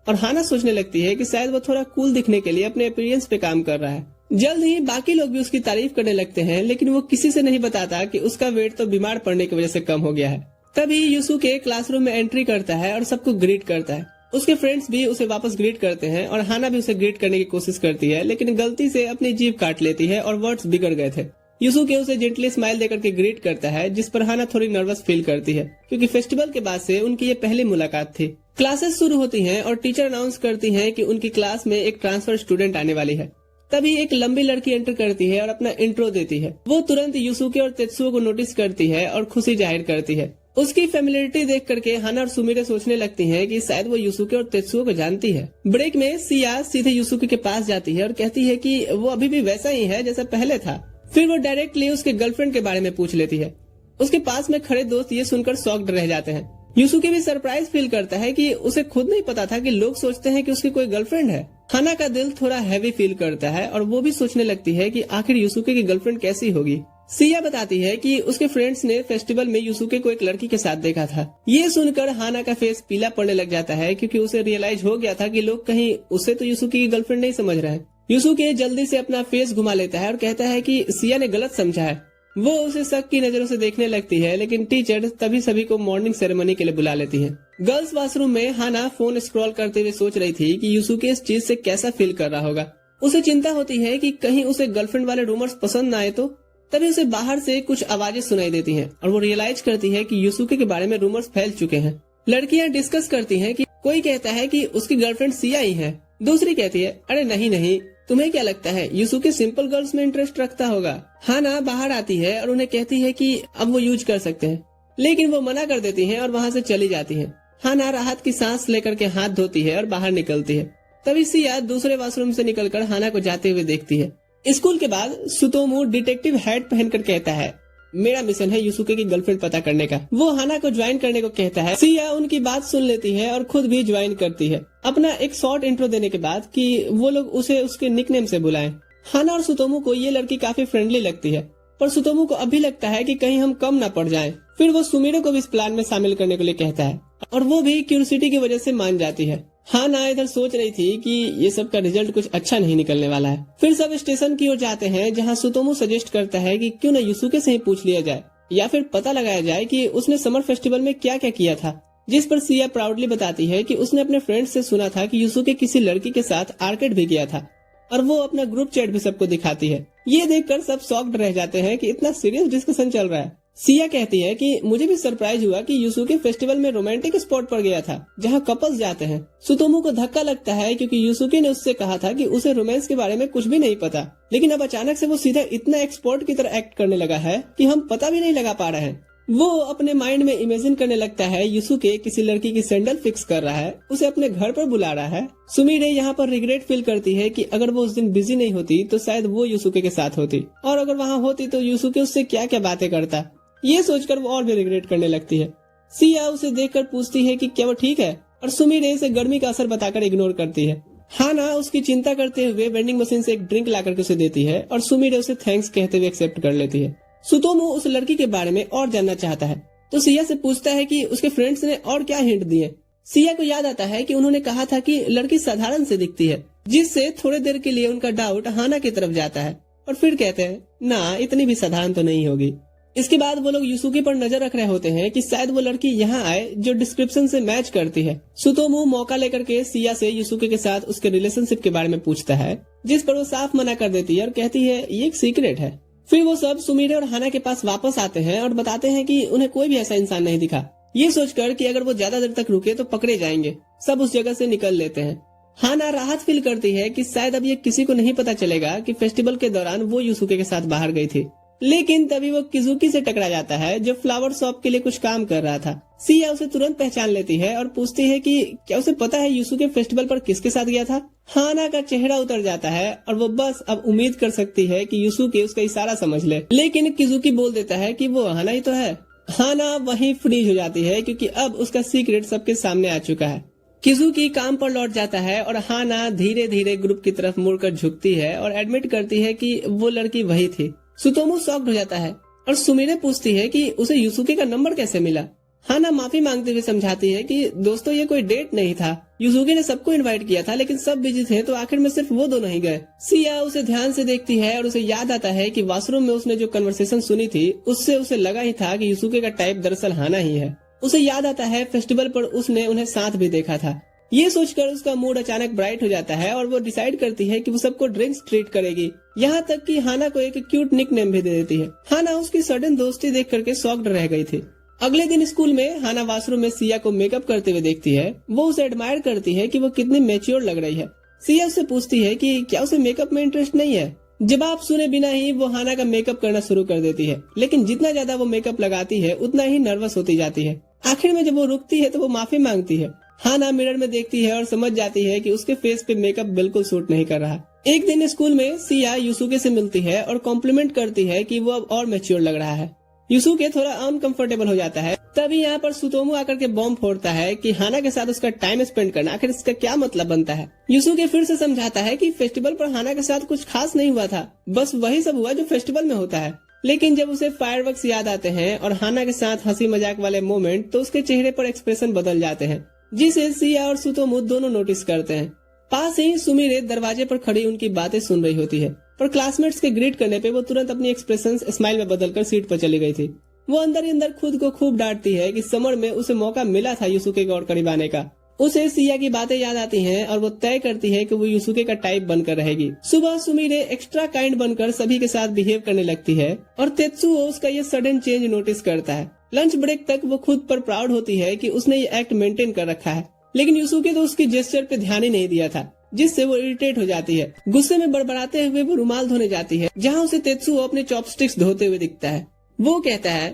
और हाना सोचने लगती है कि शायद वो थोड़ा कूल दिखने के लिए अपने अपीयरेंस पे काम कर रहा है। जल्द ही बाकी लोग भी उसकी तारीफ करने लगते हैं, लेकिन वो किसी से नहीं बताता कि उसका वेट तो बीमार पड़ने की वजह से कम हो गया है। तभी युसुके क्लासरूम में एंट्री करता है और सबको ग्रीट करता है। उसके फ्रेंड्स भी उसे वापस ग्रीट करते हैं और हाना भी उसे ग्रीट करने की कोशिश करती है, लेकिन गलती से अपनी जीभ काट लेती है और वर्ड्स बिगड़ गए थे। युसुके उसे जेंटली स्माइल देकर के ग्रीट करता है, जिस पर हाना थोड़ी नर्वस फील करती है, क्योंकि फेस्टिवल के बाद से उनकी ये पहली मुलाकात थी। क्लासेस शुरू होती हैं और टीचर अनाउंस करती है कि उनकी क्लास में एक ट्रांसफर स्टूडेंट आने वाली है। तभी एक लंबी लड़की एंटर करती है और अपना इंट्रो देती है। वो तुरंत युसुके और तेत्सुओ को नोटिस करती है और खुशी जाहिर करती है। उसकी फेमिलियरिटी देख करके हाना और सुमिरे सोचने लगती हैं कि शायद वो युसुके और तेत्सुओ को जानती है। ब्रेक में सिया सीधे युसुके के पास जाती है और कहती है कि वो अभी भी वैसा ही है जैसा पहले था। फिर वो डायरेक्टली उसके गर्लफ्रेंड के बारे में पूछ लेती है। उसके पास में खड़े दोस्त ये सुनकर शॉक्ड रह जाते हैं। युसुके भी सरप्राइज फील करता है कि उसे खुद नहीं पता था कि लोग सोचते हैं कि उसकी कोई गर्लफ्रेंड है। हाना का दिल थोड़ा हैवी फील करता है और वो भी सोचने लगती है कि आखिर युसुके की गर्लफ्रेंड कैसी होगी। सिया बताती है कि उसके फ्रेंड्स ने फेस्टिवल में युसुके को एक लड़की के साथ देखा था। ये सुनकर हाना का फेस पीला पड़ने लग जाता है, क्योंकि उसे रियलाइज हो गया था कि लोग कहीं उसे तो युसुके की गर्लफ्रेंड नहीं समझ रहे हैं। युसुके जल्दी से अपना फेस घुमा लेता है और कहता है कि सिया ने गलत समझा है। वो उसे शक की नजरों से देखने लगती है, लेकिन टीचर तभी सभी को मॉर्निंग सेरेमनी के लिए बुला लेती है। गर्ल्स वॉशरूम में हाना फोन स्क्रॉल करते हुए सोच रही थी कि यूसुके इस चीज से कैसा फील कर रहा होगा। उसे चिंता होती है कि कहीं उसे गर्लफ्रेंड वाले रूमर्स पसंद न आए तो। तभी उसे बाहर से कुछ आवाजें सुनाई देती हैं और वो रियलाइज करती है कि यूसुके के बारे में रूमर्स फैल चुके हैं। लड़कियां डिस्कस करती हैं कि कोई कहता है कि उसकी गर्लफ्रेंड सिया ही है, दूसरी कहती है अरे नहीं, तुम्हें क्या लगता है यूसुके सिंपल गर्ल्स में इंटरेस्ट रखता होगा। हाना बाहर आती है और उन्हें कहती है कि अब वो यूज कर सकते हैं, लेकिन वो मना कर देती हैं और वहाँ से चली जाती है। हाना राहत की सांस लेकर के हाथ धोती है और बाहर निकलती है। तभी सिया दूसरे वॉशरूम से निकलकर हाना को जाते हुए देखती है। स्कूल के बाद सुतोमू डिटेक्टिव हैट पहनकर कहता है मेरा मिशन है यूसुके की गर्लफ्रेंड पता करने का। वो हाना को ज्वाइन करने को कहता है। सिया उनकी बात सुन लेती है और खुद भी ज्वाइन करती है, अपना एक शॉर्ट इंट्रो देने के बाद कि वो लोग उसे उसके निकनेम से बुलाएं। हाना और सुतोमू को ये लड़की काफी फ्रेंडली लगती है, पर सुतोमू को अभी लगता है कि कहीं हम कम ना पड़ जाएं। फिर वो सुमिरो को भी इस प्लान में शामिल करने के लिए कहता है और वो भी क्यूरियोसिटी की वजह से मान जाती है। हाना इधर सोच रही थी कि ये सब का रिजल्ट कुछ अच्छा नहीं निकलने वाला है। फिर सब स्टेशन की ओर जाते हैं, जहां सुतोमू सजेस्ट करता है कि क्यों न यूसुके से ही पूछ लिया जाए या फिर पता लगाया जाए कि उसने समर फेस्टिवल में क्या क्या किया था। जिस पर सिया प्राउडली बताती है कि उसने अपने फ्रेंड से सुना था कि यूसुके किसी लड़की के साथ आर्केड भी गया था और वो अपना ग्रुप चैट भी सबको दिखाती है। ये देखकर सब शॉक्ड रह जाते हैं कि इतना सीरियस डिस्कशन चल रहा है। सिया कहती है कि मुझे भी सरप्राइज हुआ कि यूसुके फेस्टिवल में रोमांटिक स्पॉट पर गया था जहां कपल्स जाते हैं। सुतोमू को धक्का लगता है क्योंकि यूसुके ने उससे कहा था कि उसे रोमांस के बारे में कुछ भी नहीं पता, लेकिन अब अचानक से वो सीधा इतना एक्सपर्ट की तरह एक्ट करने लगा है कि हम पता भी नहीं लगा पा रहे हैं। वो अपने माइंड में इमेजिन करने लगता है यूसुके किसी लड़की की सैंडल फिक्स कर रहा है, उसे अपने घर पर बुला रहा है। सुमिरे यहाँ पर रिग्रेट फील करती है कि अगर वो उस दिन बिजी नहीं होती तो शायद वो यूसुके के साथ होती, और अगर वहाँ होती तो यूसुके उससे क्या क्या बातें करता। ये सोचकर वो और भी रिग्रेट करने लगती है। सिया उसे देखकर पूछती है कि क्या वो ठीक है, और सुमिरे इसे गर्मी का असर बताकर इग्नोर करती है। हाना उसकी चिंता करते हुए वेंडिंग मशीन से एक ड्रिंक लाकर के उसे देती है और सुमिरे उसे थैंक्स कहते हुए एक्सेप्ट कर लेती है। सुतोमू उस लड़की के बारे में और जानना चाहता है तो सिया से पूछता है कि उसके फ्रेंड्स ने और क्या हिंट दिए। सिया को याद आता है कि उन्होंने कहा था कि लड़की साधारण से दिखती है, जिससे थोड़े देर के लिए उनका डाउट हाना की तरफ जाता है और फिर कहते हैं ना इतनी भी साधारण तो नहीं होगी। इसके बाद वो लोग यूसुके पर नजर रख रहे होते हैं कि शायद वो लड़की यहाँ आए जो डिस्क्रिप्शन से मैच करती है। सुतोमू मौका लेकर के सिया से यूसुके के साथ उसके रिलेशनशिप के बारे में पूछता है, जिस पर वो साफ मना कर देती है और कहती है ये एक सीक्रेट है। फिर वो सब सुमिरे और हाना के पास वापस आते हैं और बताते हैं कि उन्हें कोई भी ऐसा इंसान नहीं दिखा। ये सोचकर कि अगर वो ज्यादा देर तक रुके तो पकड़े जाएंगे, सब उस जगह से निकल लेते हैं। हाना राहत फील करती है कि शायद अब ये किसी को नहीं पता चलेगा कि फेस्टिवल के दौरान वो यूसुके के साथ बाहर गई थी। लेकिन तभी वो किजुकी से टकरा जाता है जो फ्लावर शॉप के लिए कुछ काम कर रहा था। सिया उसे तुरंत पहचान लेती है और पूछती है कि क्या उसे पता है यूसुके फेस्टिवल पर किसके साथ गया था। हाना का चेहरा उतर जाता है और वो बस अब उम्मीद कर सकती है कि यूसुके उसका इशारा समझ ले, लेकिन किजुकी बोल देता है कि वो हाना ही तो है। हाना वहीं फ्रीज हो जाती है क्योंकि अब उसका सीक्रेट सबके सामने आ चुका है। किजुकी काम पर लौट जाता है और हाना धीरे धीरे ग्रुप की तरफ मुड़कर झुकती है और एडमिट करती है कि वो लड़की वही थी। सुतोमू शॉक्ड हो जाता है और सुमिरे पूछती है कि उसे यूसुके का नंबर कैसे मिला। हाना माफी मांगते हुए समझाती है कि दोस्तों ये कोई डेट नहीं था, यूसुके ने सबको इनवाइट किया था लेकिन सब बिजी थे तो आखिर में सिर्फ वो दोनों ही गए। सिया उसे ध्यान से देखती है और उसे याद आता है कि वॉशरूम में उसने जो कन्वर्सेशन सुनी थी उससे उसे लगा ही था कि यूसुके का टाइप दरअसल हाना ही है। उसे याद आता है फेस्टिवल पर उसने उन्हें साथ भी देखा था। ये सोचकर उसका मूड अचानक ब्राइट हो जाता है और वो डिसाइड करती है कि वो सबको ड्रिंक्स ट्रीट करेगी, यहाँ तक कि हाना को एक क्यूट निकनेम भी दे देती है। हाना उसकी सडन दोस्ती देख करके शॉक्ड रह गई थी। अगले दिन स्कूल में हाना वॉशरूम में सिया को मेकअप करते हुए देखती है। वो उसे एडमायर करती है कि वो कितनी मैच्योर लग रही है। सिया उससे पूछती है कि क्या उसे मेकअप में इंटरेस्ट नहीं है। जवाब सुने बिना ही वो हाना का मेकअप करना शुरू कर देती है, लेकिन जितना ज्यादा वो मेकअप लगाती है उतना ही नर्वस होती जाती है। आखिर में जब वो रुकती है तो वो माफी मांगती है। हाना मिरर में देखती है और समझ जाती है कि उसके फेस पे मेकअप बिल्कुल सूट नहीं कर रहा। एक दिन स्कूल में सिया यूसुके से मिलती है और कॉम्प्लीमेंट करती है कि वो अब और मैच्योर लग रहा है। यूसुके थोड़ा अनकंफर्टेबल हो जाता है। तभी यहाँ पर सुतोमू आकर के बॉम्ब फोड़ता है कि हाना के साथ उसका टाइम स्पेंड करना आखिर इसका क्या मतलब बनता है। यूसुके फिर से समझाता है कि फेस्टिवल पर हाना के साथ कुछ खास नहीं हुआ था, बस वही सब हुआ जो फेस्टिवल में होता है। लेकिन जब उसे फायरवर्क्स याद आते हैं और हाना के साथ हंसी मजाक वाले मोमेंट, तो उसके चेहरे पर एक्सप्रेशन बदल जाते हैं, जिसे सिया और सुतोमू दोनों नोटिस करते हैं। पास ही सुमिरे दरवाजे पर खड़ी उनकी बातें सुन रही होती है, पर क्लासमेट्स के ग्रीट करने पे वो तुरंत अपनी एक्सप्रेशंस स्माइल में बदलकर सीट पर चली गई थी। वो अंदर ही अंदर खुद को खूब डांटती है कि समर में उसे मौका मिला था युसुके को और करीब आने का। उसे सिया की बातें याद आती हैं और वो तय करती है कि वो युसुके का टाइप बनकर रहेगी। सुबह सुमिरे एक्स्ट्रा काइंड बनकर सभी के साथ बिहेव करने लगती है और तेत्सुओ उसका ये सडन चेंज नोटिस करता है। लंच ब्रेक तक वो खुद पर प्राउड होती है कि उसने ये एक्ट मेंटेन कर रखा है, लेकिन युसुके तो उसकी जेस्चर पे ध्यान ही नहीं दिया था, जिससे वो इरिटेट हो जाती है। गुस्से में बड़बड़ाते हुए वो रुमाल धोने जाती है, जहाँ उसे तेत्सुओ अपने चॉपस्टिक्स धोते हुए दिखता है। वो कहता है,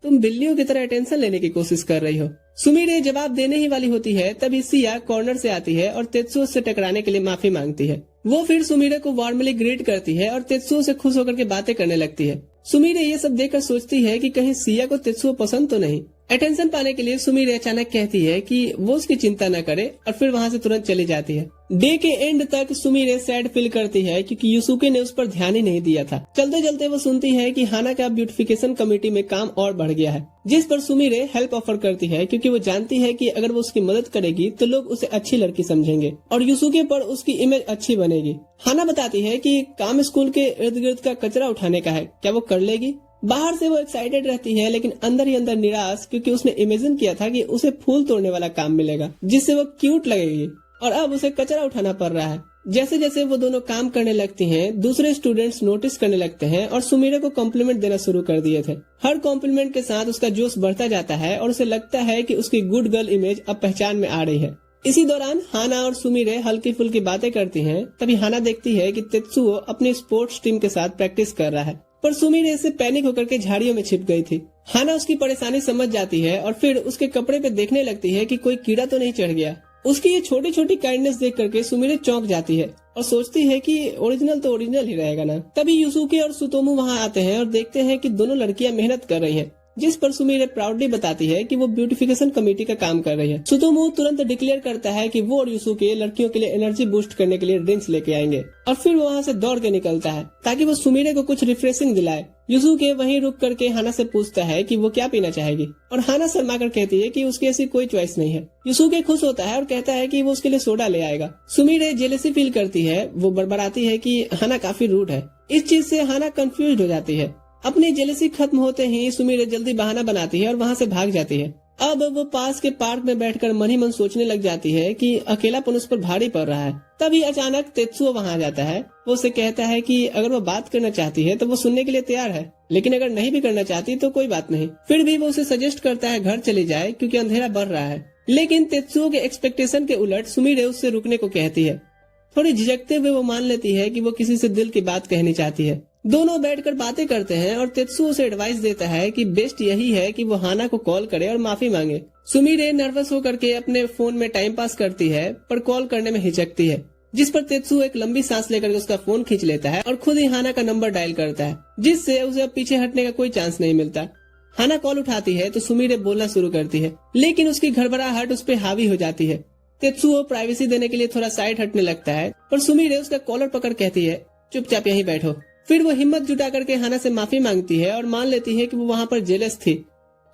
तुम बिल्लियों की तरह अटेंशन लेने की कोशिश कर रही हो। सुमिरे जवाब देने ही वाली होती है, तभी सिया कॉर्नर से आती है और तेत्सुओ से टकराने के लिए माफी मांगती है। वो फिर सुमिरे को वार्मली ग्रीट करती है और तेत्सुओ से खुश होकर के बातें करने लगती है। सुमिरे ये सब देखकर सोचती है कि कहीं सिया को तेत्सुओ पसंद तो नहीं। अटेंशन पाने के लिए सुमिरे अचानक कहती है कि वो उसकी चिंता न करे और फिर वहाँ से तुरंत चली जाती है। डे के एंड तक सुमिरे सैड फील करती है क्योंकि युसुके ने उस पर ध्यान ही नहीं दिया था। चलते चलते वो सुनती है कि हाना का ब्यूटिफिकेशन कमेटी में काम और बढ़ गया है, जिस पर सुमिरे हेल्प ऑफर करती है क्योंकि वो जानती है कि अगर वो उसकी मदद करेगी तो लोग उसे अच्छी लड़की समझेंगे और युसुके पर उसकी इमेज अच्छी बनेगी। हाना बताती है कि काम स्कूल के इर्द गिर्द का कचरा उठाने का है, क्या वो कर लेगी? बाहर से वो एक्साइटेड रहती है, लेकिन अंदर ही अंदर निराश, क्योंकि उसने इमेजिन किया था कि उसे फूल तोड़ने वाला काम मिलेगा जिससे वो क्यूट लगेगी और अब उसे कचरा उठाना पड़ रहा है। जैसे जैसे वो दोनों काम करने लगती हैं, दूसरे स्टूडेंट्स नोटिस करने लगते हैं और सुमिरे को कॉम्प्लीमेंट देना शुरू कर दिए थे। हर कॉम्प्लीमेंट के साथ उसका जोश बढ़ता जाता है और उसे लगता है कि उसकी गुड गर्ल इमेज अब पहचान में आ रही है। इसी दौरान हाना और सुमिरे हल्की फुल्की बातें करती हैं। तभी हाना देखती है कि तेत्सुओ अपनी स्पोर्ट्स टीम के साथ प्रैक्टिस कर रहा है, पर सुमिरे से पैनिक होकर के झाड़ियों में छिप गई थी। हाना उसकी परेशानी समझ जाती है और फिर उसके कपड़े पे देखने लगती है कि कोई कीड़ा तो नहीं चढ़ गया। उसकी ये छोटी छोटी काइंडनेस देख करके सुमिरे चौंक जाती है और सोचती है कि ओरिजिनल तो ओरिजिनल ही रहेगा ना। तभी युसुके और सुतोमू वहाँ आते हैं और देखते हैं कि दोनों लड़कियां मेहनत कर रही हैं, जिस पर सुमिरे प्राउडली बताती है कि वो ब्यूटिफिकेशन कमेटी का काम कर रही है। सुतोमू तुरंत डिक्लेयर करता है कि वो और युसुके लड़कियों के लिए एनर्जी बूस्ट करने के लिए ड्रिंक्स लेके आएंगे और फिर वो वहाँ से दौड़ के निकलता है ताकि वो सुमिरे को कुछ रिफ्रेशिंग दिलाए। युसुके वहीं रुक करके हाना से पूछता है कि वो क्या पीना चाहेगी और हाना शर्मा कर कहती है कि उसकी ऐसी कोई चॉइस नहीं है। युसुके खुश होता है और कहता है कि वो उसके लिए सोडा ले आएगा। सुमिरे जेलसी फील करती है, वो बड़बड़ाती है कि हाना काफी रूड है। इस चीज से हाना कंफ्यूज हो जाती है। अपनी जेलसी खत्म होते ही सुमिरे जल्दी बहाना बनाती है और वहाँ से भाग जाती है। अब वो पास के पार्क में बैठकर मन ही मन सोचने लग जाती है कि अकेलापन उस पर भारी पड़ रहा है। तभी अचानक तेत्सुओ वहाँ आ जाता है। वो उसे कहता है कि अगर वो बात करना चाहती है तो वो सुनने के लिए तैयार है, लेकिन अगर नहीं भी करना चाहती तो कोई बात नहीं। फिर भी वो उसे सजेस्ट करता है घर चली जाए क्योंकि अंधेरा बढ़ रहा है। लेकिन तेत्सुओ के एक्सपेक्टेशन के उलट सुमिरे उससे रुकने को कहती है। थोड़ी झिझकते हुए वो मान लेती है कि वो किसी से दिल की बात कहनी चाहती है। दोनों बैठकर बातें करते हैं और तेत्सुओ उसे एडवाइस देता है कि बेस्ट यही है कि वो हाना को कॉल करे और माफी मांगे। सुमिरे नर्वस होकर के अपने फोन में टाइम पास करती है, पर कॉल करने में हिचकती है, जिस पर तेत्सुओ एक लंबी सांस लेकर उसका फोन खींच लेता है और खुद ही हाना का नंबर डायल करता है, जिससे उसे अब पीछे हटने का कोई चांस नहीं मिलता। हाना कॉल उठाती है तो सुमिरे बोलना शुरू करती है, लेकिन उसकी घड़बड़ाहट उस पर हावी हो जाती है। तेत्सुओ प्राइवेसी देने के लिए थोड़ा साइड हटने लगता है, पर सुमिरे उसका कॉलर पकड़ कहती है, चुपचाप यहीं बैठो। फिर वो हिम्मत जुटा करके हाना से माफी मांगती है और मान लेती है कि वो वहाँ पर जेलस थी,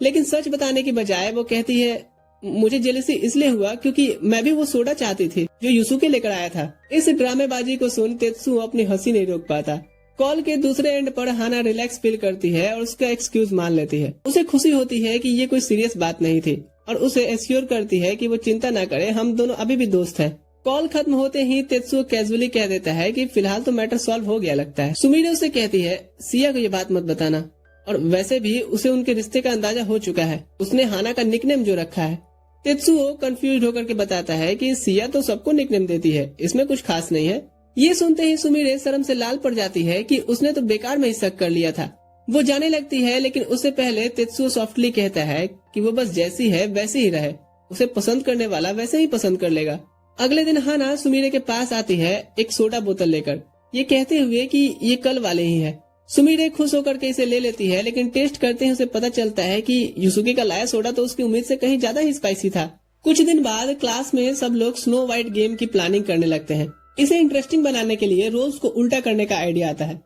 लेकिन सच बताने की बजाय वो कहती है, मुझे जेलसी इसलिए हुआ क्योंकि मैं भी वो सोडा चाहती थी जो युसुके लेकर आया था। इस ड्रामेबाजी को सुन तेत्सुओ अपनी हंसी नहीं रोक पाता। कॉल के दूसरे एंड पर हाना रिलैक्स फील करती है और उसका एक्सक्यूज मान लेती है। उसे खुशी होती है कि ये कोई सीरियस बात नहीं थी और उसे एश्योर करती है कि वो चिंता न करे, हम दोनों अभी भी दोस्त हैं। कॉल खत्म होते ही तेत्सुओ कैजुअली कह देता है कि फिलहाल तो मैटर सॉल्व हो गया लगता है। सुमिरे उसे कहती है, सिया को ये बात मत बताना, और वैसे भी उसे उनके रिश्ते का अंदाजा हो चुका है, उसने हाना का निकनेम जो रखा है। तेत्सुओ कंफ्यूज होकर के बताता है कि सिया तो सबको निकनेम देती है, इसमें कुछ खास नहीं है। ये सुनते ही सुमिरे शर्म से लाल पड़ जाती है कि उसने तो बेकार में ही शक कर लिया था। वो जाने लगती है, लेकिन उससे पहले तेत्सुओ सॉफ्टली कहता है कि वो बस जैसी है वैसी ही रहे, उसे पसंद करने वाला वैसे ही पसंद कर लेगा। अगले दिन हाना सुमिरे के पास आती है एक सोडा बोतल लेकर, ये कहते हुए कि ये कल वाले ही है। सुमिरे खुश होकर के इसे ले लेती है, लेकिन टेस्ट करते ही उसे पता चलता है कि युसुके का लाया सोडा तो उसकी उम्मीद से कहीं ज्यादा ही स्पाइसी था। कुछ दिन बाद क्लास में सब लोग स्नो व्हाइट गेम की प्लानिंग करने लगते हैं। इसे इंटरेस्टिंग बनाने के लिए रोल्स को उल्टा करने का आइडिया आता है।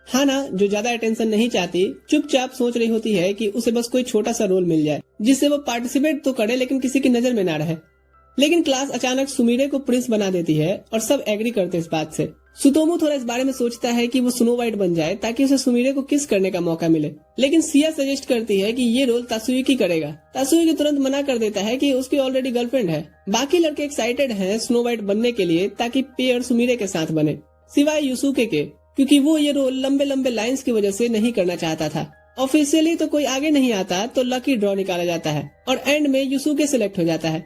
हाना, जो ज्यादा अटेंशन नहीं चाहती, चुपचाप सोच रही होती है कि उसे बस कोई छोटा सा रोल मिल जाए जिससे वो पार्टिसिपेट तो करे लेकिन किसी की नजर में ना रहे। लेकिन क्लास अचानक सुमिरे को प्रिंस बना देती है और सब एग्री करते इस बात से। सुतोमू थोड़ा इस बारे में सोचता है कि वो स्नो वाइट बन जाए ताकि उसे सुमिरे को किस करने का मौका मिले, लेकिन सिया सजेस्ट करती है कि ये रोल तासुयुकी करेगा। तासुयुकी तुरंत मना कर देता है कि उसकी ऑलरेडी गर्लफ्रेंड है। बाकी लड़के एक्साइटेड हैं स्नो वाइट बनने के लिए ताकि पेयर सुमिरे के साथ बने, सिवाय युसुके के, क्योंकि वो ये रोल लंबे लंबे लाइंस की वजह से नहीं करना चाहता था। ऑफिशियली तो कोई आगे नहीं आता तो लकी ड्रॉ निकाला जाता है और एंड में युसुके सिलेक्ट हो जाता है।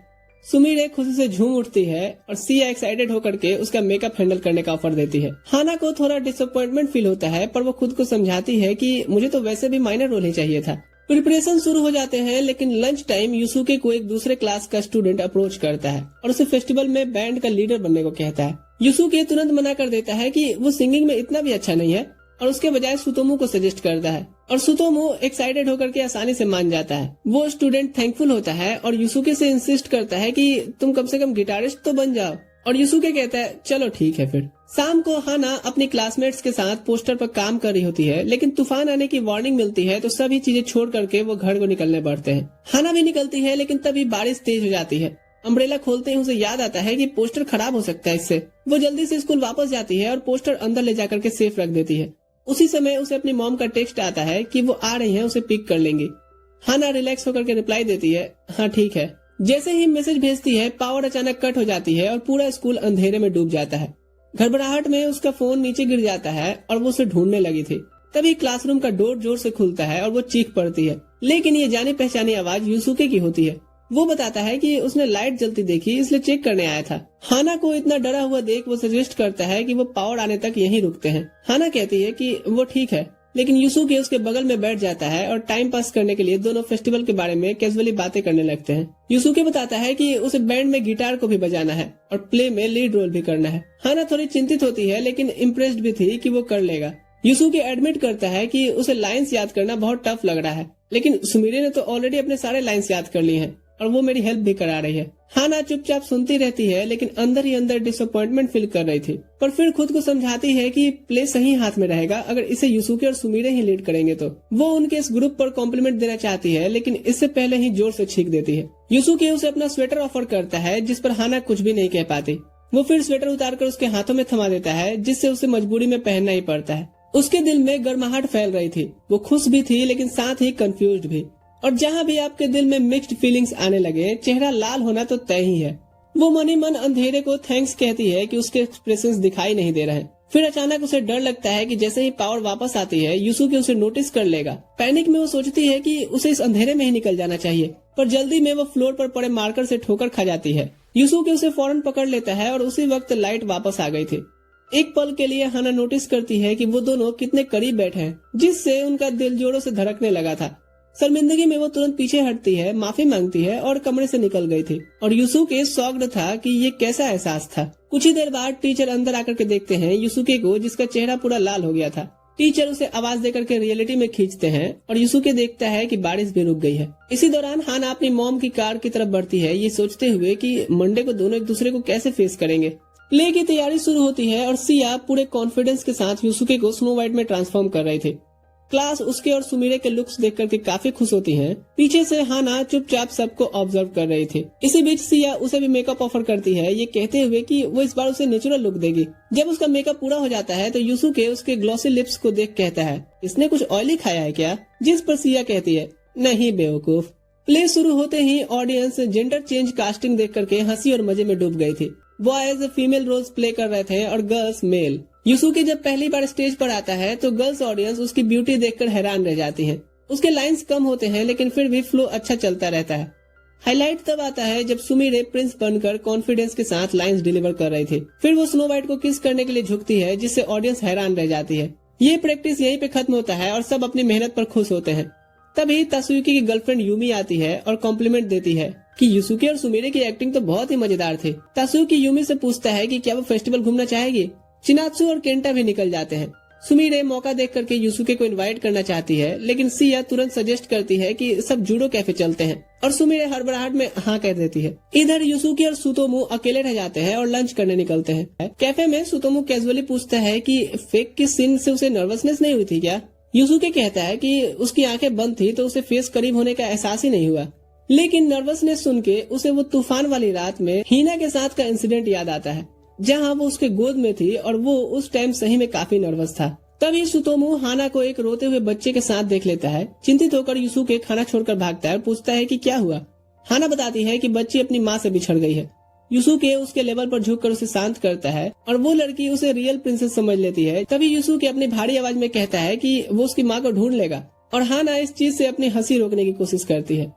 सुमिरे खुशी से झूम उठती है और सिया एक्साइटेड होकर के उसका मेकअप हैंडल करने का ऑफर देती है। हाना को थोड़ा डिसअपॉइंटमेंट फील होता है, पर वो खुद को समझाती है कि मुझे तो वैसे भी माइनर रोल ही चाहिए था। प्रिपरेशन शुरू हो जाते हैं, लेकिन लंच टाइम युसुके को एक दूसरे क्लास का स्टूडेंट अप्रोच करता है और उसे फेस्टिवल में बैंड का लीडर बनने को कहता है। युसुके तुरंत मना कर देता है कि वो सिंगिंग में इतना भी अच्छा नहीं है और उसके बजाय सुतोमू को सजेस्ट करता है और सुतोमू एक्साइटेड होकर के आसानी से मान जाता है। वो स्टूडेंट थैंकफुल होता है और युसुके से इंसिस्ट करता है कि तुम कम से कम गिटारिस्ट तो बन जाओ, और युसुके कहता है चलो ठीक है फिर। शाम को हाना अपनी क्लासमेट्स के साथ पोस्टर पर काम कर रही होती है, लेकिन तूफान आने की वार्निंग मिलती है तो सभी चीजें छोड़ करके वो घर को निकलने बढ़ते हैं। हाना भी निकलती है, लेकिन तभी बारिश तेज हो जाती है। अम्ब्रेला खोलते ही उसे याद आता है कि पोस्टर खराब हो सकता है इससे। वो जल्दी से स्कूल वापस जाती है और पोस्टर अंदर ले जाकर के सेफ रख देती है। उसी समय उसे अपनी मॉम का टेक्स्ट आता है कि वो आ रही हैं, उसे पिक कर लेंगी। हाना रिलैक्स होकर के रिप्लाई देती है हाँ ठीक है। जैसे ही मैसेज भेजती है पावर अचानक कट हो जाती है और पूरा स्कूल अंधेरे में डूब जाता है। घबराहट में उसका फोन नीचे गिर जाता है और वो उसे ढूंढने लगी थी। तभी क्लासरूम का डोर जोर से खुलता है और वो चीख पड़ती है, लेकिन ये जानी पहचानी आवाज युसुके की होती है। वो बताता है कि उसने लाइट जलती देखी इसलिए चेक करने आया था। हाना को इतना डरा हुआ देख वो सजेस्ट करता है कि वो पावर आने तक यहीं रुकते हैं। हाना कहती है कि वो ठीक है, लेकिन युसुके उसके बगल में बैठ जाता है और टाइम पास करने के लिए दोनों फेस्टिवल के बारे में कैजुअली बातें करने लगते हैं। युसुके बताता है कि उसे बैंड में गिटार को भी बजाना है और प्ले में लीड रोल भी करना है। हाना थोड़ी चिंतित होती है, लेकिन इम्प्रेस्ड भी थी कि वो कर लेगा। युसुके एडमिट करता है कि उसे लाइंस याद करना बहुत टफ लग रहा है, लेकिन सुमिरे ने तो ऑलरेडी अपने सारे लाइंस याद कर लिए हैं और वो मेरी हेल्प भी करा रही है। हाना चुपचाप सुनती रहती है, लेकिन अंदर ही अंदर डिसअपॉइंटमेंट फील कर रही थी, पर फिर खुद को समझाती है कि प्ले सही हाथ में रहेगा अगर इसे युसुके और सुमिरे ही लीड करेंगे तो। वो उनके इस ग्रुप पर कॉम्प्लीमेंट देना चाहती है, लेकिन इससे पहले ही जोर से छींक देती है। युसुके उसे अपना स्वेटर ऑफर करता है, जिस पर हाना कुछ भी नहीं कह पाती। वो फिर स्वेटर उतार कर उसके हाथों में थमा देता है, जिससे उसे मजबूरी में पहनना ही पड़ता है। उसके दिल में गर्माहट फैल रही थी। वो खुश भी थी, लेकिन साथ ही कंफ्यूज्ड भी। और जहाँ भी आपके दिल में मिक्स्ड फीलिंग्स आने लगे, चेहरा लाल होना तो तय ही है। वो मन ही मन अंधेरे को थैंक्स कहती है कि उसके एक्सप्रेशंस दिखाई नहीं दे रहे हैं। फिर अचानक उसे डर लगता है कि जैसे ही पावर वापस आती है युसुके उसे नोटिस कर लेगा। पैनिक में वो सोचती है कि उसे इस अंधेरे में ही निकल जाना चाहिए, पर जल्दी में वो फ्लोर पर पड़े मार्कर से ठोकर खा जाती है। युसुके उसे फौरन पकड़ लेता है और उसी वक्त लाइट वापस आ गई थी। एक पल के लिए हाना नोटिस करती है कि वो दोनों कितने करीब बैठे हैं, जिससे उनका दिल जोरों से धड़कने लगा था। शर्मिंदगी में वो तुरंत पीछे हटती है, माफी मांगती है और कमरे से निकल गई थी। और युसुके शॉक्ड था कि ये कैसा एहसास था। कुछ ही देर बाद टीचर अंदर आकर के देखते हैं युसुके को, जिसका चेहरा पूरा लाल हो गया था। टीचर उसे आवाज देकर के रियलिटी में खींचते हैं और युसुके देखता है कि बारिश भी रुक गई है। इसी दौरान हाना अपनी मॉम की कार की तरफ बढ़ती है, ये सोचते हुए कि मंडे को दोनों एक दूसरे को कैसे फेस करेंगे। प्ले की तैयारी शुरू होती है और सिया पूरे कॉन्फिडेंस के साथ युसुके को स्नो वाइट में ट्रांसफॉर्म कर रही थी। क्लास उसके और सुमिरे के लुक्स देख करके काफी खुश होती है। पीछे से हाना चुपचाप सबको ऑब्जर्व कर रही थी। इसी बीच सिया उसे भी मेकअप ऑफर करती है, ये कहते हुए कि वो इस बार उसे नेचुरल लुक देगी। जब उसका मेकअप पूरा हो जाता है तो युसुके उसके ग्लॉसी लिप्स को देख कहता है, इसने कुछ ऑयली खाया है क्या? जिस पर सिया कहती है, नहीं बेवकूफ। प्ले शुरू होते ही ऑडियंस जेंडर चेंज कास्टिंग देख करके हंसी और मजे में डूब गई थी। बॉयज फीमेल रोल्स प्ले कर रहे थे और गर्ल्स मेल। युसुके जब पहली बार स्टेज पर आता है तो गर्ल्स ऑडियंस उसकी ब्यूटी देखकर हैरान रह जाती है। उसके लाइंस कम होते हैं, लेकिन फिर भी फ्लो अच्छा चलता रहता है। हाईलाइट तब आता है जब सुमिरे प्रिंस बनकर कॉन्फिडेंस के साथ लाइंस डिलीवर कर रही थी। फिर वो स्नो वाइट को किस करने के लिए झुकती है, जिससे ऑडियंस हैरान रह जाती है। ये प्रैक्टिस यहीं पे खत्म होता है और सब अपनी मेहनत पर खुश होते हैं। तभी तासुयुकी की गर्लफ्रेंड यूमी आती है और कॉम्प्लीमेंट देती है कि युसुके और सुमिरे की एक्टिंग तो बहुत ही मजेदार थी। तासुयुकी यूमी से पूछता है कि क्या वो फेस्टिवल घूमना चाहेगी। चिनात्सु और केंटा भी निकल जाते हैं। सुमिरे मौका देख करके युसुके को इनवाइट करना चाहती है, लेकिन सिया तुरंत सजेस्ट करती है कि सब जूडो कैफे चलते हैं और सुमिरे हड़बड़ाहट में हाँ कह देती है। इधर युसुके और सुतोमू अकेले रह जाते हैं और लंच करने निकलते हैं। कैफे में सुतोमू कैजुअली पूछता है कि फेक किस सीन से उसे नर्वसनेस नहीं हुई थी क्या। युसुके कहता है कि उसकी आंखें बंद थी तो उसे फेस करीब होने का एहसास ही नहीं हुआ, लेकिन नर्वसनेस सुन के उसे वो तूफान वाली रात में हीना के साथ का इंसिडेंट याद आता है। जहाँ वो उसके गोद में थी और वो उस टाइम सही में काफी नर्वस था। तभी सुतोमू हाना को एक रोते हुए बच्चे के साथ देख लेता है। चिंतित होकर यूसुके खाना छोड़कर भागता है और पूछता है कि क्या हुआ। हाना बताती है कि बच्ची अपनी माँ से बिछड़ गई है। यूसुके उसके लेवल पर झुककर उसे शांत करता है और वो लड़की उसे रियल प्रिंसेस समझ लेती है। तभी यूसुके अपनी भारी आवाज में कहता है कि वो उसकी माँ को ढूंढ लेगा और हाना इस चीज से अपनी हंसी रोकने की कोशिश करती है।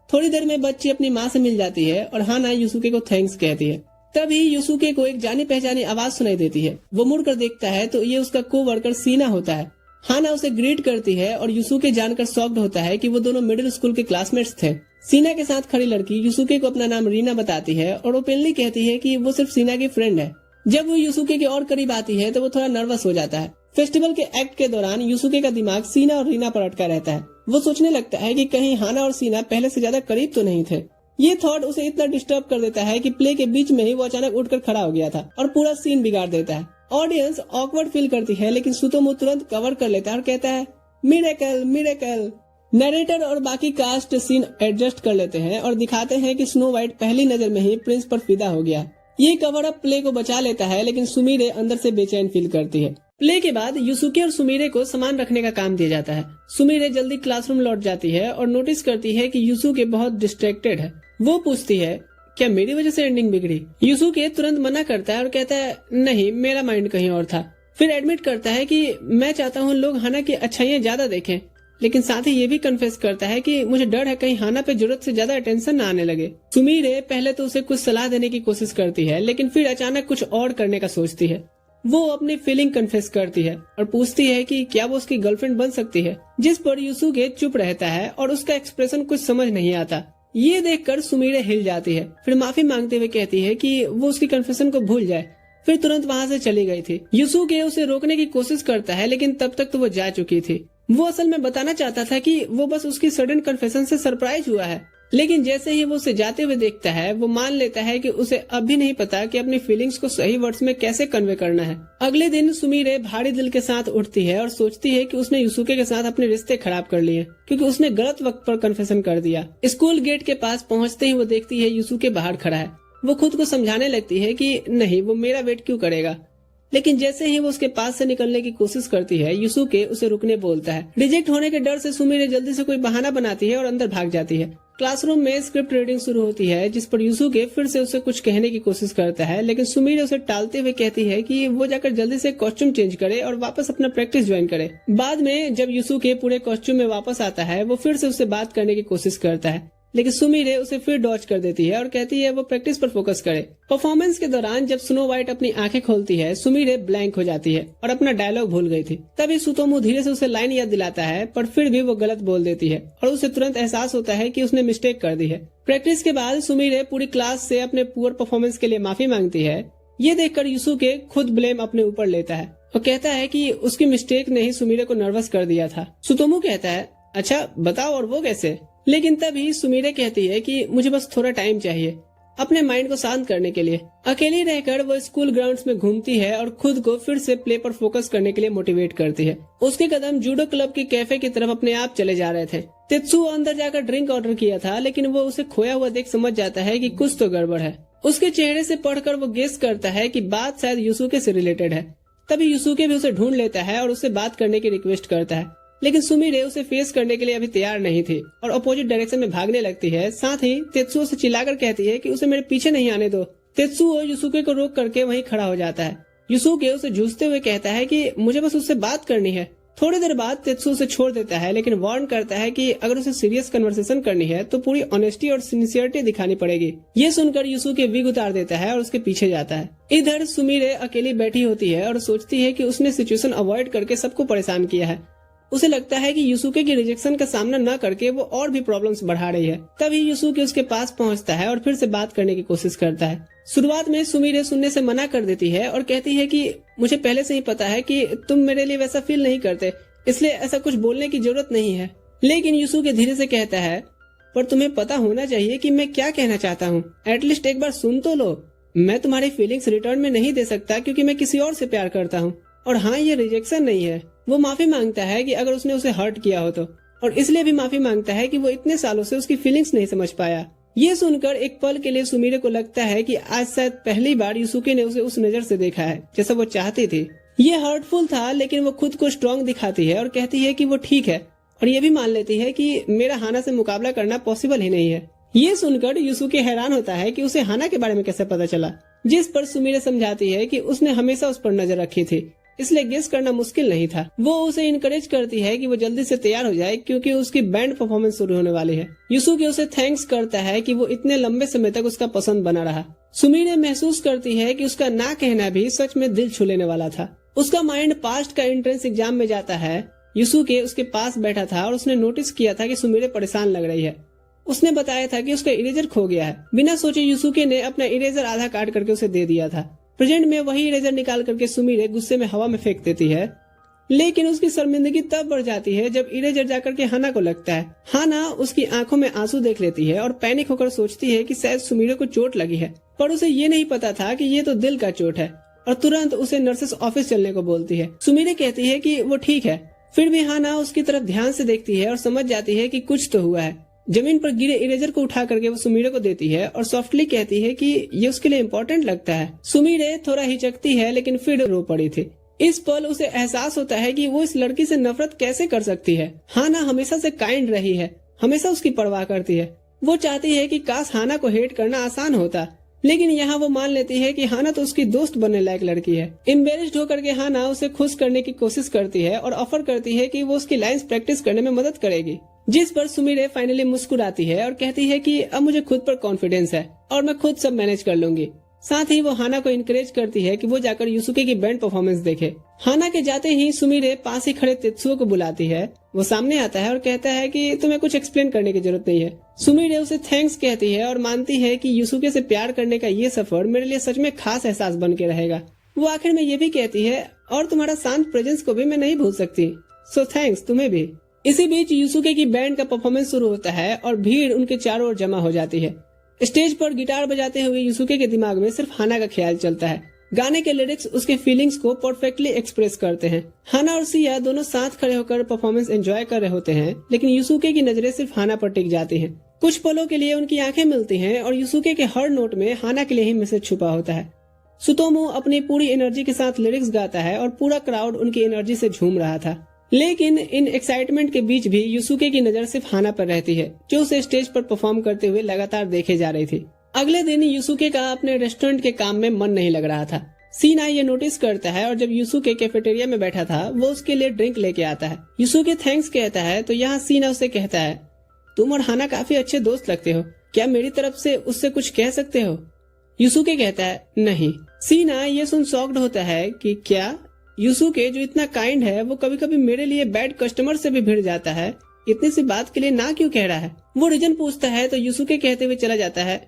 थोड़ी देर में बच्ची अपनी माँ से मिल जाती है और हाना यूसुके को थैंक्स कहती है। तभी यूसुके को एक जानी पहचानी आवाज सुनाई देती है। वो मुड़कर देखता है तो ये उसका कोवर्कर सीना होता है। हाना उसे ग्रीट करती है और यूसुके जानकर शॉक्ड होता है कि वो दोनों मिडिल स्कूल के क्लासमेट्स थे। सीना के साथ खड़ी लड़की यूसुके को अपना नाम रीना बताती है और ओपनली कहती है कि वो सिर्फ सीना की फ्रेंड है। जब वो यूसुके के और करीब आती है तो वो थोड़ा नर्वस हो जाता है। फेस्टिवल के एक्ट के दौरान यूसुके का दिमाग सीना और रीना पर अटका रहता है। वो सोचने लगता है कि कहीं हाना और सीना पहले से ज्यादा करीब तो नहीं थे। ये थॉट उसे इतना डिस्टर्ब कर देता है कि प्ले के बीच में ही वो अचानक उठकर खड़ा हो गया था और पूरा सीन बिगाड़ देता है। ऑडियंस ऑकवर्ड फील करती है, लेकिन सुतोमू तुरंत कवर कर लेता है और कहता है मिरेकल मिरेकल। नरेटर और बाकी कास्ट सीन एडजस्ट कर लेते हैं और दिखाते हैं कि स्नो व्हाइट पहली नजर में ही प्रिंस पर फिदा हो गया। ये कवर अप प्ले को बचा लेता है, लेकिन सुमीरे अंदर से बेचैन फील करती है। प्ले के बाद यूसुके और सुमीरे को सामान रखने का काम दिया जाता है। सुमीरे जल्दी क्लासरूम लौट जाती है और नोटिस करती है कि यूसुके बहुत डिस्ट्रैक्टेड है। वो पूछती है क्या मेरी वजह से एंडिंग बिगड़ी। यूसुके तुरंत मना करता है और कहता है नहीं, मेरा माइंड कहीं और था। फिर एडमिट करता है कि मैं चाहता हूँ लोग हाना की अच्छाइयाँ ज्यादा देखें, लेकिन साथ ही ये भी कन्फेस करता है कि मुझे डर है कहीं हाना पे जरूरत से ज्यादा अटेंशन न आने लगे। सुमीरे पहले तो उसे कुछ सलाह देने की कोशिश करती है, लेकिन फिर अचानक कुछ और करने का सोचती है। वो अपनी फीलिंग कन्फेस करती है और पूछती है कि क्या वो उसकी गर्लफ्रेंड बन सकती है, जिस पर यूसुके चुप रहता है और उसका एक्सप्रेशन कुछ समझ नहीं आता। ये देखकर सुमीरे हिल जाती है, फिर माफी मांगते हुए कहती है कि वो उसकी कन्फेशन को भूल जाए, फिर तुरंत वहाँ से चली गई थी। यूसुके उसे रोकने की कोशिश करता है, लेकिन तब तक तो वो जा चुकी थी। वो असल में बताना चाहता था कि वो बस उसकी सडन कन्फेशन से सरप्राइज हुआ है, लेकिन जैसे ही वो उसे जाते हुए देखता है वो मान लेता है कि उसे अब भी नहीं पता कि अपनी फीलिंग्स को सही वर्ड्स में कैसे कन्वे करना है। अगले दिन सुमीरे भारी दिल के साथ उठती है और सोचती है कि उसने यूसुके के साथ अपने रिश्ते खराब कर लिए क्योंकि उसने गलत वक्त पर कन्फेशन कर दिया। स्कूल गेट के पास पहुँचते ही वो देखती है यूसुके बाहर खड़ा है। वो खुद को समझाने लगती है कि नहीं, वो मेरा वेट क्यों करेगा, लेकिन जैसे ही वो उसके पास से निकलने की कोशिश करती है यूसुके उसे रुकने बोलता है। रिजेक्ट होने के डर से सुमीरे जल्दी से कोई बहाना बनाती है और अंदर भाग जाती है। क्लासरूम में स्क्रिप्ट रीडिंग शुरू होती है, जिस पर यूसुके फिर से उसे कुछ कहने की कोशिश करता है, लेकिन सुमीरे उसे टालते हुए कहती है कि वो जाकर जल्दी से कॉस्ट्यूम चेंज करे और वापस अपना प्रैक्टिस ज्वाइन करे। बाद में जब यूसुके पूरे कॉस्ट्यूम में वापस आता है वो फिर से उससे बात करने की कोशिश करता है, लेकिन सुमीरे उसे फिर डॉज कर देती है और कहती है वो प्रैक्टिस पर फोकस करे। परफॉर्मेंस के दौरान जब स्नो व्हाइट अपनी आंखें खोलती है सुमीरे ब्लैंक हो जाती है और अपना डायलॉग भूल गई थी। तभी सुतोमू धीरे से उसे लाइन याद दिलाता है, पर फिर भी वो गलत बोल देती है और उसे तुरंत एहसास होता है कि उसने मिस्टेक कर दी है। प्रैक्टिस के बाद सुमीरे पूरी क्लास से अपने पुअर परफॉर्मेंस के लिए माफी मांगती है। ये देखकर यूसुके खुद ब्लेम अपने ऊपर लेता है और कहता है कि उसकी मिस्टेक ने ही सुमीरे को नर्वस कर दिया था। सुतोमू कहता है अच्छा बताओ, और वो कैसे। लेकिन तभी सुमीरे कहती है कि मुझे बस थोड़ा टाइम चाहिए अपने माइंड को शांत करने के लिए। अकेली रहकर वो स्कूल ग्राउंड्स में घूमती है और खुद को फिर से प्ले पर फोकस करने के लिए मोटिवेट करती है। उसके कदम जूडो क्लब के कैफे की तरफ अपने आप चले जा रहे थे। तेत्सुओ अंदर जाकर ड्रिंक ऑर्डर किया था, लेकिन वो उसे खोया हुआ देख समझ जाता है कि कुछ तो गड़बड़ है। उसके चेहरे से पढ़कर वो गेस करता है कि बात शायद यूसुके से रिलेटेड है। तभी यूसुके भी उसे ढूंढ लेता है और उससे बात करने की रिक्वेस्ट करता है, लेकिन सुमीरे उसे फेस करने के लिए अभी तैयार नहीं थी और अपोजिट डायरेक्शन में भागने लगती है। साथ ही तेत्सुओ से चिल्लाकर कहती है कि उसे मेरे पीछे नहीं आने दो। तेत्सुओ यूसुके को रोक करके वहीं खड़ा हो जाता है। यूसुके उसे जूझते हुए कहता है कि मुझे बस उससे बात करनी है। थोड़ी देर बाद तेत्सुओ उसे छोड़ देता है, लेकिन वार्न करता है कि अगर उसे सीरियस कन्वर्सेशन करनी है तो पूरी ऑनेस्टी और सिंसियरिटी दिखानी पड़ेगी। ये सुनकर यूसुके विग उतार देता है और उसके पीछे जाता है। इधर सुमीरे अकेली बैठी होती है और सोचती है कि उसने सिचुएशन अवॉइड करके सबको परेशान किया है। उसे लगता है कि यूसुके की रिजेक्शन का सामना न करके वो और भी प्रॉब्लम्स बढ़ा रही है। तभी यूसुके उसके पास पहुंचता है और फिर से बात करने की कोशिश करता है। शुरुआत में सुमीरे सुनने से मना कर देती है और कहती है कि मुझे पहले से ही पता है कि तुम मेरे लिए वैसा फील नहीं करते, इसलिए ऐसा कुछ बोलने की जरूरत नहीं है। लेकिन यूसुके धीरे से कहता है पर तुम्हें पता होना चाहिए कि मैं क्या कहना चाहता हूँ, एटलीस्ट एक बार सुन तो लो। मैं तुम्हारी फीलिंग्स रिटर्न में नहीं दे सकता क्योंकि मैं किसी और से प्यार करता हूँ। और हाँ, ये रिजेक्शन नहीं है। वो माफी मांगता है कि अगर उसने उसे हर्ट किया हो तो, और इसलिए भी माफी मांगता है कि वो इतने सालों से उसकी फीलिंग्स नहीं समझ पाया। ये सुनकर एक पल के लिए सुमीरे को लगता है कि आज शायद पहली बार युसुके ने उसे उस नजर से देखा है जैसा वो चाहती थी। ये हर्टफुल था, लेकिन वो खुद को स्ट्रॉन्ग दिखाती है और कहती है कि वो ठीक है और ये भी मान लेती है कि मेरा हाना से मुकाबला करना पॉसिबल ही नहीं है। ये सुनकर युसुके हैरान होता है कि उसे हाना के बारे में कैसे पता चला, जिस पर सुमीरे समझाती है कि उसने हमेशा उस पर नजर रखी थी, इसलिए गेस करना मुश्किल नहीं था। वो उसे इनकरेज करती है कि वो जल्दी से तैयार हो जाए क्योंकि उसकी बैंड परफॉर्मेंस शुरू होने वाली है। युसुके उसे थैंक्स करता है कि वो इतने लंबे समय तक उसका पसंद बना रहा। सुमीरे महसूस करती है कि उसका ना कहना भी सच में दिल छू लेने वाला था। उसका माइंड पास्ट का एंट्रेंस एग्जाम में जाता है। युसुके उसके पास बैठा था और उसने नोटिस किया था कि सुमीरे परेशान लग रही है। उसने बताया था कि उसका इरेजर खो गया है। बिना सोचे युसुके ने अपना इरेजर आधा काट करके उसे दे दिया था। प्रेजेंट में वही इरेजर निकाल करके सुमीरे गुस्से में हवा में फेंक देती है, लेकिन उसकी शर्मिंदगी तब बढ़ जाती है जब इरेजर जाकर के हाना को लगता है। हाना उसकी आंखों में आंसू देख लेती है और पैनिक होकर सोचती है कि शायद सुमीरे को चोट लगी है, पर उसे ये नहीं पता था कि ये तो दिल का चोट है और तुरंत उसे नर्सेस ऑफिस चलने को बोलती है। सुमीरे कहती है कि वो ठीक है, फिर भी हाना उसकी तरफ ध्यान से देखती है और समझ जाती है कि कुछ तो हुआ है। जमीन पर गिरे इरेजर को उठा करके वो सुमीरे को देती है और सॉफ्टली कहती है कि ये उसके लिए इम्पोर्टेंट लगता है। सुमीरे थोड़ा हिचकती है, लेकिन फिर रो पड़ी थी। इस पल उसे एहसास होता है कि वो इस लड़की से नफरत कैसे कर सकती है। हाना हमेशा से काइंड रही है, हमेशा उसकी परवाह करती है। वो चाहती है कि काश हाना को हेट करना आसान होता, लेकिन यहाँ वो मान लेती है कि हाना तो उसकी दोस्त बनने लायक लड़की है। एम्बेरेस्ड होकर के हाना उसे खुश करने की कोशिश करती है और ऑफर करती है कि वो उसकी लाइंस प्रैक्टिस करने में मदद करेगी, जिस पर सुमीरे फाइनली मुस्कुराती है और कहती है कि अब मुझे खुद पर कॉन्फिडेंस है और मैं खुद सब मैनेज कर लूंगी। साथ ही वो हाना को इनकरेज करती है कि वो जाकर युसुके की बैंड परफॉर्मेंस देखे। हाना के जाते ही सुमीरे पास ही खड़े तेत्सुओ को बुलाती है। वो सामने आता है और कहता है कि तुम्हें कुछ एक्सप्लेन करने की जरूरत नहीं है। सुमीरे उसे थैंक्स कहती है और मानती है कि युसुके से प्यार करने का ये सफर मेरे लिए सच में खास एहसास बन के रहेगा। वो आखिर में ये भी कहती है और तुम्हारा शांत प्रेजेंस को भी मैं नहीं भूल सकती, सो थैंक्स तुम्हें भी। इसी बीच युसुके की बैंड का परफॉर्मेंस शुरू होता है और भीड़ उनके चारों ओर जमा हो जाती है। स्टेज पर गिटार बजाते हुए युसुके के दिमाग में सिर्फ हाना का ख्याल चलता है। गाने के लिरिक्स उसके फीलिंग्स को परफेक्टली एक्सप्रेस करते हैं। हाना और सिया दोनों साथ खड़े होकर परफॉर्मेंस एंजॉय कर रहे होते हैं, लेकिन युसुके की नजरें सिर्फ हाना पर टिक जाती हैं। कुछ पलों के लिए उनकी आंखें मिलती हैं और युसुके के हर नोट में हाना के लिए ही मैसेज छुपा होता है। सुतोमो अपनी पूरी एनर्जी के साथ लिरिक्स गाता है और पूरा क्राउड उनकी एनर्जी से झूम रहा था। लेकिन इन एक्साइटमेंट के बीच भी युसुके की नजर सिर्फ हाना पर रहती है, जो उसे स्टेज पर परफॉर्म करते हुए लगातार देखे जा रही थी। अगले दिन युसुके का अपने रेस्टोरेंट के काम में मन नहीं लग रहा था। सीना ये नोटिस करता है और जब युसुके कैफेटेरिया में बैठा था वो उसके लिए ड्रिंक लेके आता है। युसुके थैंक्स कहता है तो यहाँ सीना उसे कहता है, तुम और हाना काफी अच्छे दोस्त लगते हो, क्या मेरी तरफ से उससे कुछ कह सकते हो? युसुके कहता है नहीं। सीना ये सुन शॉक्ड होता है कि क्या युसुके जो इतना काइंड है वो कभी कभी मेरे लिए बैड कस्टमर से भी भिड़ जाता है, इतनी सी बात के लिए ना क्यों कह रहा है? वो रीजन पूछता है तो युसुके कहते हुए चला जाता है,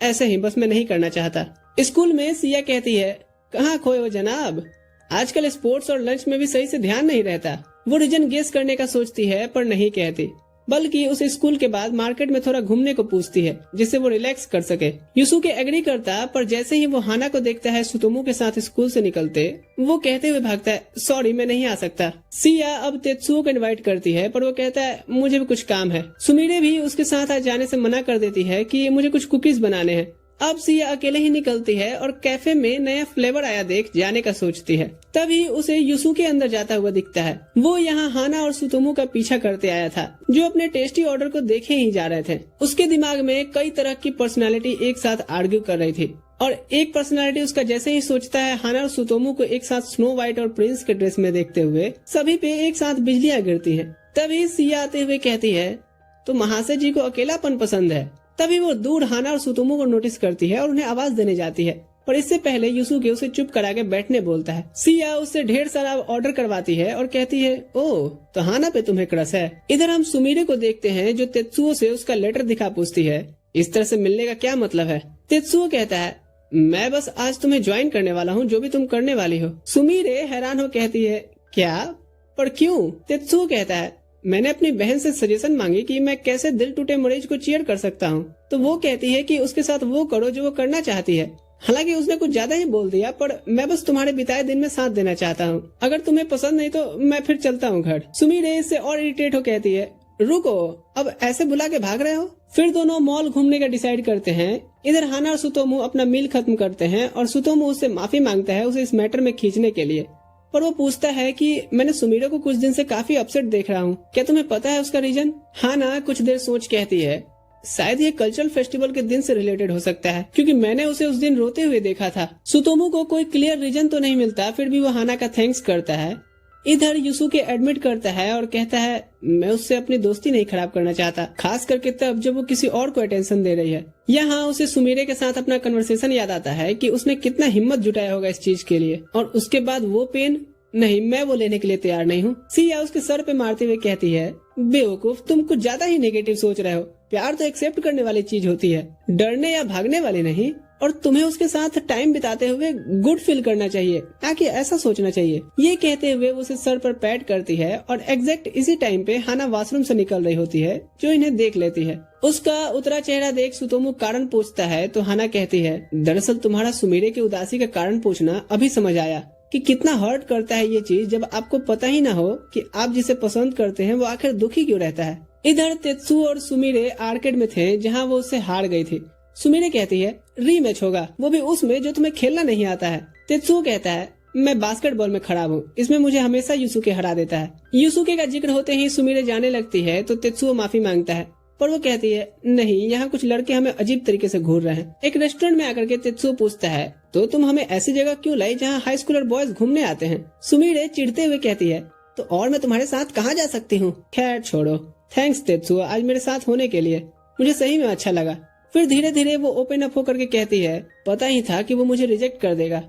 ऐसे ही बस मैं नहीं करना चाहता। स्कूल में सिया कहती है, कहाँ खोए हो जनाब, आजकल स्पोर्ट्स और लंच में भी सही से ध्यान नहीं रहता। वो रीजन गेस करने का सोचती है पर नहीं कहती, बल्कि उसे स्कूल के बाद मार्केट में थोड़ा घूमने को पूछती है जिससे वो रिलैक्स कर सके। युसुके एग्री करता, पर जैसे ही वो हाना को देखता है सुतोमो के साथ स्कूल से निकलते, वो कहते हुए भागता है, सॉरी मैं नहीं आ सकता। सिया अब तेत्सुओ को इनवाइट करती है पर वो कहता है मुझे भी कुछ काम है। सुमीरे भी उसके साथ आ जाने से मना कर देती है कि मुझे कुछ कुकीज बनाने हैं। अब सिया अकेले ही निकलती है और कैफे में नया फ्लेवर आया देख जाने का सोचती है। तभी उसे युसुके अंदर जाता हुआ दिखता है। वो यहाँ हाना और सुतोमो का पीछा करते आया था, जो अपने टेस्टी ऑर्डर को देखे ही जा रहे थे। उसके दिमाग में कई तरह की पर्सनालिटी एक साथ आर्ग्यू कर रही थी और एक पर्सनालिटी उसका जैसे ही सोचता है हाना और सुतोमो को एक साथ स्नो व्हाइट और प्रिंस के ड्रेस में देखते हुए सभी पे एक साथ बिजलियां गिरती हैं। तभी सिया आते हुए कहती है, तो महाशय जी को अकेलापन पसंद है। तभी वो दूर हाना और सुतोमो को नोटिस करती है और उन्हें आवाज देने जाती है, पर इससे पहले युसुके उसे चुप करा के बैठने बोलता है। सिया उससे ढेर सारा ऑर्डर करवाती है और कहती है, ओह तो हाना पे तुम्हें क्रश है। इधर हम सुमीरे को देखते हैं जो तेत्सुओ से उसका लेटर दिखा पूछती है, इस तरह से मिलने का क्या मतलब है? तेत्सुओ कहता है, मैं बस आज तुम्हें ज्वाइन करने वाला हूँ, जो भी तुम करने वाली हो। सुमीरे हैरान हो कहती है, क्या, पर क्यों? तेत्सुओ कहता है, मैंने अपनी बहन से सजेशन मांगी कि मैं कैसे दिल टूटे मरीज को चीयर कर सकता हूँ, तो वो कहती है कि उसके साथ वो करो जो वो करना चाहती है। हालांकि उसने कुछ ज्यादा ही बोल दिया, पर मैं बस तुम्हारे बिताए दिन में साथ देना चाहता हूँ। अगर तुम्हें पसंद नहीं तो मैं फिर चलता हूँ घर। सुमीरे इससे और इरिटेट हो कहती है, रुको, अब ऐसे बुला के भाग रहे हो? फिर दोनों मॉल घूमने का डिसाइड करते हैं। इधर हाना और सुतोमू अपना मील खत्म करते हैं और सुतोमू उससे माफी मांगता है उसे इस मैटर में खींचने के लिए। पर वो पूछता है कि मैंने सुमीरो को कुछ दिन से काफी अपसेट देख रहा हूँ, क्या तुम्हें पता है उसका रीजन? हाना कुछ देर सोच कहती है, शायद ये कल्चरल फेस्टिवल के दिन से रिलेटेड हो सकता है, क्योंकि मैंने उसे उस दिन रोते हुए देखा था। सुतोमू को कोई क्लियर रीजन तो नहीं मिलता, फिर भी वो हाना का थैंक्स करता है। इधर यूसुके एडमिट करता है और कहता है, मैं उससे अपनी दोस्ती नहीं खराब करना चाहता, खास करके तब जब वो किसी और को अटेंशन दे रही है। यहाँ उसे सुमीरे के साथ अपना कन्वर्सेशन याद आता है कि उसने कितना हिम्मत जुटाया होगा इस चीज के लिए, और उसके बाद वो पेन, नहीं मैं वो लेने के लिए तैयार नहीं हूँ। सिया उसके सर पे मारते हुए कहती है, बेवकूफ, तुम कुछ ज्यादा ही नेगेटिव सोच रहे हो। प्यार तो एक्सेप्ट करने वाली चीज होती है, डरने या भागने वाली नहीं। और तुम्हें उसके साथ टाइम बिताते हुए गुड फील करना चाहिए, ताकि ऐसा सोचना चाहिए। ये कहते हुए उसे सर पर पैट करती है और एग्जैक्ट इसी टाइम पे हाना वॉशरूम से निकल रही होती है, जो इन्हें देख लेती है। उसका उतरा चेहरा देख सुतोमू कारण पूछता है तो हाना कहती है, दरअसल तुम्हारा सुमीरे की उदासी का कारण पूछना अभी समझ आया कि कितना हर्ट करता है ये चीज, जब आपको पता ही ना हो कि आप जिसे पसंद करते हैं वो आखिर दुखी क्यों रहता है। इधर तेत्सु और सुमीरे आर्केड में थे जहाँ वो उससे हार गई थी। सुमीरे कहती है, रीमैच होगा, वो भी उसमें जो तुम्हें खेलना नहीं आता है। तेत्सु कहता है, मैं बास्केटबॉल में खराब हूँ, इसमें मुझे हमेशा यूसुके हरा देता है। यूसुके का जिक्र होते ही सुमीरे जाने लगती है तो तेत्सुओ माफी मांगता है, पर वो कहती है, नहीं, यहाँ कुछ लड़के हमें अजीब तरीके से घूर रहे हैं। एक रेस्टोरेंट में आकर के तेत्सुओ पूछता है, तो तुम हमें ऐसी जगह क्यों लाई जहाँ हाई स्कूलर बॉयज घूमने आते हैं? सुमीरे चिढ़ते हुए कहती है, तो और मैं तुम्हारे साथ कहाँ जा सकती हूँ? खैर छोड़ो, थैंक्स तेत्सुओ आज मेरे साथ होने के लिए, मुझे सही में अच्छा लगा। फिर धीरे धीरे वो ओपन अप होकर के कहती है, पता ही था कि वो मुझे रिजेक्ट कर देगा,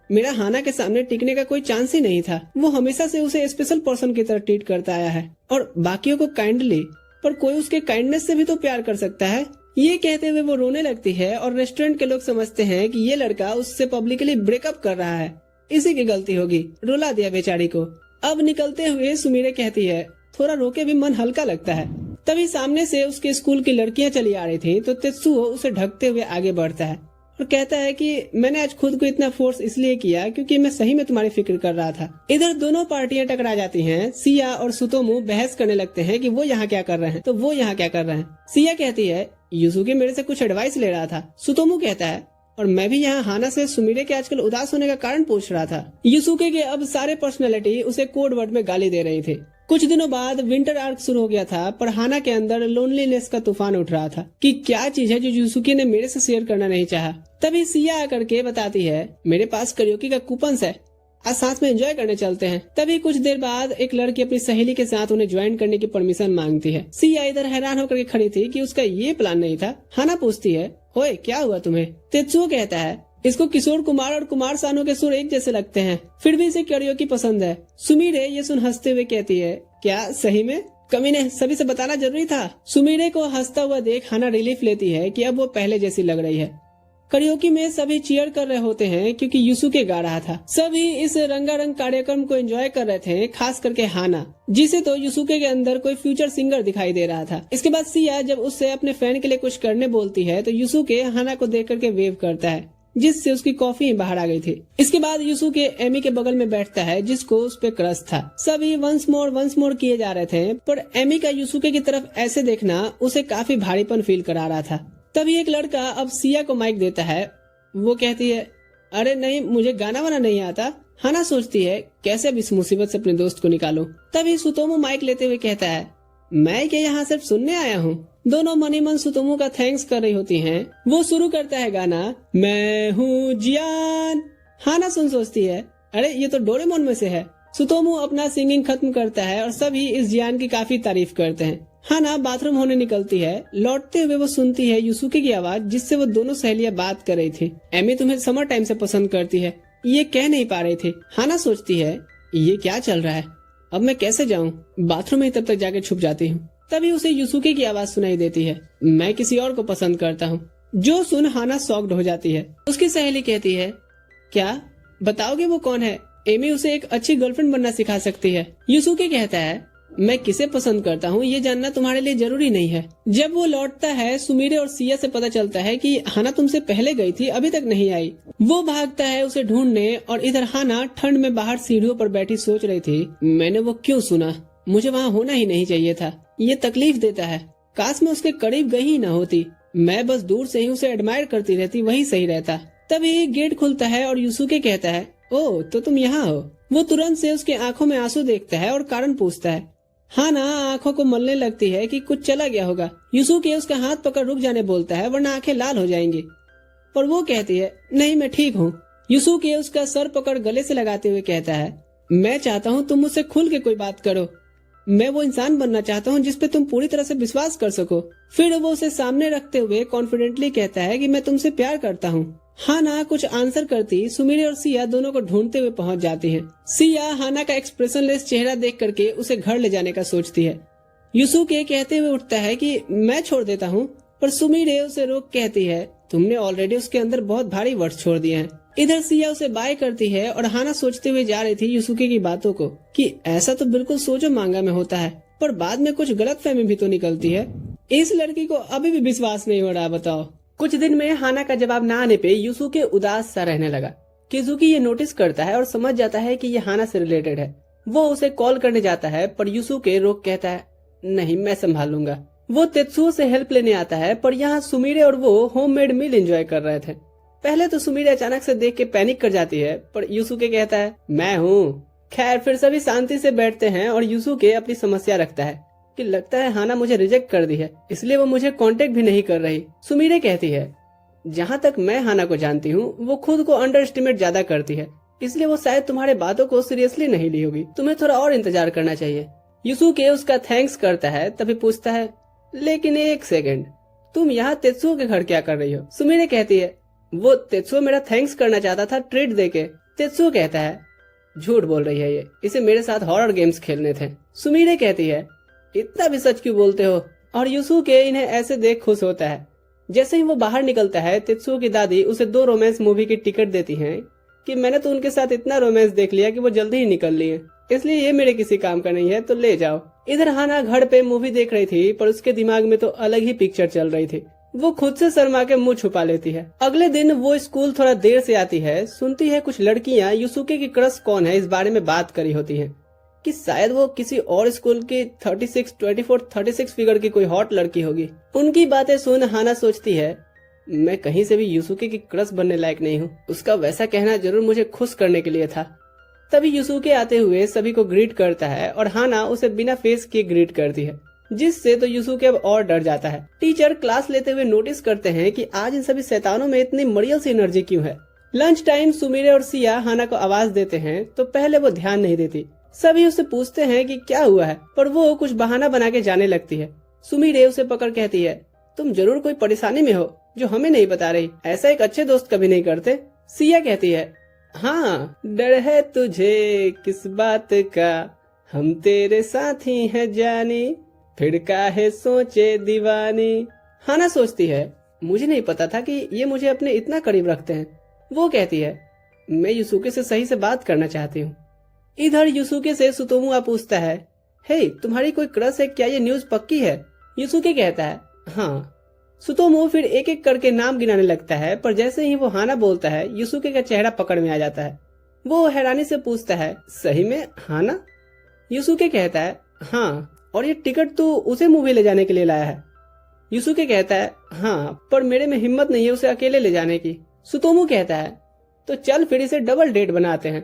मेरा हाना के सामने टिकने का कोई चांस ही नहीं था। वो हमेशा से उसे स्पेशल पर्सन की तरह ट्रीट करता आया है और बाकियों को काइंडली, पर कोई उसके काइंडनेस से भी तो प्यार कर सकता है। ये कहते हुए वो रोने लगती है और रेस्टोरेंट के लोग समझते हैं कि ये लड़का उससे पब्लिकली ब्रेकअप कर रहा है, इसी की गलती होगी, रुला दिया बेचारी को। अब निकलते हुए सुमीरे कहती है, थोड़ा रोके भी मन हल्का लगता है। तभी सामने से उसके स्कूल की लड़कियां चली आ रही थी तो तेत्सुओ उसे ढकते हुए आगे बढ़ता है और कहता है कि मैंने आज खुद को इतना फोर्स इसलिए किया क्योंकि मैं सही में तुम्हारी फिक्र कर रहा था। इधर दोनों पार्टियां टकरा जाती हैं। सिया और सुतोमू बहस करने लगते हैं कि वो यहाँ क्या कर रहे हैं तो वो यहाँ क्या कर रहे हैं। सिया कहती है, यूसुके मेरे से कुछ एडवाइस ले रहा था। सुतोमू कहता है, और मैं भी यहाँ हाना से सुमीरे के आजकल उदास होने का कारण पूछ रहा था। यूसुके के अब सारे पर्सनैलिटी उसे कोड वर्ड में गाली दे रही थी। कुछ दिनों बाद विंटर आर्क शुरू हो गया था, पर हाना के अंदर लोनलीनेस का तूफान उठ रहा था कि क्या चीज है जो यूसुके ने मेरे से शेयर करना नहीं चाहा। तभी सिया आकर के बताती है, मेरे पास करियोकी का कूपन्स है, आज साथ में एंजॉय करने चलते हैं। तभी कुछ देर बाद एक लड़की अपनी सहेली के साथ उन्हें ज्वाइन करने की परमिशन मांगती है। सिया इधर हैरान होकर के खड़ी थी कि उसका ये प्लान नहीं था। हाना पूछती है, ओए क्या हुआ तुम्हें? तेत्सुओ कहता है, इसको किशोर कुमार और कुमार सानू के सुर एक जैसे लगते हैं, फिर भी इसे करियोकी पसंद है। सुमीरे ये सुन हंसते हुए कहती है, क्या सही में? कमीने, सभी से बताना जरूरी था। सुमीरे को हंसता हुआ देख हाना रिलीफ लेती है कि अब वो पहले जैसी लग रही है। करियोकी में सभी चीयर कर रहे होते हैं क्योंकि यूसुके गा रहा था। सभी इस रंगारंग कार्यक्रम को एंजॉय कर रहे थे, खास करके हाना, जिसे तो यूसुके के अंदर कोई फ्यूचर सिंगर दिखाई दे रहा था। इसके बाद सिया जब उससे अपने फ्रेंड के लिए कुछ करने बोलती है तो यूसुके हाना को देख करके वेव करता है, जिससे उसकी कॉफी बाहर आ गई थी। इसके बाद यूसुके एमी के बगल में बैठता है जिसको उस पे क्रश था। सभी वंस मोर किए जा रहे थे, पर एमी का यूसुके की तरफ ऐसे देखना उसे काफी भारीपन फील करा रहा था। तभी एक लड़का अब सिया को माइक देता है। वो कहती है, अरे नहीं, मुझे गाना वाना नहीं आता। हाना सोचती है, कैसे अब इस मुसीबत से अपने दोस्त को निकालूं। तभी सुतोमू माइक लेते हुए कहता है, मैं क्या यहाँ सिर्फ सुनने आया हूँ। दोनों मनी मन सुतोमू का थैंक्स कर रही होती हैं। वो शुरू करता है गाना, मैं हूँ जियान। हाना सुन सोचती है, अरे ये तो डोरेमोन में से है। सुतोमू अपना सिंगिंग खत्म करता है और सभी इस जियान की काफी तारीफ करते हैं। हाना बाथरूम होने निकलती है। लौटते हुए वो सुनती है यूसुके की आवाज, जिससे वो दोनों सहेलियां बात कर रही थी। एमी तुम्हें समर टाइम से पसंद करती है, ये कह नहीं पा रही थी। हाना सोचती है, ये क्या चल रहा है, अब मैं कैसे जाऊँ? बाथरूम में तब तक जाके छुप जाती हूँ। तभी उसे यूसुके की आवाज सुनाई देती है, मैं किसी और को पसंद करता हूँ। जो सुन हाना शॉक्ड हो जाती है। उसकी सहेली कहती है, क्या बताओगे वो कौन है? एमी उसे एक अच्छी गर्लफ्रेंड बनना सिखा सकती है। यूसुके कहता है, मैं किसे पसंद करता हूँ ये जानना तुम्हारे लिए जरूरी नहीं है। जब वो लौटता है, सुमीरे और सिया से पता चलता है कि हाना तुमसे पहले गई थी, अभी तक नहीं आई। वो भागता है उसे ढूंढने, और इधर हाना ठंड में बाहर सीढ़ियों पर बैठी सोच रही थी, मैंने वो क्यों सुना। मुझे वहाँ होना ही नहीं चाहिए था। ये तकलीफ देता है। काश मैं उसके करीब गई ही न होती। मैं बस दूर से ही उसे एडमायर करती रहती, वही सही रहता। तभी गेट खुलता है और यूसुके कहता है, ओह तो तुम यहाँ हो। वो तुरंत से उसके आंखों में आंसू देखता है और कारण पूछता है। हाना आंखों को मलने लगती है कि कुछ चला गया होगा। यूसुके उसका हाथ पकड़ रुक जाने बोलता है, वरना आंखें लाल हो जाएंगी। पर वो कहती है, नहीं मैं ठीक हूँ। यूसुके उसका सर पकड़ गले से लगाते हुए कहता है, मैं चाहता हूँ तुम मुझसे खुल के कोई बात करो। मैं वो इंसान बनना चाहता हूँ जिसपे तुम पूरी तरह से विश्वास कर सको। फिर वो उसे सामने रखते हुए कॉन्फिडेंटली कहता है कि मैं तुमसे प्यार करता हूँ। हाना कुछ आंसर करती सुमीरे और सिया दोनों को ढूंढते हुए पहुंच जाती है। सिया हाना का एक्सप्रेशनलेस चेहरा देख करके उसे घर ले जाने का सोचती है। यूसुके कहते हुए उठता है कि मैं छोड़ देता हूँ, पर सुमीरे उसे रोक कहती है, तुमने ऑलरेडी उसके अंदर बहुत भारी वर्ड्स छोड़ दिए हैं। इधर सिया उसे बाय करती है और हाना सोचते हुए जा रही थी यूसुके की बातों को कि ऐसा तो बिल्कुल सोजो मांगा में होता है, पर बाद में कुछ गलतफहमी भी तो निकलती है। इस लड़की को अभी भी विश्वास नहीं हो रहा, बताओ। कुछ दिन में हाना का जवाब न आने पे यूसुके उदास सा रहने लगा। किजुकी ये नोटिस करता है और समझ जाता है कि ये हाना से रिलेटेड है। वो उसे कॉल करने जाता है, पर यूसुके रोक कहता है, नहीं मैं संभाल लूंगा। वो तेत्सुओ से हेल्प लेने आता है, पर यहाँ सुमीरे और वो होममेड मील एंजॉय कर रहे थे। पहले तो सुमीरे अचानक से देख के पैनिक कर जाती है, पर यूसुके कहता है, मैं हूँ। खैर फिर सभी शांति से बैठते हैं और यूसुके अपनी समस्या रखता है कि लगता है हाना मुझे रिजेक्ट कर दी है, इसलिए वो मुझे कांटेक्ट भी नहीं कर रही। सुमीरे कहती है, जहाँ तक मैं हाना को जानती हूँ वो खुद को अंडर एस्टिमेट ज्यादा करती है, इसलिए वो शायद तुम्हारे बातों को सीरियसली नहीं ली होगी। तुम्हें थोड़ा और इंतजार करना चाहिए। यूसुके उसका थैंक्स करता है, तभी पूछता है, लेकिन एक सेकंड, तुम यहाँ तेत्सुओ के घर क्या कर रही हो? सुमीरे कहती है, वो तेत्सुओ मेरा थैंक्स करना चाहता था ट्रीट देके। तेत्सुओ कहता है, झूठ बोल रही है ये, इसे मेरे साथ हॉरर गेम्स खेलने थे। सुमीरे कहती है, इतना भी सच क्यों बोलते हो? और यूसुके इन्हें ऐसे देख खुश होता है। जैसे ही वो बाहर निकलता है, तेत्सुओ की दादी उसे 2 रोमांस मूवी की टिकट देती हैं कि मैंने तो उनके साथ इतना रोमांस देख लिया कि वो जल्दी ही निकल लिए, इसलिए ये मेरे किसी काम का नहीं है, तो ले जाओ। इधर हाना घर पे मूवी देख रही थी, पर उसके दिमाग में तो अलग ही पिक्चर चल रही थी। वो खुद से शर्मा के मुंह छुपा लेती है। अगले दिन वो स्कूल थोड़ा देर से आती है। सुनती है कुछ लड़कियां यूसुके की क्रश कौन है इस बारे में बात करी होती हैं कि शायद वो किसी और स्कूल की 36 फिगर की कोई हॉट लड़की होगी। उनकी बातें सुन हाना सोचती है, मैं कहीं से भी यूसुके की क्रश बनने लायक नहीं हूँ। उसका वैसा कहना जरूर मुझे खुश करने के लिए था। तभी यूसुके आते हुए सभी को ग्रीट करता है और हाना उसे बिना फेस किए ग्रीट करती है, जिससे तो यूसुके अब और डर जाता है। टीचर क्लास लेते हुए नोटिस करते हैं कि आज इन सभी शैतानों में इतनी मरियल सी एनर्जी क्यों है। लंच टाइम सुमीरे और सिया हाना को आवाज देते हैं, तो पहले वो ध्यान नहीं देती। सभी उससे पूछते हैं कि क्या हुआ है, पर वो कुछ बहाना बना के जाने लगती है। सुमीरे उसे पकड़ कहती है, तुम जरूर कोई परेशानी में हो जो हमें नहीं बता रही। ऐसा एक अच्छे दोस्त कभी नहीं करते। सिया कहती है, हाँ डर है तुझे किस बात का, हम तेरे साथी हैं जानी, फिर काहे सोचे दीवानी। हाना सोचती है, मुझे नहीं पता था कि ये मुझे अपने इतना करीब रखते हैं। वो कहती है, मैं यूसुके से सही से बात करना चाहती हूँ। इधर यूसुके से सुतोमुआ पूछता है, हे तुम्हारी कोई क्रश है क्या? ये न्यूज पक्की है? यूसुके कहता है, हाँ। सुतोमु फिर एक एक करके नाम गिनाने लगता है, पर जैसे ही वो हाना बोलता है यूसुके का चेहरा पकड़ में आ जाता है। वो हैरानी से पूछता है, सही में हाना? यूसुके कहता है, हाँ, और ये टिकट तो उसे मूवी ले जाने के लिए लाया है। यूसुके कहता है, हाँ, पर मेरे में हिम्मत नहीं है उसे अकेले ले जाने की। सुतोमु कहता है, तो चल फिर इसे डबल डेट बनाते हैं।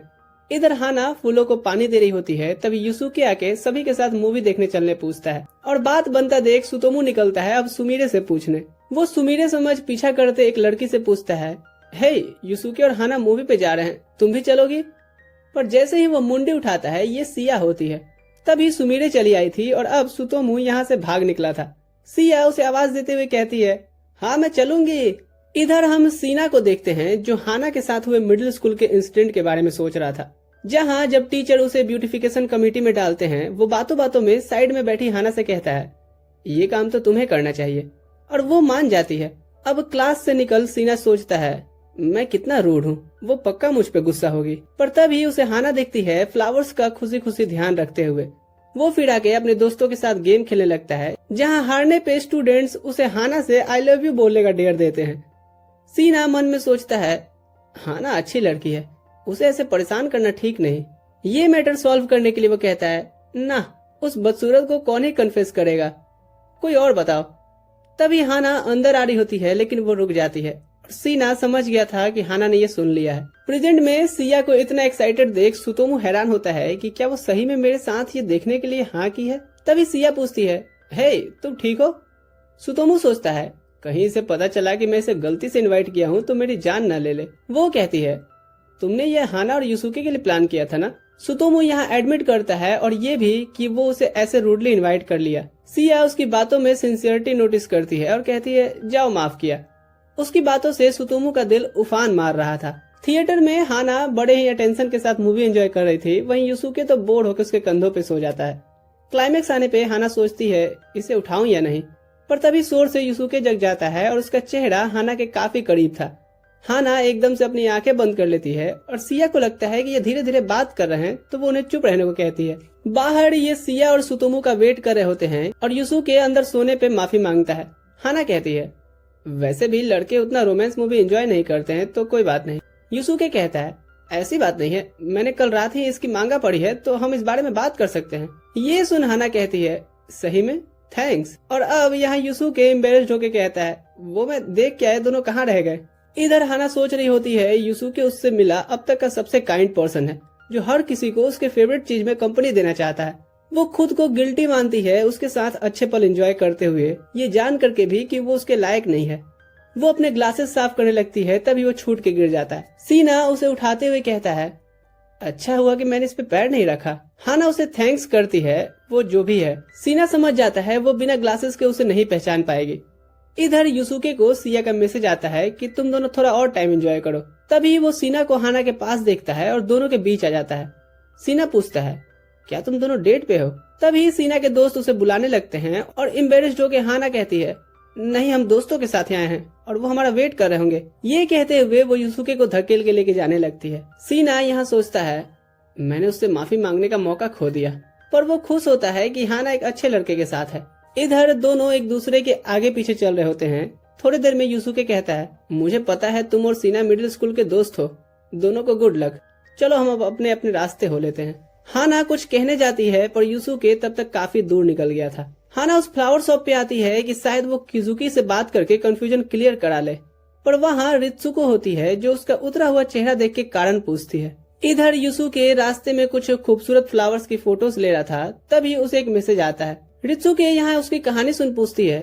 इधर हाना फूलों को पानी दे रही होती है, तभी यूसुके आके सभी के साथ मूवी देखने चलने पूछता है, और बात बनता देख सुतोमु निकलता है अब सुमीरे से पूछने। वो सुमीरे समझ पीछा करते एक लड़की से पूछता है, हे यूसुके और हाना मूवी पे जा रहे हैं, तुम भी चलोगी? पर जैसे ही वो मुंडी उठाता है ये सिया होती है। तभी सुमीरे चली आई थी और अब सुतोमु यहाँ से भाग निकला था। सिया उसे आवाज देते हुए कहती है, हाँ मैं चलूंगी। इधर हम सीना को देखते हैं जो हाना के साथ हुए मिडिल स्कूल के इंसिडेंट के बारे में सोच रहा था, जहाँ जब टीचर उसे ब्यूटिफिकेशन कमेटी में डालते हैं वो बातों बातों में साइड में बैठी हाना से कहता है, ये काम तो तुम्हें करना चाहिए, और वो मान जाती है। अब क्लास से निकल सीना सोचता है, मैं कितना रूड हूँ, वो पक्का मुझ पे गुस्सा होगी। पर तभी उसे हाना देखती है फ्लावर्स का खुशी खुशी ध्यान रखते हुए। वो फिर आके अपने दोस्तों के साथ गेम खेलने लगता है, जहाँ हारने पे स्टूडेंट्स उसे हाना से आई लव यू बोलने का डेयर देते हैं। सीना मन में सोचता है, हाना अच्छी लड़की है, उसे ऐसे परेशान करना ठीक नहीं। ये मैटर सॉल्व करने के लिए वो कहता है, ना उस बदसूरत को कौन ही कन्फेस करेगा, कोई और बताओ। तभी हाना अंदर आ रही होती है लेकिन वो रुक जाती है। सीना समझ गया था कि हाना ने ये सुन लिया है। प्रेजेंट में सिया को इतना एक्साइटेड देख सुतोमू हैरान होता है कि क्या वो सही में मेरे साथ ये देखने के लिए हाँ की है। तभी सिया पूछती है, हे तुम ठीक हो? सुतोमू सोचता है कहीं इसे पता चला कि मैं इसे गलती से इनवाइट किया हूँ तो मेरी जान न ले ले। वो कहती है, तुमने ये हाना और यूसुके के लिए प्लान किया था ना? सुतोमू यहाँ एडमिट करता है और ये भी कि वो उसे ऐसे रूडली इनवाइट कर लिया। सिया उसकी बातों में सिंसियरिटी नोटिस करती है और कहती है, जाओ माफ किया। उसकी बातों से सुतोमू का दिल उफान मार रहा था। थिएटर में हाना बड़े ही अटेंशन के साथ मूवी एंजॉय कर रही थी, वहीं यूसुके तो बोर होकर उसके कंधों पे सो जाता है। क्लाइमेक्स आने पे हाना सोचती है इसे उठाऊं या नहीं, पर तभी शोर से यूसुके जग जाता है और उसका चेहरा हाना के काफी करीब था। हाना एकदम से अपनी आंखें बंद कर लेती है और सिया को लगता है कि ये धीरे धीरे बात कर रहे हैं तो वो उन्हें चुप रहने को कहती है। बाहर ये सिया और सुतोमू का वेट कर रहे होते हैं और यूसुके अंदर सोने पे माफी मांगता है। हाना कहती है, वैसे भी लड़के उतना रोमांस मूवी एंजॉय नहीं करते हैं तो कोई बात नहीं। यूसुके कहता है, ऐसी बात नहीं है, मैंने कल रात ही इसकी मांगा पढ़ी है तो हम इस बारे में बात कर सकते हैं। ये सुन हाना कहती है, सही में? थैंक्स। और अब यहाँ यूसुके एम्बेरेस्ड होके कहता है, वो मैं देख के आया, दोनों कहाँ रह गए? इधर हाना सोच रही होती है यूसुके उससे मिला अब तक का सबसे काइंड पर्सन है, जो हर किसी को उसके फेवरेट चीज में कंपनी देना चाहता है। वो खुद को गिल्टी मानती है उसके साथ अच्छे पल एंजॉय करते हुए, ये जान करके भी कि वो उसके लायक नहीं है। वो अपने ग्लासेस साफ करने लगती है तभी वो छूट के गिर जाता है। सीना उसे उठाते हुए कहता है, अच्छा हुआ कि मैंने इस पे पैर नहीं रखा। हाना उसे थैंक्स करती है, वो जो भी है। सीना समझ जाता है वो बिना ग्लासेस के उसे नहीं पहचान पाएगी। इधर यूसुके को सिया का मैसेज आता है कि तुम दोनों थोड़ा और टाइम एंजॉय करो। तभी वो सीना को हाना के पास देखता है और दोनों के बीच आ जाता है। सीना पूछता है, क्या तुम दोनों डेट पे हो? तभी सीना के दोस्त उसे बुलाने लगते हैं और एम्बेरेस्ड होकर हाना कहती है, नहीं हम दोस्तों के साथ आए हैं और वो हमारा वेट कर रहे होंगे। ये कहते हुए वो यूसुके को धकेल के लेके जाने लगती है। सीना यहाँ सोचता है, मैंने उससे माफी मांगने का मौका खो दिया, पर वो खुश होता है कि हाना एक अच्छे लड़के के साथ है। इधर दोनों एक दूसरे के आगे पीछे चल रहे होते हैं। थोड़ी देर में यूसुके कहता है, मुझे पता है तुम और सीना मिडिल स्कूल के दोस्त हो, दोनों को गुड लक। चलो हम अब अपने अपने रास्ते हो लेते हैं। हाना कुछ कहने जाती है पर यूसुके तब तक काफी दूर निकल गया था। हाना उस फ्लावर शॉप पे आती है कि शायद वो किजुकी से बात करके कंफ्यूजन क्लियर करा ले, पर वहाँ रित्सुको होती है जो उसका उतरा हुआ चेहरा देख के कारण पूछती है। इधर यूसुके रास्ते में कुछ खूबसूरत फ्लावर्स की फोटोज ले रहा था, तभी उसे एक मैसेज आता है। रित्सुके यहाँ उसकी कहानी सुन पूछती है,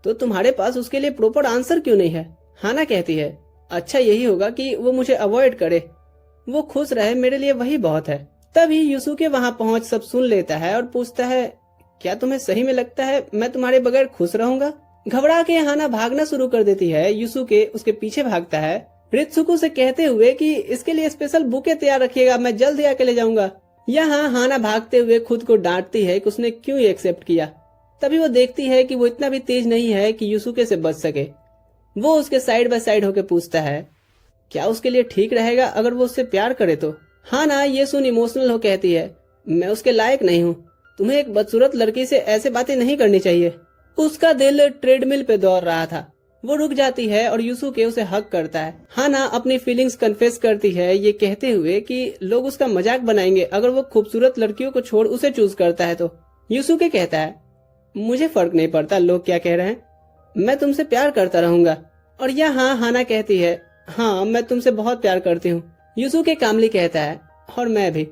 तो तुम्हारे पास उसके लिए प्रॉपर आंसर क्यों नहीं है? हाना कहती है, अच्छा यही होगा कि वो मुझे अवॉइड करे, वो खुश रहे, मेरे लिए वही बहुत है। तभी यूसुके वहाँ पहुँच सब सुन लेता है और पूछता है, क्या तुम्हें सही में लगता है मैं तुम्हारे बगैर खुश रहूंगा? घबरा के हाना भागना शुरू कर देती है। यूसुके उसके पीछे भागता है, रित्सुको से कहते हुए कि इसके लिए स्पेशल बुके तैयार रखिएगा, मैं जल्द ही आके ले जाऊंगा। यहाँ हाना भागते हुए खुद को डांटती है कि उसने क्यों ये एक्सेप्ट किया। तभी वो देखती है कि वो इतना भी तेज नहीं है कि यूसुके से बच सके। वो उसके साइड बाय साइड होकर पूछता है, क्या उसके लिए ठीक रहेगा अगर वो उससे प्यार करे तो? हाना ये सुन इमोशनल हो कहती है, मैं उसके लायक नहीं हूँ, तुम्हें एक बदसूरत लड़की से ऐसे बातें नहीं करनी चाहिए। उसका दिल ट्रेडमिल पे दौड़ रहा था। वो रुक जाती है और यूसुके उसे हक करता है। हाना अपनी फीलिंग्स कन्फेस करती है, ये कहते हुए कि लोग उसका मजाक बनाएंगे अगर वो खूबसूरत लड़कियों को छोड़ उसे चूज करता है तो। यूसुके कहता है, मुझे फर्क नहीं पड़ता लोग क्या कह रहे हैं, मैं तुमसे प्यार करता रहूंगा। और यहाँ हाना कहती है, हाँ मैं तुमसे बहुत प्यार करती हूँ। यूसुके कामली कहता है, और मैं भी,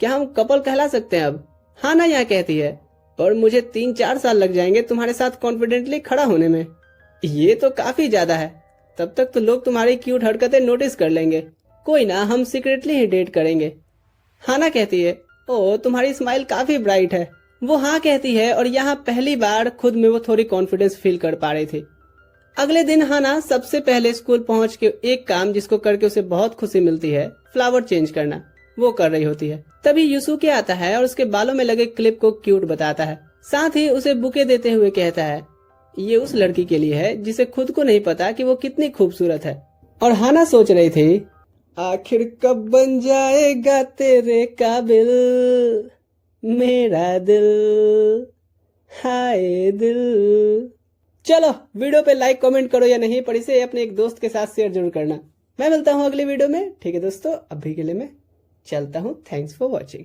क्या हम कपल कहला सकते हैं अब? हाना यहाँ कहती है, पर मुझे 3-4 साल लग जाएंगे तुम्हारे साथ कॉन्फिडेंटली खड़ा होने में। ये तो काफी ज्यादा है, तब तक तो लोग तुम्हारी क्यूट हरकतें नोटिस कर लेंगे। कोई ना, हम सीक्रेटली ही डेट करेंगे। हाना कहती है, ओ तुम्हारी स्माइल काफी ब्राइट है। वो हाँ कहती है और यहाँ पहली बार खुद में वो थोड़ी कॉन्फिडेंस फील कर पा रही थी। अगले दिन हाना सबसे पहले स्कूल पहुँच के एक काम जिसको करके उसे बहुत खुशी मिलती है, फ्लावर चेंज करना, वो कर रही होती है। तभी यूसुके आता है और उसके बालों में लगे क्लिप को क्यूट बताता है, साथ ही उसे बुके देते हुए कहता है, ये उस लड़की के लिए है जिसे खुद को नहीं पता कि वो कितनी खूबसूरत है। और हाना सोच रही थी, आखिर कब बन जाएगा तेरे काबिल मेरा दिल, हाय दिल। चलो वीडियो पे लाइक कमेंट करो या नहीं, पर इसे अपने एक दोस्त के साथ शेयर जरूर करना। मैं मिलता हूँ अगले वीडियो में, ठीक है दोस्तों, अभी के लिए मैं चलता हूँ। Thanks for watching.